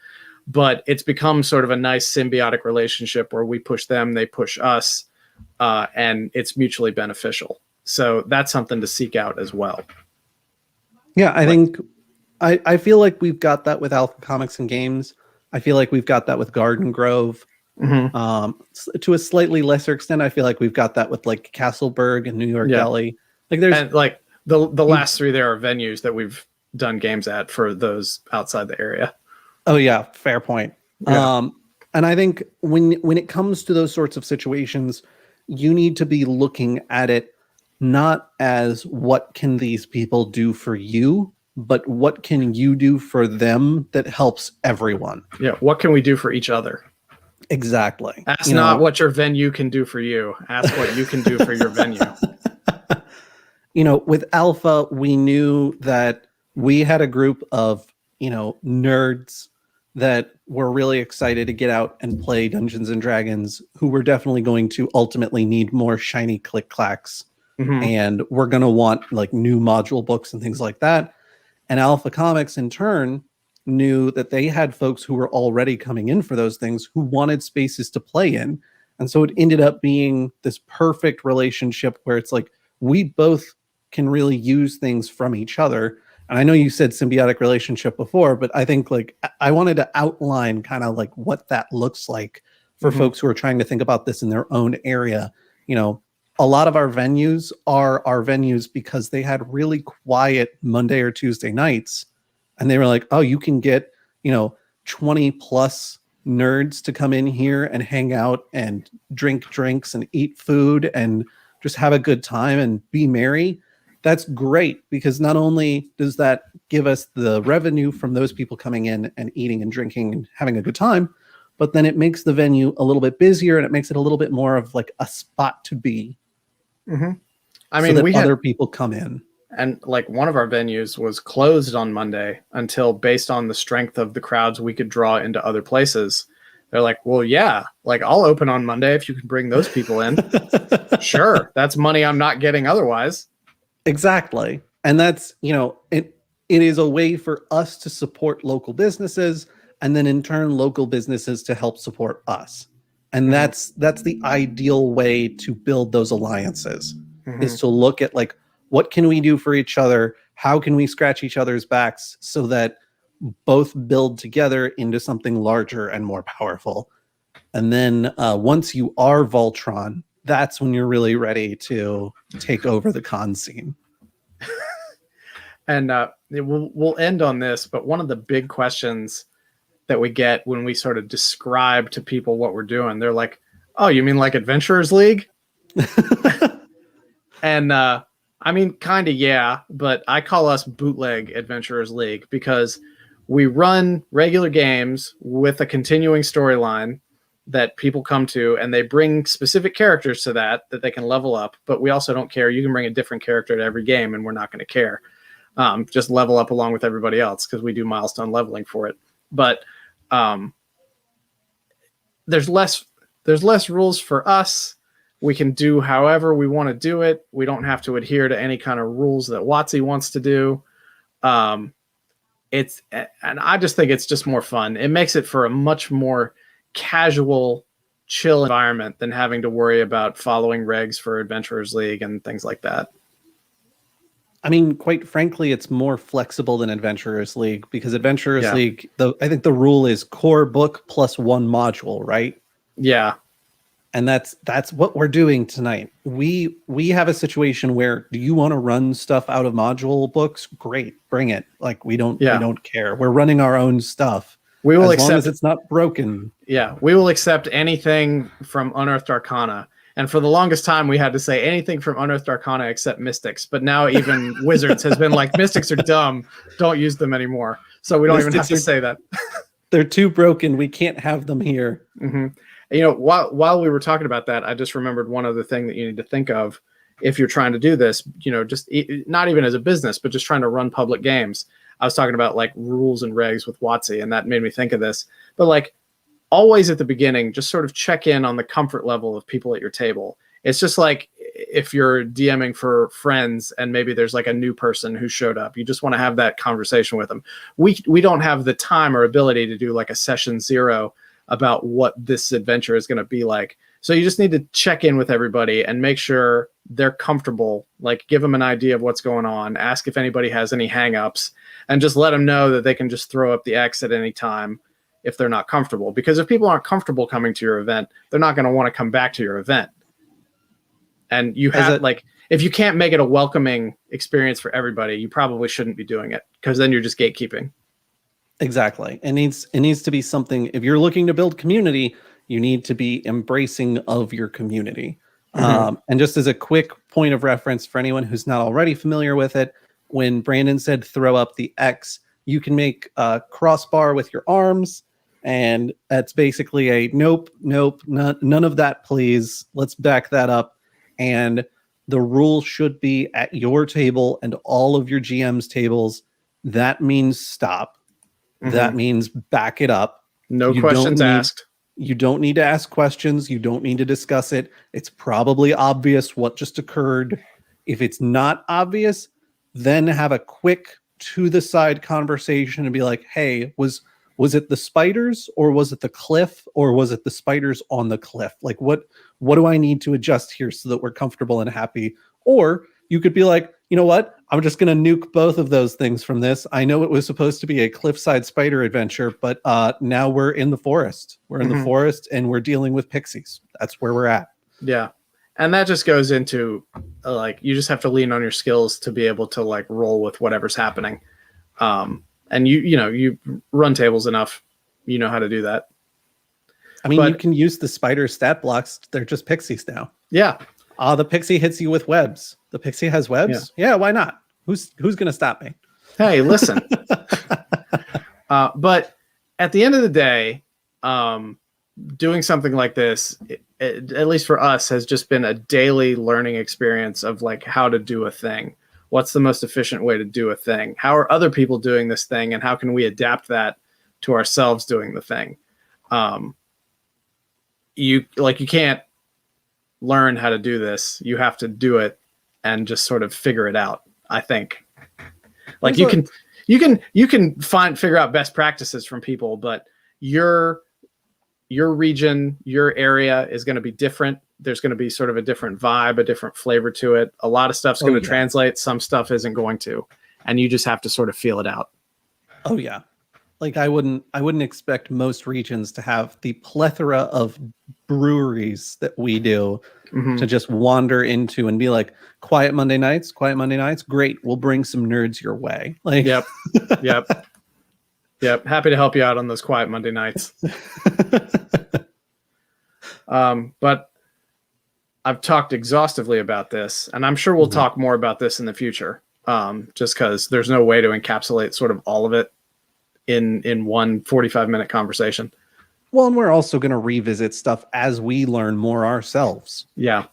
but it's become sort of a nice symbiotic relationship where we push them, they push us, and it's mutually beneficial. So that's something to seek out as well. Yeah, I feel like we've got that with Alpha Comics and Games. I feel like we've got that with Garden Grove. To a slightly lesser extent, I feel like we've got that with like Castleberg and New York Deli. Like there's and like the last three there are venues that we've done games at for those outside the area. Oh yeah, fair point. Yeah. And I think when it comes to those sorts of situations, you need to be looking at it not as what can these people do for you, but what can you do for them that helps everyone. Yeah. What can we do for each other? Exactly. Ask not what your venue can do for you. Ask what you can do for your venue. With Alpha, we knew that we had a group of, nerds that were really excited to get out and play Dungeons and Dragons, who were definitely going to ultimately need more shiny click clacks. And we're going to want like new module books and things like that. And Alpha Comics in turn knew that they had folks who were already coming in for those things who wanted spaces to play in. And so it ended up being this perfect relationship where it's like, we both can really use things from each other. And I know you said symbiotic relationship before, but I think like I wanted to outline kind of like what that looks like for folks who are trying to think about this in their own area. A lot of our venues are our venues because they had really quiet Monday or Tuesday nights. And they were like, oh, you can get, 20 plus nerds to come in here and hang out and drink drinks and eat food and just have a good time and be merry. That's great because not only does that give us the revenue from those people coming in and eating and drinking and having a good time, but then it makes the venue a little bit busier and it makes it a little bit more of like a spot to be. I mean, so that other people come in. And like one of our venues was closed on Monday until, based on the strength of the crowds we could draw into other places, they're like, well, yeah, like I'll open on Monday if you can bring those people in. Sure. That's money I'm not getting otherwise. Exactly. And that's, it is a way for us to support local businesses and then in turn local businesses to help support us. And that's the ideal way to build those alliances is to look at like, what can we do for each other? How can we scratch each other's backs so that both build together into something larger and more powerful? And then once you are Voltron, that's when you're really ready to take over the con scene. And we'll end on this, but one of the big questions that we get when we sort of describe to people what we're doing, they're like, oh, you mean like Adventurers League? And I mean, kind of, yeah, but I call us Bootleg Adventurers League because we run regular games with a continuing storyline that people come to, and they bring specific characters to that they can level up, but we also don't care. You can bring a different character to every game, and we're not going to care. Just level up along with everybody else because we do milestone leveling for it. But there's less rules for us. We can do however we want to do it. We don't have to adhere to any kind of rules that WotC wants to do. And I just think it's just more fun. It makes it for a much more casual, chill environment than having to worry about following regs for Adventurers League and things like that. I mean, quite frankly, it's more flexible than Adventurers League because Adventurers League, I think the rule is core book plus one module, right? Yeah. And that's what we're doing tonight. We have a situation where, do you want to run stuff out of module books? Great, bring it. Like we don't care. We're running our own stuff. We will as long as it's not broken. Yeah, we will accept anything from Unearthed Arcana. And for the longest time, we had to say anything from Unearthed Arcana except Mystics. But now even Wizards has been like, Mystics are dumb. Don't use them anymore. So we don't even have to say that. They're too broken. We can't have them here. While we were talking about that, I just remembered one other thing that you need to think of if you're trying to do this, just not even as a business, but just trying to run public games. I was talking about like rules and regs with WotC, and that made me think of this. But like always at the beginning, just sort of check in on the comfort level of people at your table. It's just like if you're DMing for friends and maybe there's like a new person who showed up, you just want to have that conversation with them. We don't have the time or ability to do like a session 0 about what this adventure is going to be like. So you just need to check in with everybody and make sure they're comfortable, like give them an idea of what's going on, ask if anybody has any hangups, and just let them know that they can just throw up the X at any time if they're not comfortable. Because if people aren't comfortable coming to your event, they're not going to want to come back to your event. And you have if you can't make it a welcoming experience for everybody, you probably shouldn't be doing it, because then you're just gatekeeping. Exactly. It needs to be something. If you're looking to build community, you need to be embracing of your community. And just as a quick point of reference for anyone who's not already familiar with it, when Brandon said throw up the X, you can make a crossbar with your arms, and that's basically a nope, none of that, please. Let's back that up. And the rule should be at your table and all of your GM's tables. That means stop. That means back it up. No questions asked. You don't need to ask questions. You don't need to discuss it. It's probably obvious what just occurred. If it's not obvious, then have a quick to the side conversation and be like, hey, was it the spiders, or was it the cliff, or was it the spiders on the cliff? Like, what do I need to adjust here so that we're comfortable and happy? Or you could be like, you know what? I'm just going to nuke both of those things from this. I know it was supposed to be a cliffside spider adventure, but now we're in the forest. We're in the forest and we're dealing with pixies. That's where we're at. Yeah. And that just goes into you just have to lean on your skills to be able to like roll with whatever's happening. And you run tables enough, you know how to do that. I mean, you can use the spider stat blocks. They're just pixies now. Yeah. The pixie hits you with webs. The pixie has webs. Yeah, why not? Who's going to stop me? Hey, listen. But at the end of the day, doing something like this, at least for us, has just been a daily learning experience of like how to do a thing. What's the most efficient way to do a thing? How are other people doing this thing, and how can we adapt that to ourselves doing the thing? You can't learn how to do this. You have to do it and just sort of figure it out. I think like you can figure out best practices from people, but your region, your area is going to be different. There's going to be sort of a different vibe, a different flavor to it. A lot of stuff's going to translate. Some stuff isn't going to, and you just have to sort of feel it out. Oh yeah. Like I wouldn't expect most regions to have the plethora of breweries that we do to just wander into and be like, quiet Monday nights, great. We'll bring some nerds your way. Like, yep. Happy to help you out on those quiet Monday nights. But I've talked exhaustively about this, and I'm sure we'll talk more about this in the future. Just because there's no way to encapsulate sort of all of it in one 45-minute conversation. Well, and we're also going to revisit stuff as we learn more ourselves. Yeah.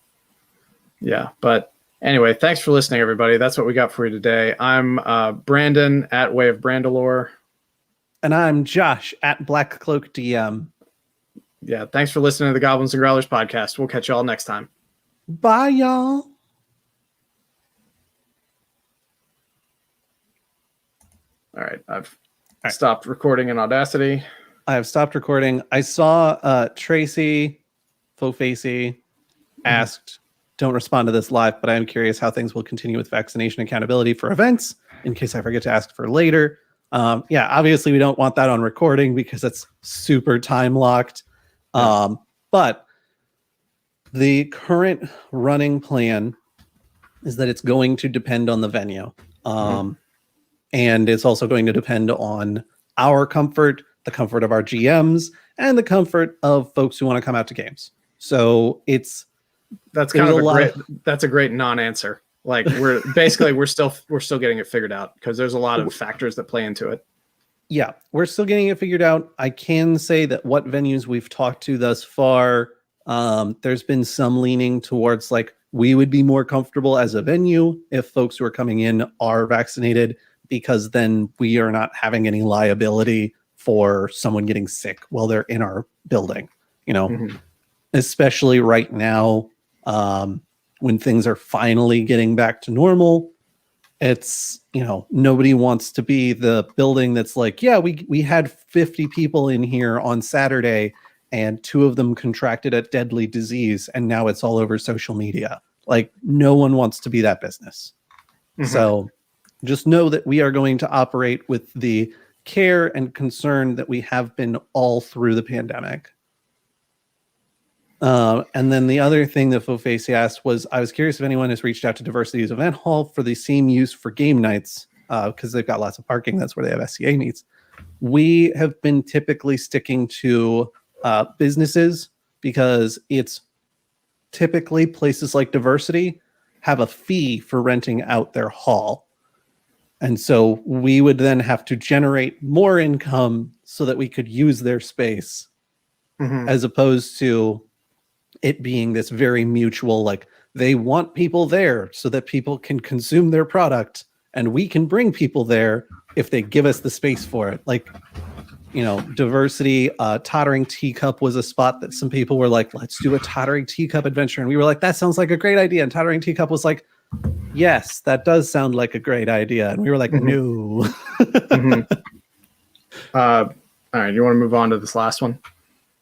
But anyway, thanks for listening, everybody. That's what we got for you today. I'm Brandon at Way of Brandalore. And I'm Josh at Black Cloak DM. Yeah, thanks for listening to the Goblins and Growlers podcast. We'll catch you all next time. Bye, y'all. All right, I've stopped recording in Audacity. I have stopped recording. I saw Tracy Fofacey asked, don't respond to this live, but I'm curious how things will continue with vaccination accountability for events in case I forget to ask for later. Obviously we don't want that on recording because it's super time locked. But the current running plan is that it's going to depend on the venue. And it's also going to depend on our comfort, the comfort of our GMs, and the comfort of folks who want to come out to games. So that's a great non-answer. Like we're still getting it figured out because there's a lot of factors that play into it. Yeah, we're still getting it figured out. I can say that what venues we've talked to thus far, there's been some leaning towards like we would be more comfortable as a venue if folks who are coming in are vaccinated, because then we are not having any liability for someone getting sick while they're in our building, especially right now. when things are finally getting back to normal, it's, nobody wants to be the building that's like, yeah, we had 50 people in here on Saturday and 2 of them contracted a deadly disease and now it's all over social media. Like, no one wants to be that business. So just know that we are going to operate with the care and concern that we have been all through the pandemic. And then the other thing that Foface asked was, I was curious if anyone has reached out to Diversity's event hall for the same use for game nights, because they've got lots of parking. That's where they have SCA meets. We have been typically sticking to businesses because it's typically places like Diversity have a fee for renting out their hall. And so we would then have to generate more income so that we could use their space, as opposed to it being this very mutual, like, they want people there so that people can consume their product and we can bring people there if they give us the space for it. Like, Diversity, Tottering Teacup was a spot that some people were like, let's do a Tottering Teacup adventure. And we were like, that sounds like a great idea. And Tottering Teacup was like, yes, that does sound like a great idea. And we were like, no. All right, you want to move on to this last one?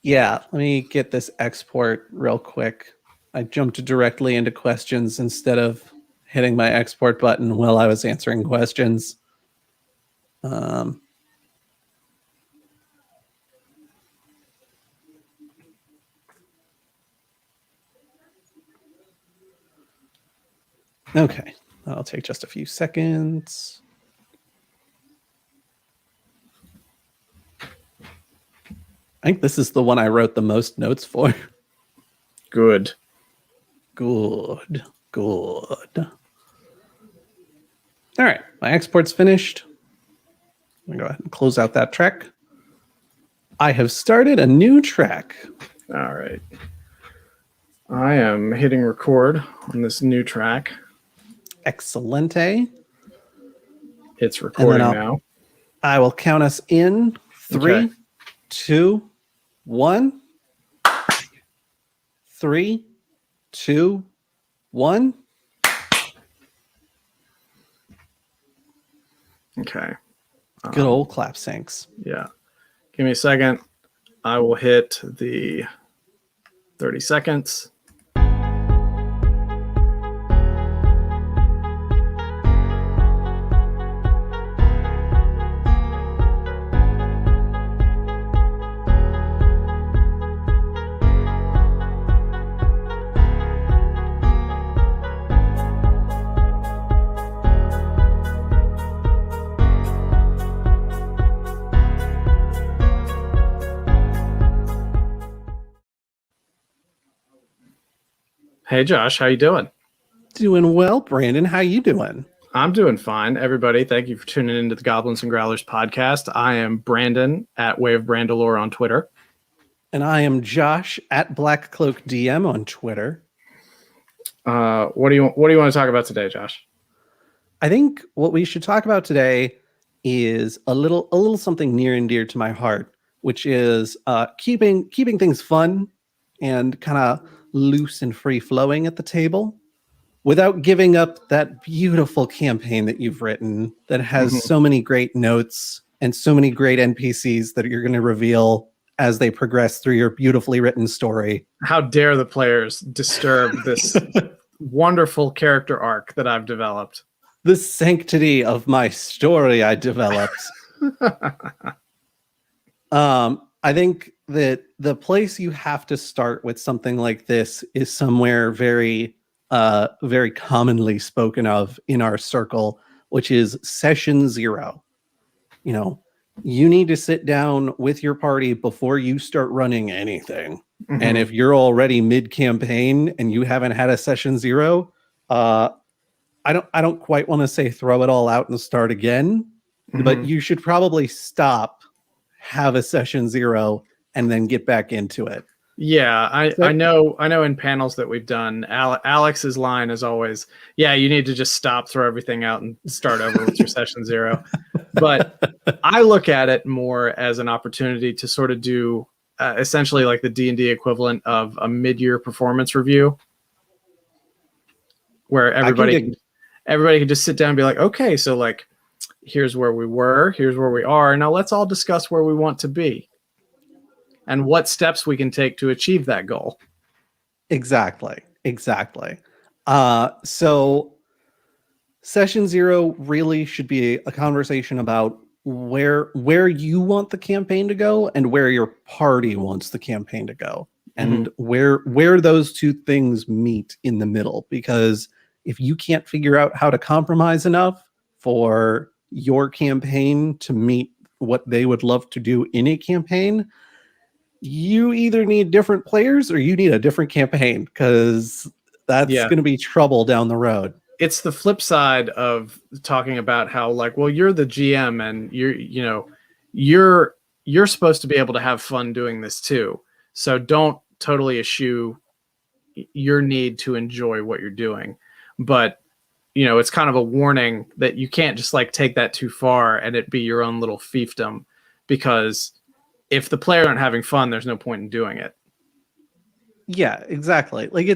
Yeah, let me get this export real quick. I jumped directly into questions instead of hitting my export button while I was answering questions. Okay, that'll take just a few seconds. I think this is the one I wrote the most notes for. Good. All right, my export's finished. I'm going to go ahead and close out that track. I have started a new track. All right. I am hitting record on this new track. Excelente. It's recording now. I will count us in 3, 2, 1. 3, 2, 1. Okay. Good old clap syncs. Yeah. Give me a second. I will hit the 30 seconds. Hey, Josh, how you doing? Doing well, Brandon. How you doing? I'm doing fine. Everybody, thank you for tuning into the Goblins and Growlers podcast. I am Brandon at Way of Brandalore on Twitter. And I am Josh at Black Cloak DM on Twitter. What do you want to talk about today, Josh? I think what we should talk about today is a little something near and dear to my heart, which is keeping things fun and kind of loose and free flowing at the table without giving up that beautiful campaign that you've written that has so many great notes and so many great NPCs that you're going to reveal as they progress through your beautifully written story. How dare the players disturb this wonderful character arc that I've developed? The sanctity of my story I developed. I think that the place you have to start with something like this is somewhere very, very commonly spoken of in our circle, which is session 0. You need to sit down with your party before you start running anything. And if you're already mid-campaign and you haven't had a session 0, I don't quite want to say throw it all out and start again, but you should probably stop, have a session 0, and then get back into it. Yeah, I know in panels that we've done, Alex's line is always, yeah, you need to just stop, throw everything out, and start over with your session 0. But I look at it more as an opportunity to sort of do essentially like the D&D equivalent of a mid-year performance review. where everybody can just sit down and be like, okay, so like, here's where we were, here's where we are. Now let's all discuss where we want to be and what steps we can take to achieve that goal. Exactly. So session 0 really should be a conversation about where you want the campaign to go and where your party wants the campaign to go, and where those two things meet in the middle. Because if you can't figure out how to compromise enough for your campaign to meet what they would love to do in a campaign, you either need different players or you need a different campaign, because that's going to be trouble down the road. It's the flip side of talking about how, like, well, you're the GM and you're supposed to be able to have fun doing this too. So don't totally eschew your need to enjoy what you're doing. But, it's kind of a warning that you can't just like take that too far and it be your own little fiefdom, because if the players aren't having fun, there's no point in doing it. Yeah, exactly. Like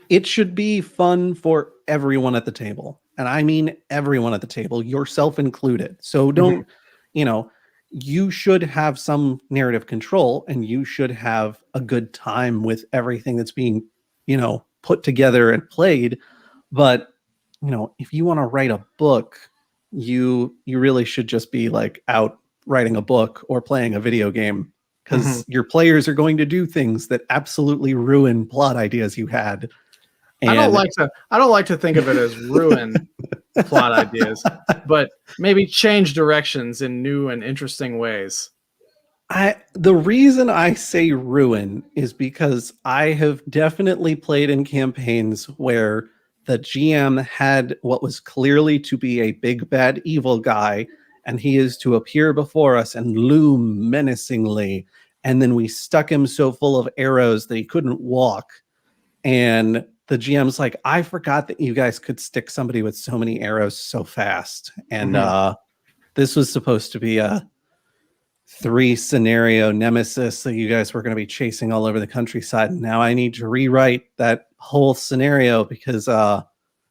it should be fun for everyone at the table. And I mean everyone at the table, yourself included. So don't, you should have some narrative control and you should have a good time with everything that's being, put together and played. But, if you want to write a book, you really should just be like out writing a book or playing a video game, because your players are going to do things that absolutely ruin plot ideas you had. And I don't like to think of it as ruin plot ideas, but maybe change directions in new and interesting ways. The reason I say ruin is because I have definitely played in campaigns where the GM had what was clearly to be a big bad evil guy, and he is to appear before us and loom menacingly, and then we stuck him so full of arrows that he couldn't walk, and the GM's like, I forgot that you guys could stick somebody with so many arrows so fast. And this was supposed to be a 3-scenario nemesis that you guys were going to be chasing all over the countryside. And now I need to rewrite that whole scenario because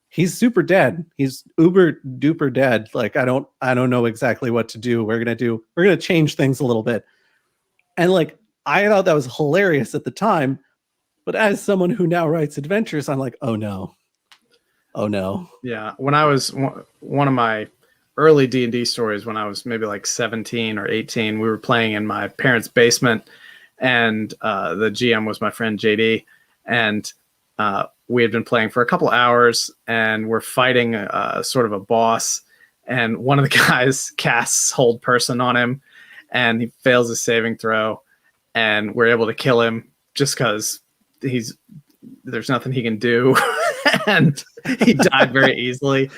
he's super dead. He's uber duper dead. Like, I don't know exactly what to do. We're going to change things a little bit. And like, I thought that was hilarious at the time. But as someone who now writes adventures, I'm like, oh no. Yeah, when I was one of my early D&D stories, when I was maybe like 17 or 18, we were playing in my parents' basement, and the GM was my friend JD, and we had been playing for a couple hours, and we're fighting sort of a boss, and one of the guys casts Hold Person on him, and he fails his saving throw, and we're able to kill him just because there's nothing he can do. And he died very easily.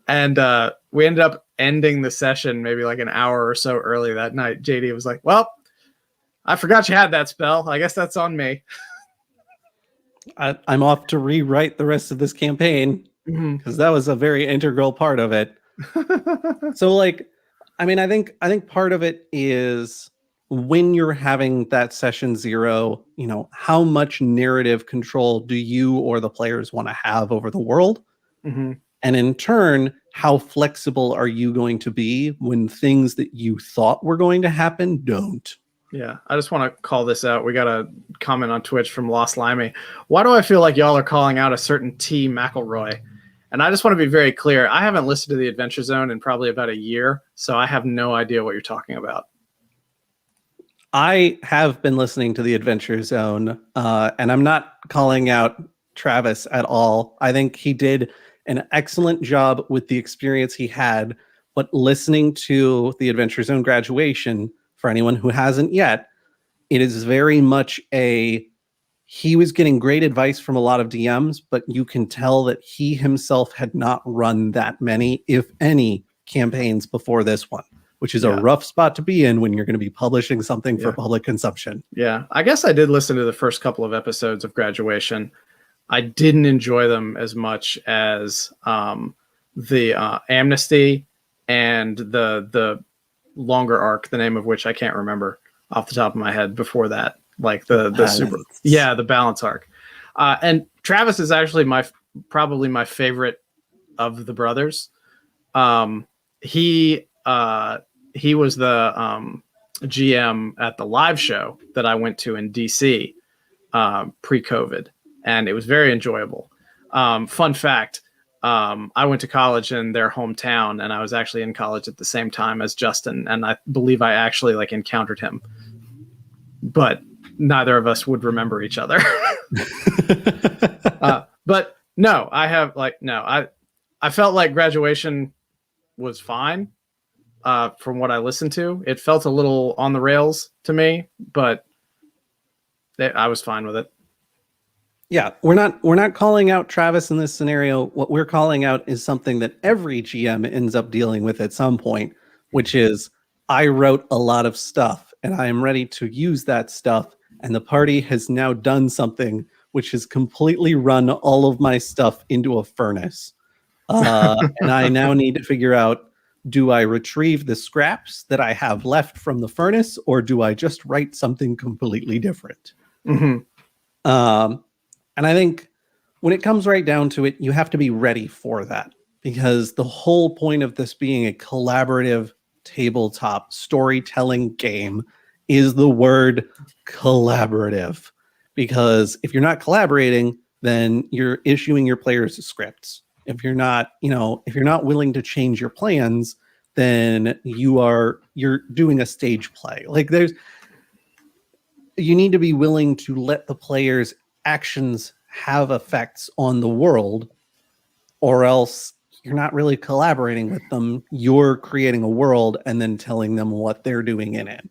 And we ended up ending the session maybe like an hour or so early that night. JD was like, well, I forgot you had that spell. I guess that's on me. I'm off to rewrite the rest of this campaign because that was a very integral part of it. So like, I mean, I think part of it is when you're having that session 0, how much narrative control do you or the players want to have over the world? And in turn, how flexible are you going to be when things that you thought were going to happen don't? Yeah, I just want to call this out. We got a comment on Twitch from Lost Limey. Why do I feel like y'all are calling out a certain T. McElroy? And I just want to be very clear. I haven't listened to the Adventure Zone in probably about a year, so I have no idea what you're talking about. I have been listening to the Adventure Zone, and I'm not calling out Travis at all. I think he did an excellent job with the experience he had, but listening to the Adventure Zone graduation, for anyone who hasn't yet, it is very much he was getting great advice from a lot of DMs, but you can tell that he himself had not run that many, if any, campaigns before this one, which is a rough spot to be in when you're going to be publishing something for public consumption. Yeah, I guess I did listen to the first couple of episodes of Graduation. I didn't enjoy them as much as the Amnesty and the longer arc, the name of which I can't remember off the top of my head before that, like the balance arc. And Travis is actually probably my favorite of the brothers. Um, he was the GM at the live show that I went to in DC pre-COVID, and it was very enjoyable. Fun fact: I went to college in their hometown, and I was actually in college at the same time as Justin, and I believe I actually like encountered him, but neither of us would remember each other. But no, I felt like graduation was fine. From what I listened to, it felt a little on the rails to me, but I was fine with it. Yeah, we're not calling out Travis in this scenario. What we're calling out is something that every GM ends up dealing with at some point, which is I wrote a lot of stuff and I am ready to use that stuff, and the party has now done something which has completely run all of my stuff into a furnace. And I now need to figure out, do I retrieve the scraps that I have left from the furnace, or do I just write something completely different? Mm-hmm. And I think when it comes right down to it, you have to be ready for that, because the whole point of this being a collaborative tabletop storytelling game is the word collaborative. Because if you're not collaborating, then you're issuing your players scripts. If you're not, if you're not willing to change your plans, then you're doing a stage play. Like you need to be willing to let the players' actions have effects on the world, or else you're not really collaborating with them. You're creating a world and then telling them what they're doing in it.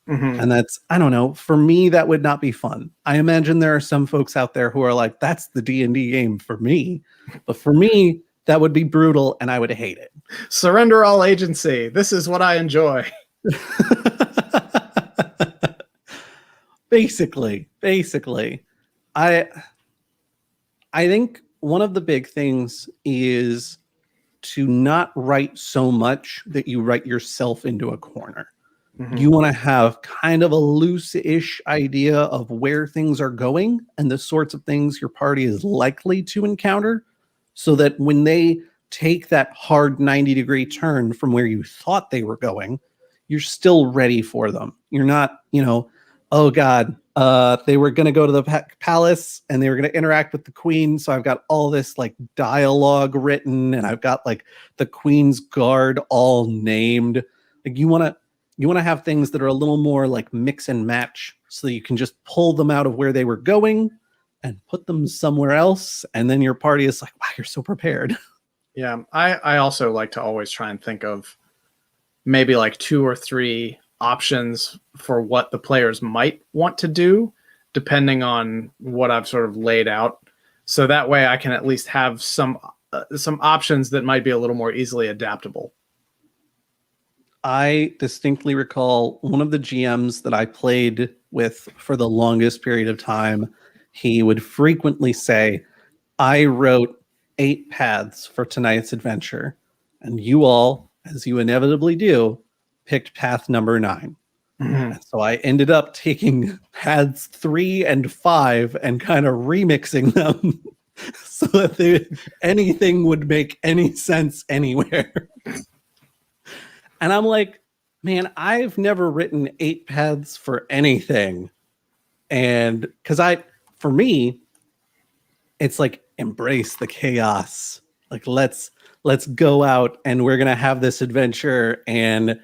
Mm-hmm. And that's, I don't know, for me, that would not be fun. I imagine there are some folks out there who are like, that's the D&D game for me. But for me, that would be brutal and I would hate it. Surrender all agency. This is what I enjoy. Basically. I think one of the big things is to not write so much that you write yourself into a corner. Mm-hmm. You want to have kind of a loose-ish idea of where things are going and the sorts of things your party is likely to encounter, so that when they take that hard 90-degree turn from where you thought they were going, you're still ready for them. You're not, oh God, they were going to go to the palace and they were going to interact with the queen. So I've got all this like dialogue written and I've got like the queen's guard all named. Like you want to have things that are a little more like mix and match, so that you can just pull them out of where they were going and put them somewhere else. And then your party is like, wow, you're so prepared. Yeah. I also like to always try and think of maybe like 2 or 3 options for what the players might want to do, depending on what I've sort of laid out. So that way I can at least have some options that might be a little more easily adaptable. I distinctly recall one of the GMs that I played with for the longest period of time. He would frequently say, I wrote 8 paths for tonight's adventure, and you all, as you inevitably do, picked path number 9. Mm-hmm. And so I ended up taking paths 3 and 5 and kind of remixing them so that anything would make any sense anywhere. And I'm like, man, I've never written 8 paths for anything. And for me, it's like, embrace the chaos. Like, let's go out and we're going to have this adventure. And,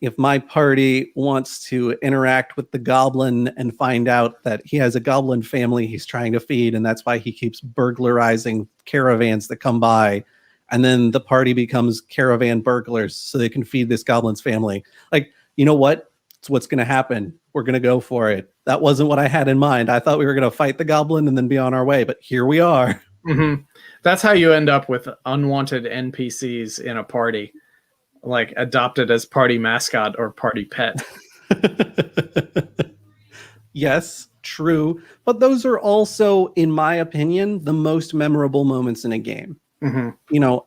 if my party wants to interact with the goblin and find out that he has a goblin family he's trying to feed, and that's why he keeps burglarizing caravans that come by, and then the party becomes caravan burglars so they can feed this goblin's family. Like, you know what? It's what's going to happen. We're going to go for it. That wasn't what I had in mind. I thought we were going to fight the goblin and then be on our way, but here we are. Mm-hmm. That's how you end up with unwanted NPCs in a party, like adopted as party mascot or party pet. Yes, true. But those are also, in my opinion, the most memorable moments in a game. Mm-hmm.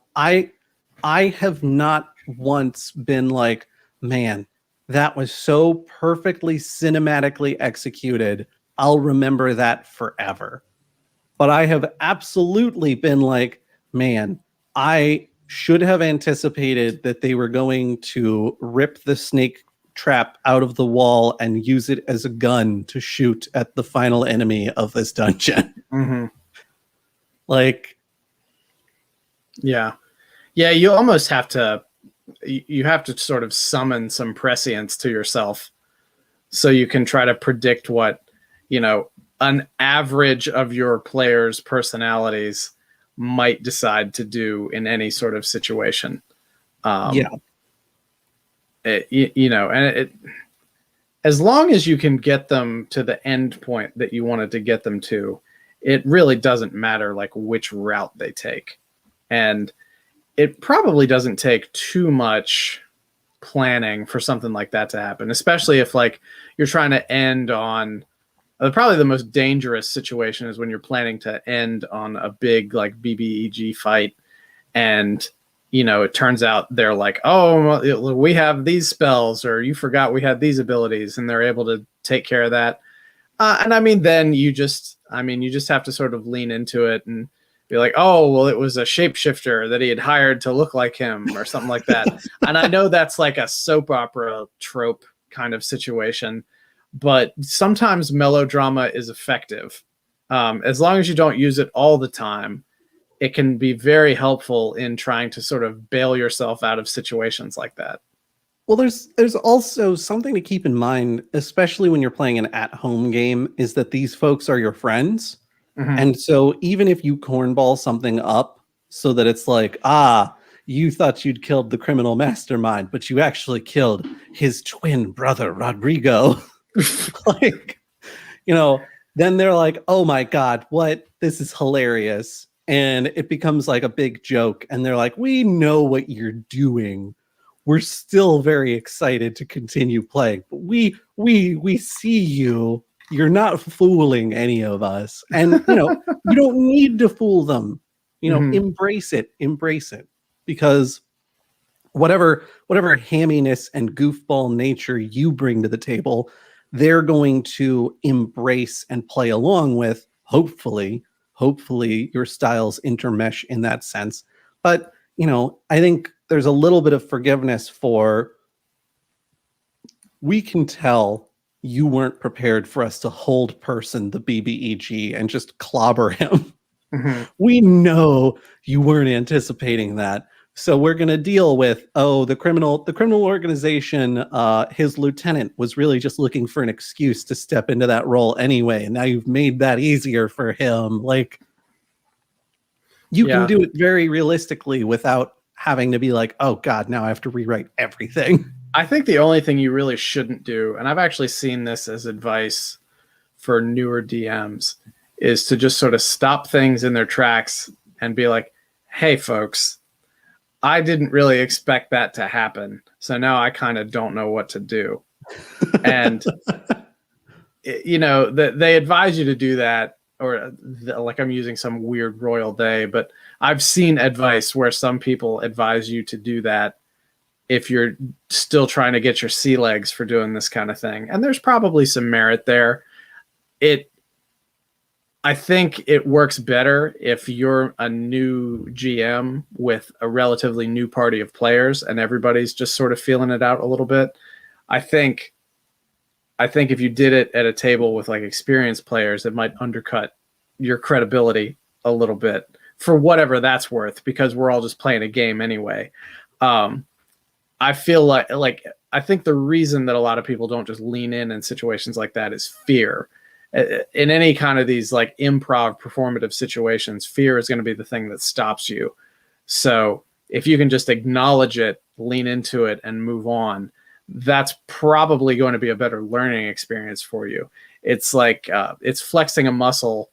I have not once been like, man, that was so perfectly cinematically executed. I'll remember that forever. but I have absolutely been like, man, I should have anticipated that they were going to rip the snake trap out of the wall and use it as a gun to shoot at the final enemy of this dungeon. Mm-hmm. Like, Yeah. Yeah, you almost have to you have to sort of summon some prescience to yourself so you can try to predict what, you know, an average of your players' personalities might decide to do in any sort of situation. yeah. You know, and as long as you can get them to the end point that you wanted to get them to, it really doesn't matter like which route they take. And it probably doesn't take too much planning for something like that to happen, especially if like you're trying to end on probably the most dangerous situation is when you're planning to end on a big like BBEG fight, and you know it turns out they're like, oh, we have these spells, or you forgot we had these abilities, and they're able to take care of that. And I mean, then you just have to sort of lean into it and be like, oh, well, it was a shapeshifter that he had hired to look like him or something like that. And I know that's like a soap opera trope kind of situation, but sometimes melodrama is effective. As long as you don't use it all the time, it can be very helpful in trying to sort of bail yourself out of situations like that. Well, there's also something to keep in mind, especially when you're playing an at-home game, is that these folks are your friends. Mm-hmm. And so even if you cornball something up so that it's like, you thought you'd killed the criminal mastermind, but you actually killed his twin brother, Rodrigo. Like, you know, then they're like, oh my God, what? This is hilarious. And it becomes like a big joke. And they're like, we know what you're doing. We're still very excited to continue playing, but we see you. You're not fooling any of us. And, you know, you don't need to fool them. You know, embrace it, because whatever hamminess and goofball nature you bring to the table, they're going to embrace and play along with. Hopefully your styles intermesh in that sense. But, you know, I think there's a little bit of forgiveness for, we can tell you weren't prepared for us to hold person the BBEG and just clobber him. Mm-hmm. We know you weren't anticipating that. So we're going to deal with, the criminal organization, his lieutenant was really just looking for an excuse to step into that role anyway. And now you've made that easier for him. Like, you can do it very realistically without having to be like, oh God, now I have to rewrite everything. I think the only thing you really shouldn't do, and I've actually seen this as advice for newer DMs, is to just sort of stop things in their tracks and be like, hey, folks, I didn't really expect that to happen. So now I kind of don't know what to do. And, you know, they advise you to do that, or like I'm using some weird royal day, but I've seen advice where some people advise you to do that if you're still trying to get your sea legs for doing this kind of thing. And there's probably some merit there. I think it works better if you're a new GM with a relatively new party of players and everybody's just sort of feeling it out a little bit. I think if you did it at a table with like experienced players, it might undercut your credibility a little bit, for whatever that's worth, because we're all just playing a game anyway. I feel like I think the reason that a lot of people don't just lean in situations like that is fear. In any kind of these like improv performative situations, fear is going to be the thing that stops you. So if you can just acknowledge it, lean into it, and move on, that's probably going to be a better learning experience for you. It's like it's flexing a muscle,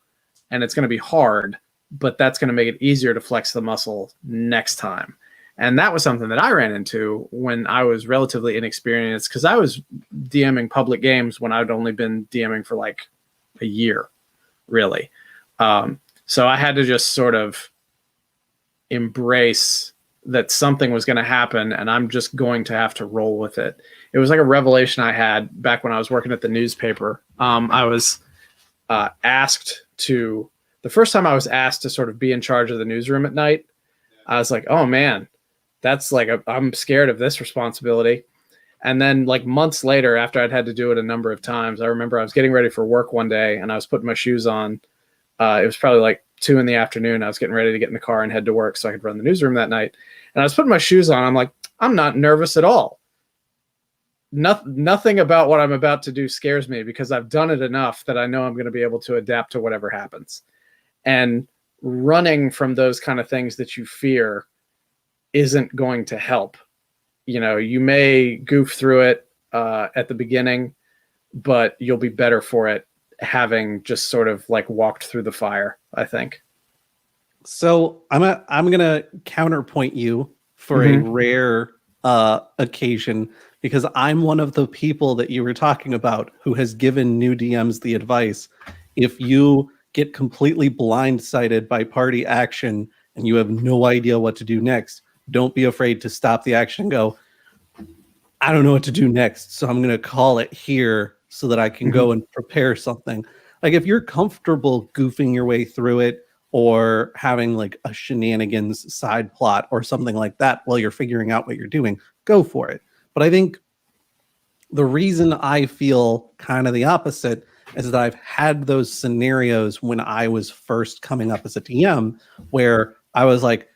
and it's going to be hard, but that's going to make it easier to flex the muscle next time. And that was something that I ran into when I was relatively inexperienced, because I was DMing public games when I'd only been DMing for like a year, really. So I had to just sort of embrace that something was going to happen, and I'm just going to have to roll with it. It was like a revelation I had back when I was working at the newspaper. I was asked to the first time I was asked to sort of be in charge of the newsroom at night, I was like, oh man, that's like, I'm scared of this responsibility. And then like months later, after I'd had to do it a number of times, I remember I was getting ready for work one day and I was putting my shoes on. It was probably like 2 p.m. I was getting ready to get in the car and head to work so I could run the newsroom that night. And I was putting my shoes on. I'm like, I'm not nervous at all. Nothing about what I'm about to do scares me because I've done it enough that I know I'm going to be able to adapt to whatever happens. And running from those kind of things that you fear isn't going to help. You know, you may goof through it at the beginning, but you'll be better for it having just sort of like walked through the fire, I think. So I'm gonna counterpoint you for a rare occasion, because I'm one of the people that you were talking about who has given new DMs the advice: if you get completely blindsided by party action and you have no idea what to do next, don't be afraid to stop the action and go, I don't know what to do next, so I'm going to call it here so that I can go and prepare something. Like if you're comfortable goofing your way through it or having like a shenanigans side plot or something like that while you're figuring out what you're doing, go for it. But I think the reason I feel kind of the opposite is that I've had those scenarios when I was first coming up as a DM where I was like,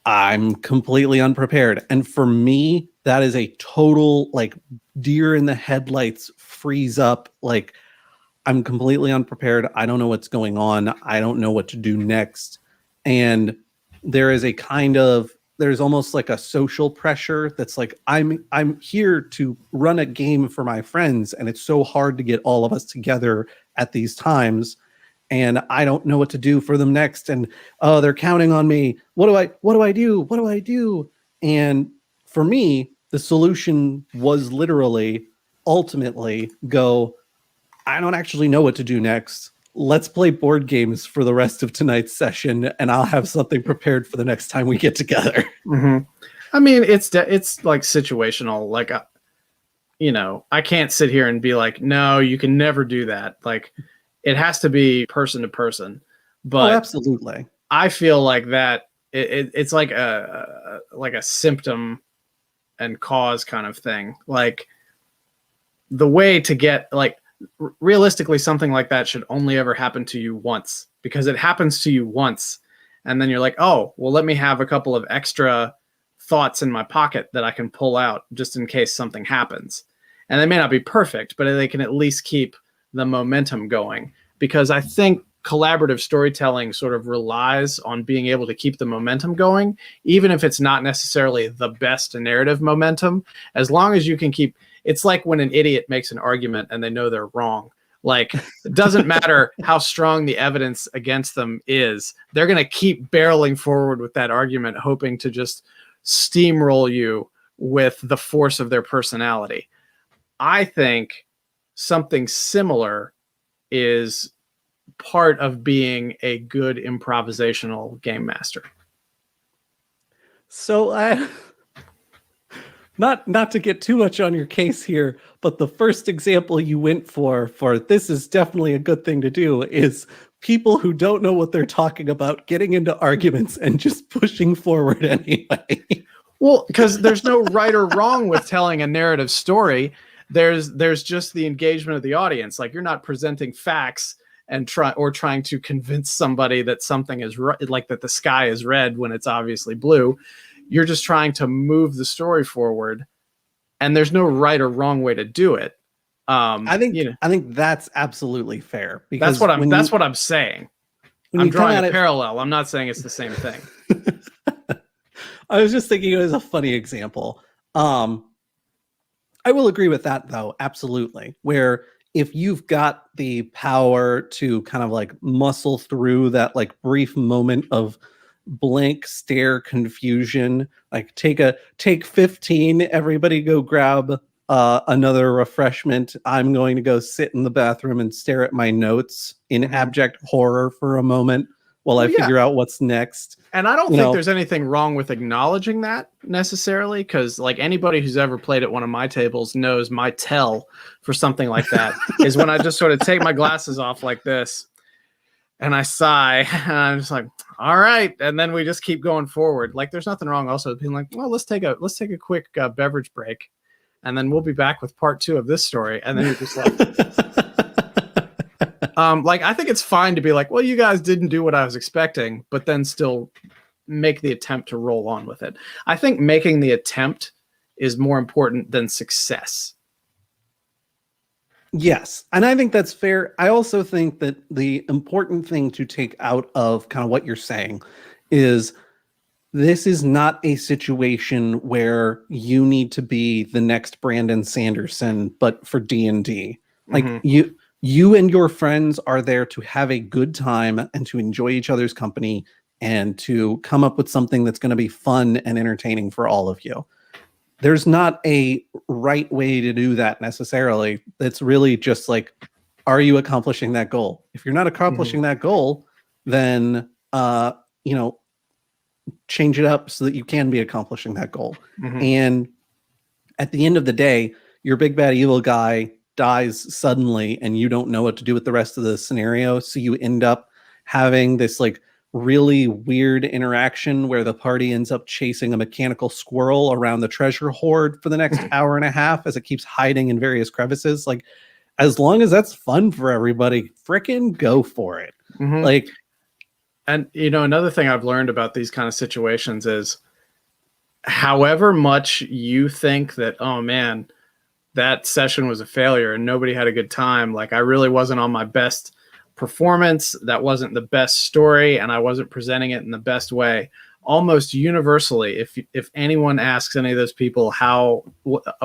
I'm completely unprepared. And for me, that is a total like deer in the headlights, freeze up. Like I'm completely unprepared. I don't know what's going on. I don't know what to do next. And there is a kind of, there's almost like a social pressure that's like, I'm here to run a game for my friends, and it's so hard to get all of us together at these times, and I don't know what to do for them next, and oh, they're counting on me. What do I do? And for me, the solution was literally ultimately go, I don't actually know what to do next. Let's play board games for the rest of tonight's session, and I'll have something prepared for the next time we get together. I mean, it's like situational. Like, you know, I can't sit here and be like, no, you can never do that. Like, it has to be person to person. But absolutely, I feel like that it's like a symptom and cause kind of thing. Like the way to get like. Realistically, something like that should only ever happen to you once, because it happens to you once and then you're like, oh, well, let me have a couple of extra thoughts in my pocket that I can pull out just in case something happens. And they may not be perfect, but they can at least keep the momentum going, because I think collaborative storytelling sort of relies on being able to keep the momentum going, even if it's not necessarily the best narrative momentum. As long as you can keep, it's like when an idiot makes an argument and they know they're wrong. Like, it doesn't matter how strong the evidence against them is. They're going to keep barreling forward with that argument, hoping to just steamroll you with the force of their personality. I think something similar is part of being a good improvisational game master. So not to get too much on your case here, but the first example you went for this is definitely a good thing to do is people who don't know what they're talking about getting into arguments and just pushing forward anyway. Well, because there's no right or wrong with telling a narrative story. There's just the engagement of the audience. Like, you're not presenting facts and trying to convince somebody that something is like that the sky is red when it's obviously blue. You're just trying to move the story forward, and there's no right or wrong way to do it. I think that's absolutely fair, because that's what I'm saying. I'm drawing a parallel. I'm not saying it's the same thing. I was just thinking it was a funny example. I will agree with that, though, absolutely. Where if you've got the power to kind of like muscle through that like brief moment of blank stare confusion, like take 15, everybody go grab another refreshment. I'm going to go sit in the bathroom and stare at my notes in abject horror for a moment while I figure out what's next. And I don't think there's anything wrong with acknowledging that necessarily, because like anybody who's ever played at one of my tables knows my tell for something like that is when I just sort of take my glasses off like this and I sigh, and I'm just like, all right, and then we just keep going forward. Like, there's nothing wrong also with being like, well, let's take a quick beverage break, and then we'll be back with part 2 of this story. And then you're just like, like, I think it's fine to be like, well, you guys didn't do what I was expecting, but then still make the attempt to roll on with it. I think making the attempt is more important than success. Yes. And I think that's fair. I also think that the important thing to take out of kind of what you're saying is this is not a situation where you need to be the next Brandon Sanderson, but for D&D. Like you and your friends are there to have a good time and to enjoy each other's company and to come up with something that's going to be fun and entertaining for all of you. There's not a right way to do that necessarily. It's really just like, are you accomplishing that goal? If you're not accomplishing that goal, then, change it up so that you can be accomplishing that goal. And at the end of the day, your big bad evil guy dies suddenly and you don't know what to do with the rest of the scenario. So you end up having this like really weird interaction where the party ends up chasing a mechanical squirrel around the treasure hoard for the next hour and a half as it keeps hiding in various crevices. Like, as long as that's fun for everybody, frickin' go for it. Like, and another thing I've learned about these kind of situations is however much you think that, oh man, that session was a failure and nobody had a good time, like I really wasn't on my best performance, that wasn't the best story, and I wasn't presenting it in the best way. Almost universally, if anyone asks any of those people how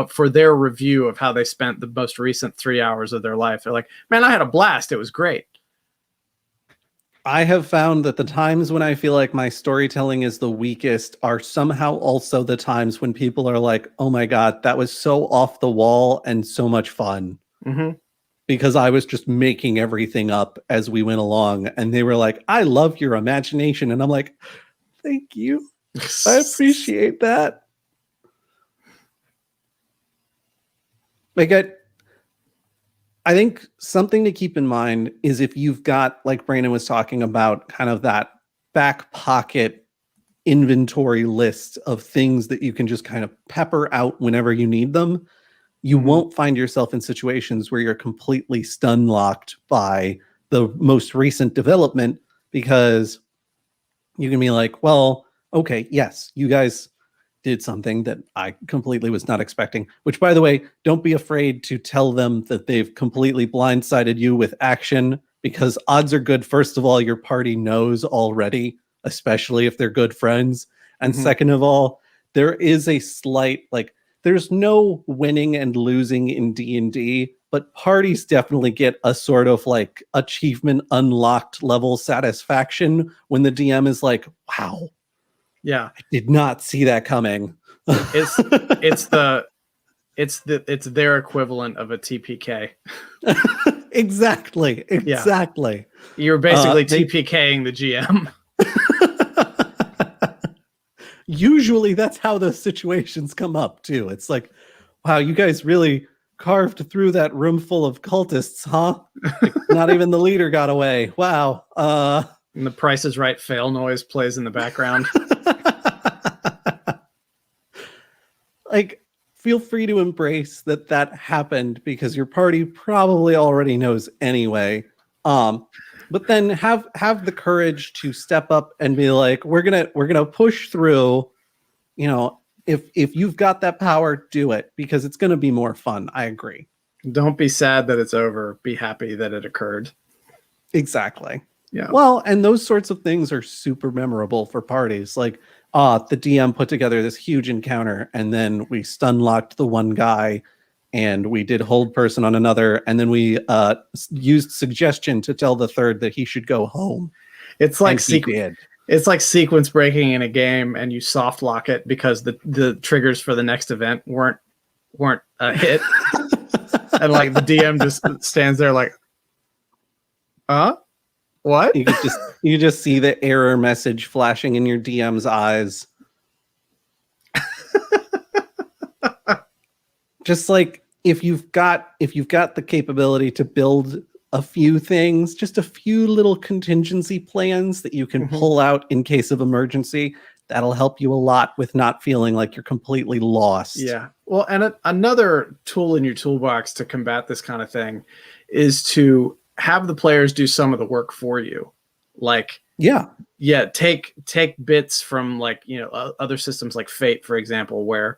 for their review of how they spent the most recent 3 hours of their life, they're like, man, I had a blast, it was great. I have found that the times when I feel like my storytelling is the weakest are somehow also the times when people are like, oh my God, that was so off the wall and so much fun. Because I was just making everything up as we went along. And they were like, I love your imagination. And I'm like, thank you. I appreciate that. Like, I think something to keep in mind is if you've got, like Brandon was talking about, kind of that back pocket inventory list of things that you can just kind of pepper out whenever you need them, you won't find yourself in situations where you're completely stun locked by the most recent development, because you can be like, well, okay, yes, you guys did something that I completely was not expecting, which, by the way, don't be afraid to tell them that they've completely blindsided you with action, because odds are good, first of all, your party knows already, especially if they're good friends. And second of all, there is a slight, like, there's no winning and losing in D&D, but parties definitely get a sort of like achievement unlocked level satisfaction when the DM is like, wow, yeah, I did not see that coming. It's their equivalent of a TPK. Exactly. Yeah. You're basically TPKing the GM. Usually that's how those situations come up too. It's like, wow, you guys really carved through that room full of cultists, huh? Like, not even the leader got away. Wow. And the Price is Right fail noise plays in the background. Like, feel free to embrace that happened, because your party probably already knows anyway. But then have the courage to step up and be like, we're gonna push through. If you've got that power, do it, because it's gonna be more fun. I agree. Don't be sad that it's over. Be happy that it occurred. Exactly. Yeah. Well, and those sorts of things are super memorable for parties. Like, the DM put together this huge encounter, and then we stun locked the one guy, and we did hold person on another, and then we used suggestion to tell the third that he should go home. It's like it's like sequence breaking in a game, and you soft lock it because the triggers for the next event weren't a hit. And like the DM just stands there like, what? You could just see the error message flashing in your DM's eyes. Just like, if you've got the capability to build a few things, just a few little contingency plans that you can pull out in case of emergency. That'll help you a lot with not feeling like you're completely lost. Yeah. Well, and another tool in your toolbox to combat this kind of thing is to have the players do some of the work for you. Like, take bits from, like, other systems like Fate, for example, where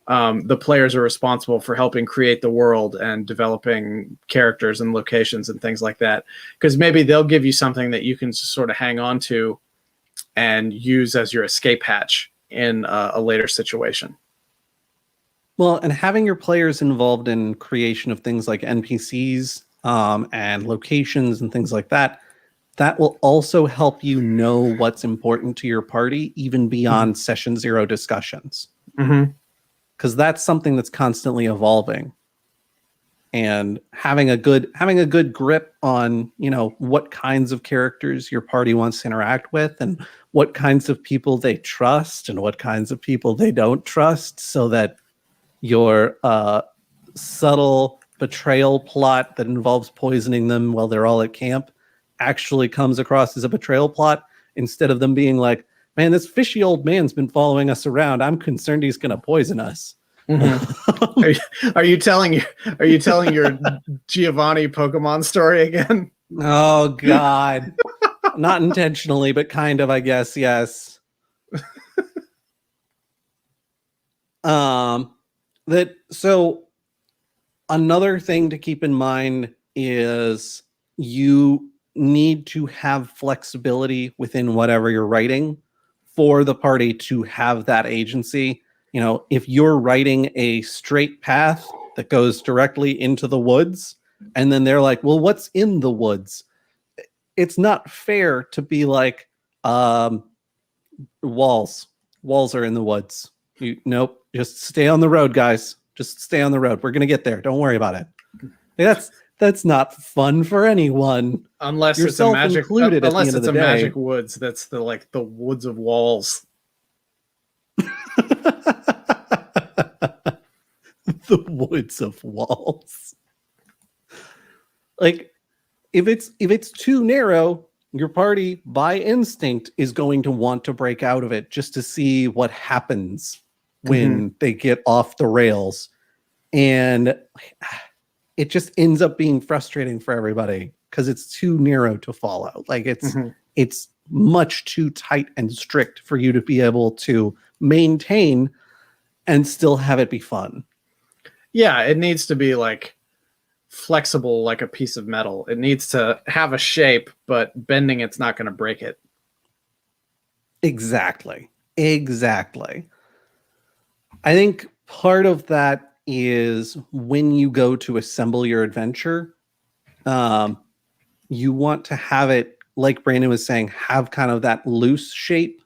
the players are responsible for helping create the world and developing characters and locations and things like that. Because maybe they'll give you something that you can sort of hang on to and use as your escape hatch in a later situation. Well, and having your players involved in creation of things like NPCs and locations and things like that, that will also help you know what's important to your party, even beyond session 0 discussions. Because that's something that's constantly evolving. And having a good grip on, what kinds of characters your party wants to interact with, and what kinds of people they trust and what kinds of people they don't trust, so that your subtle betrayal plot that involves poisoning them while they're all at camp actually comes across as a betrayal plot, instead of them being like, man, this fishy old man's been following us around. I'm concerned he's going to poison us. Are you telling your Giovanni Pokemon story again? Oh God. Not intentionally, but kind of, I guess. Yes. So another thing to keep in mind is you need to have flexibility within whatever you're writing for the party to have that agency. If you're writing a straight path that goes directly into the woods, and then they're like, well, what's in the woods? It's not fair to be like, walls are in the woods. Nope. Just stay on the road, guys. Just stay on the road. We're going to get there. Don't worry about it. That's not fun for anyone. Unless it's a magic woods. That's the woods of walls. The woods of walls. Like, if it's too narrow, your party by instinct is going to want to break out of it just to see what happens when they get off the rails. And it just ends up being frustrating for everybody because it's too narrow to follow. Like, it's much too tight and strict for you to be able to maintain and still have it be fun. Yeah, it needs to be like flexible, like a piece of metal. It needs to have a shape, but bending it's not going to break it. Exactly. I think part of that is when you go to assemble your adventure, you want to have it, like Brandon was saying, have kind of that loose shape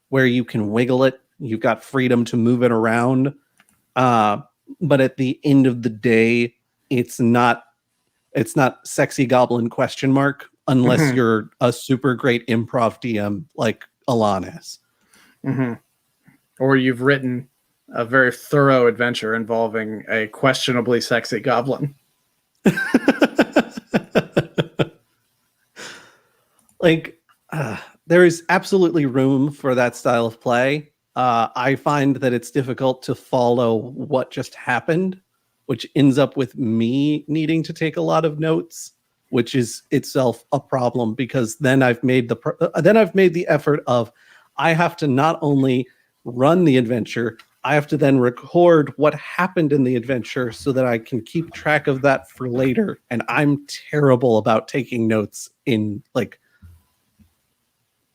where you can wiggle it. You've got freedom to move it around. But at the end of the day, it's not sexy goblin ? Unless you're a super great improv DM like Alon is. Or you've written a very thorough adventure involving a questionably sexy goblin. There is absolutely room for that style of play. I find that it's difficult to follow what just happened, which ends up with me needing to take a lot of notes, which is itself a problem, because then I've made the effort of, I have to not only run the adventure, I have to then record what happened in the adventure so that I can keep track of that for later. And I'm terrible about taking notes in like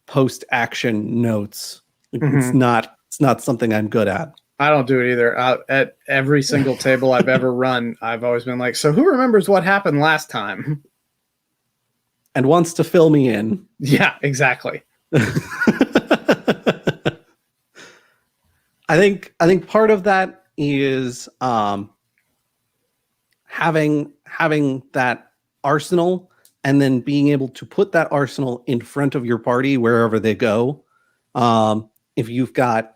post-action notes. It's not something I'm good at. I don't do it either. At every single table I've ever run, I've always been like, so who remembers what happened last time? And wants to fill me in. Yeah, exactly. I think part of that is having that arsenal, and then being able to put that arsenal in front of your party wherever they go. If you've got,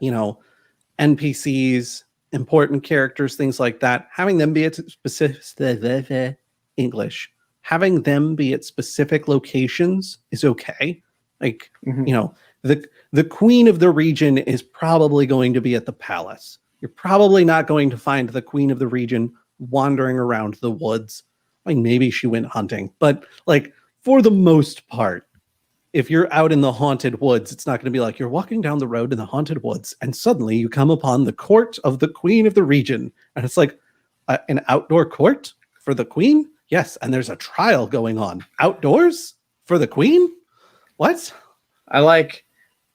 NPCs, important characters, things like that, having them be at specific English, having them be at specific locations is okay. Like, Mhm. you know, the queen of the region is probably going to be at the palace. You're probably not going to find the queen of the region wandering around the woods. I mean, maybe she went hunting, but like for the most part, if you're out in the haunted woods, it's not going to be like you're walking down the road in the haunted woods and suddenly you come upon the court of the queen of the region. And it's like an outdoor court for the queen? Yes. And there's a trial going on outdoors for the queen? What? I like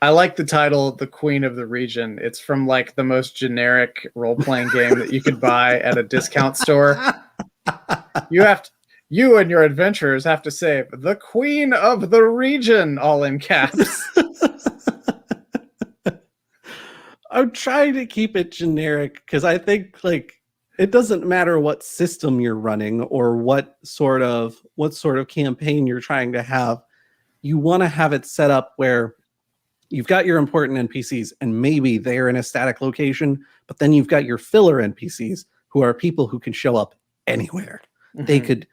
the title "The Queen of the Region." It's from like the most generic role-playing game that you could buy at a discount store. You and your adventurers have to save the Queen of the Region, all in caps. I'm trying to keep it generic because I think like it doesn't matter what system you're running or what sort of campaign you're trying to have. You want to have it set up where you've got your important NPCs and maybe they're in a static location, but then you've got your filler NPCs who are people who can show up anywhere. Mhm.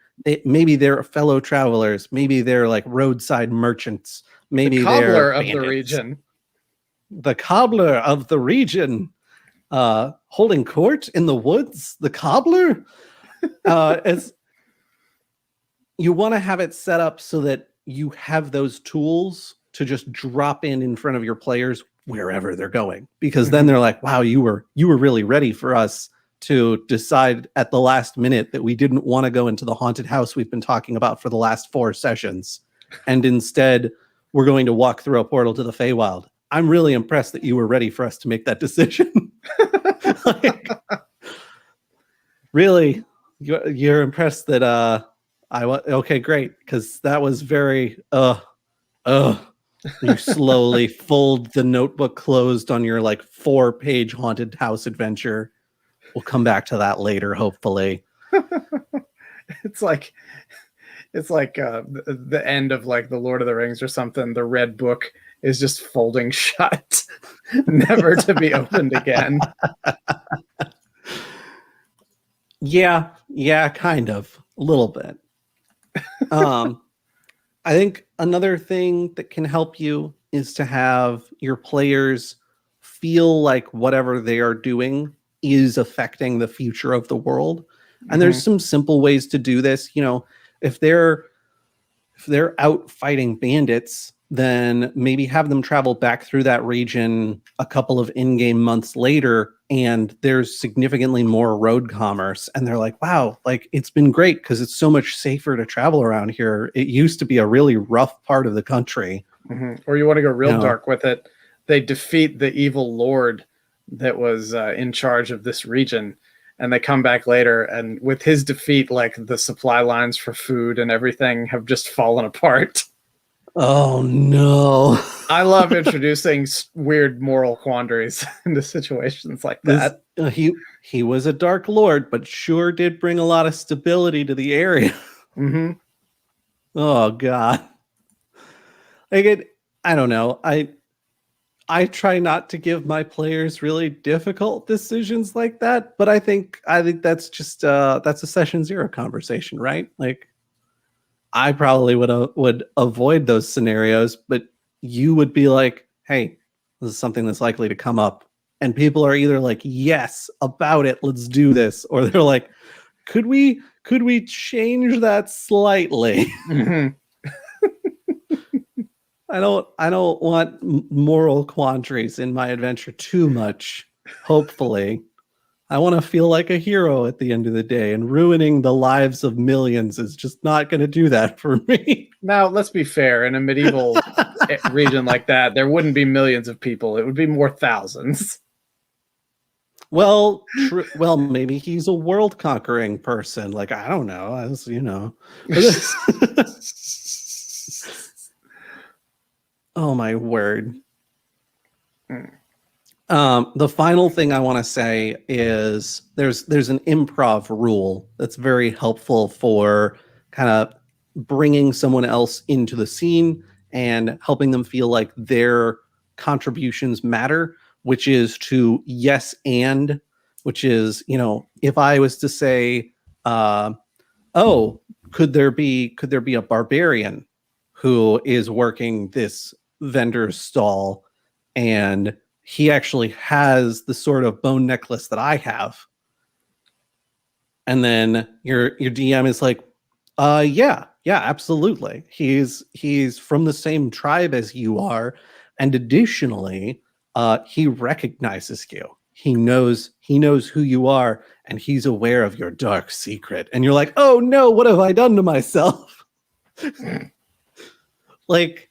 Maybe they're fellow travelers, maybe they're like roadside merchants, maybe The they're cobbler of the bandits. region. The cobbler of the region, holding court in the woods. The cobbler. As you want to have it set up so that you have those tools to just drop in front of your players wherever they're going, because then they're like, wow, you were really ready for us to decide at the last minute that we didn't want to go into the haunted house we've been talking about for the last 4 sessions. And instead we're going to walk through a portal to the Feywild. I'm really impressed that you were ready for us to make that decision. Like, really, you're impressed that okay, great, because that was very you slowly fold the notebook closed on your like 4-page haunted house adventure. We'll come back to that later, hopefully. It's like the end of like the Lord of the Rings or something. The red book is just folding shut, never to be opened again. Yeah, kind of a little bit. I think another thing that can help you is to have your players feel like whatever they are doing is affecting the future of the world. And there's some simple ways to do this. You know, if they're out fighting bandits, then maybe have them travel back through that region a couple of in-game months later, and there's significantly more road commerce. And they're like, wow, like it's been great because it's so much safer to travel around here. It used to be a really rough part of the country. Or you want to go real No. dark with it. They defeat the evil lord that was in charge of this region, and they come back later, and with his defeat, like the supply lines for food and everything have just fallen apart. Oh no. I love introducing weird moral quandaries into situations like that. He was a dark lord, but sure did bring a lot of stability to the area. Oh god. Like I don't know. I try not to give my players really difficult decisions like that, but I think that's just that's a session 0 conversation, right? Like I probably would avoid those scenarios, but you would be like, hey, this is something that's likely to come up. And people are either like, yes, about it, let's do this, or they're like, could we change that slightly? I don't want moral quandaries in my adventure too much. Hopefully, I want to feel like a hero at the end of the day, and ruining the lives of millions is just not going to do that for me. Now, let's be fair. In a medieval region like that, there wouldn't be millions of people. It would be more thousands. Well, well, maybe he's a world-conquering person. Like, I don't know. As you know. Oh my word. The final thing I want to say is there's an improv rule that's very helpful for kind of bringing someone else into the scene and helping them feel like their contributions matter, which is to yes and, which is, you know, if I was to say, oh, could there be a barbarian who is working this vendor's stall, and he actually has the sort of bone necklace that I have? And then your DM is like, yeah, absolutely. He's from the same tribe as you are, and additionally, he recognizes you. He knows who you are, and he's aware of your dark secret. And you're like, oh no, what have I done to myself? Like,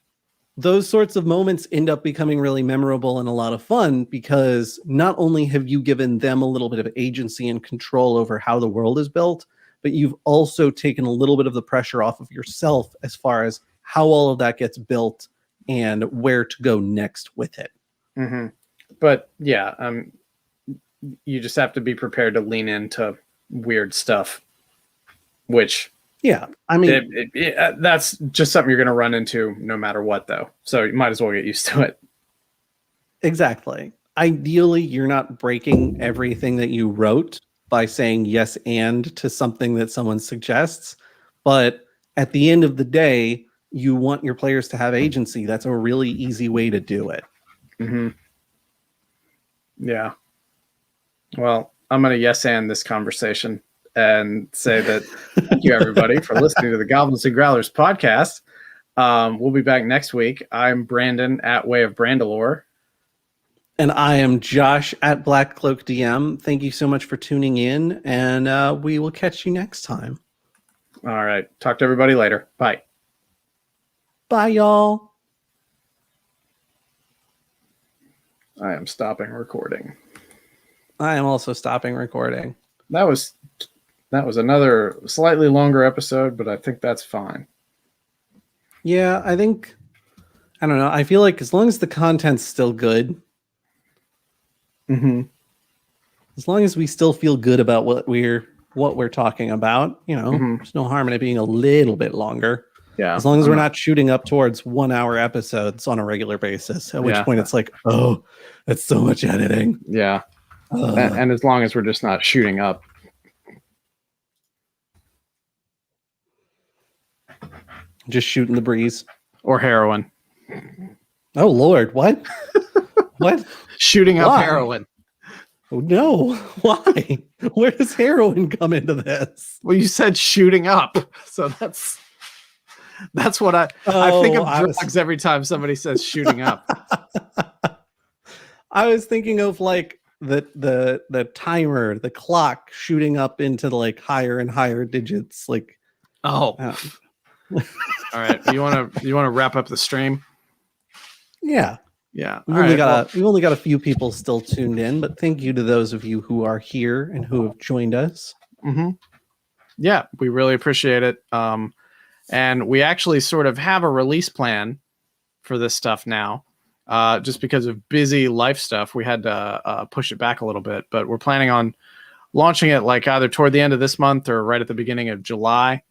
those sorts of moments end up becoming really memorable and a lot of fun, because not only have you given them a little bit of agency and control over how the world is built, but you've also taken a little bit of the pressure off of yourself as far as how all of that gets built and where to go next with it. Mm-hmm. But yeah, you just have to be prepared to lean into weird stuff, which... Yeah, I mean, that's just something you're going to run into no matter what, though. So you might as well get used to it. Exactly. Ideally, you're not breaking everything that you wrote by saying yes and to something that someone suggests. But at the end of the day, you want your players to have agency. That's a really easy way to do it. Mm-hmm. Yeah. Well, I'm going to yes and this conversation and say that thank you, everybody, for listening to the Goblins and Growlers podcast. We'll be back next week. I'm Brandon at Way of Brandalore. And I am Josh at Black Cloak DM. Thank you so much for tuning in, and we will catch you next time. All right. Talk to everybody later. Bye. Bye, y'all. I am stopping recording. I am also stopping recording. That was another slightly longer episode, but I think that's fine. Yeah, I don't know. I feel like as long as the content's still good, as long as we still feel good about what we're talking about, there's no harm in it being a little bit longer. Yeah. As long as we're not shooting up towards 1 hour episodes on a regular basis, at which point it's like, oh, that's so much editing. Yeah. And as long as we're just not shooting up. Just shooting the breeze. Or heroin. Oh, Lord. What? What? Shooting up heroin. Oh, no. Why? Where does heroin come into this? Well, you said shooting up. So that's what I think of drugs every time somebody says shooting up. I was thinking of like the timer, the clock shooting up into like higher and higher digits. Like, all right. You want to wrap up the stream? Yeah. Yeah. We've only got a few people still tuned in, but thank you to those of you who are here and who have joined us. Mm-hmm. Yeah, we really appreciate it. And we actually sort of have a release plan for this stuff now. Just because of busy life stuff, we had to push it back a little bit, but we're planning on launching it like either toward the end of this month or right at the beginning of July.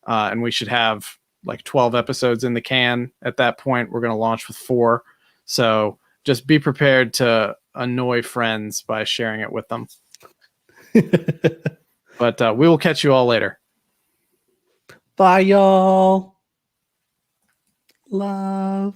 And we should have like 12 episodes in the can at that point. We're going to launch with 4. So just be prepared to annoy friends by sharing it with them. But we will catch you all later. Bye, y'all. Love.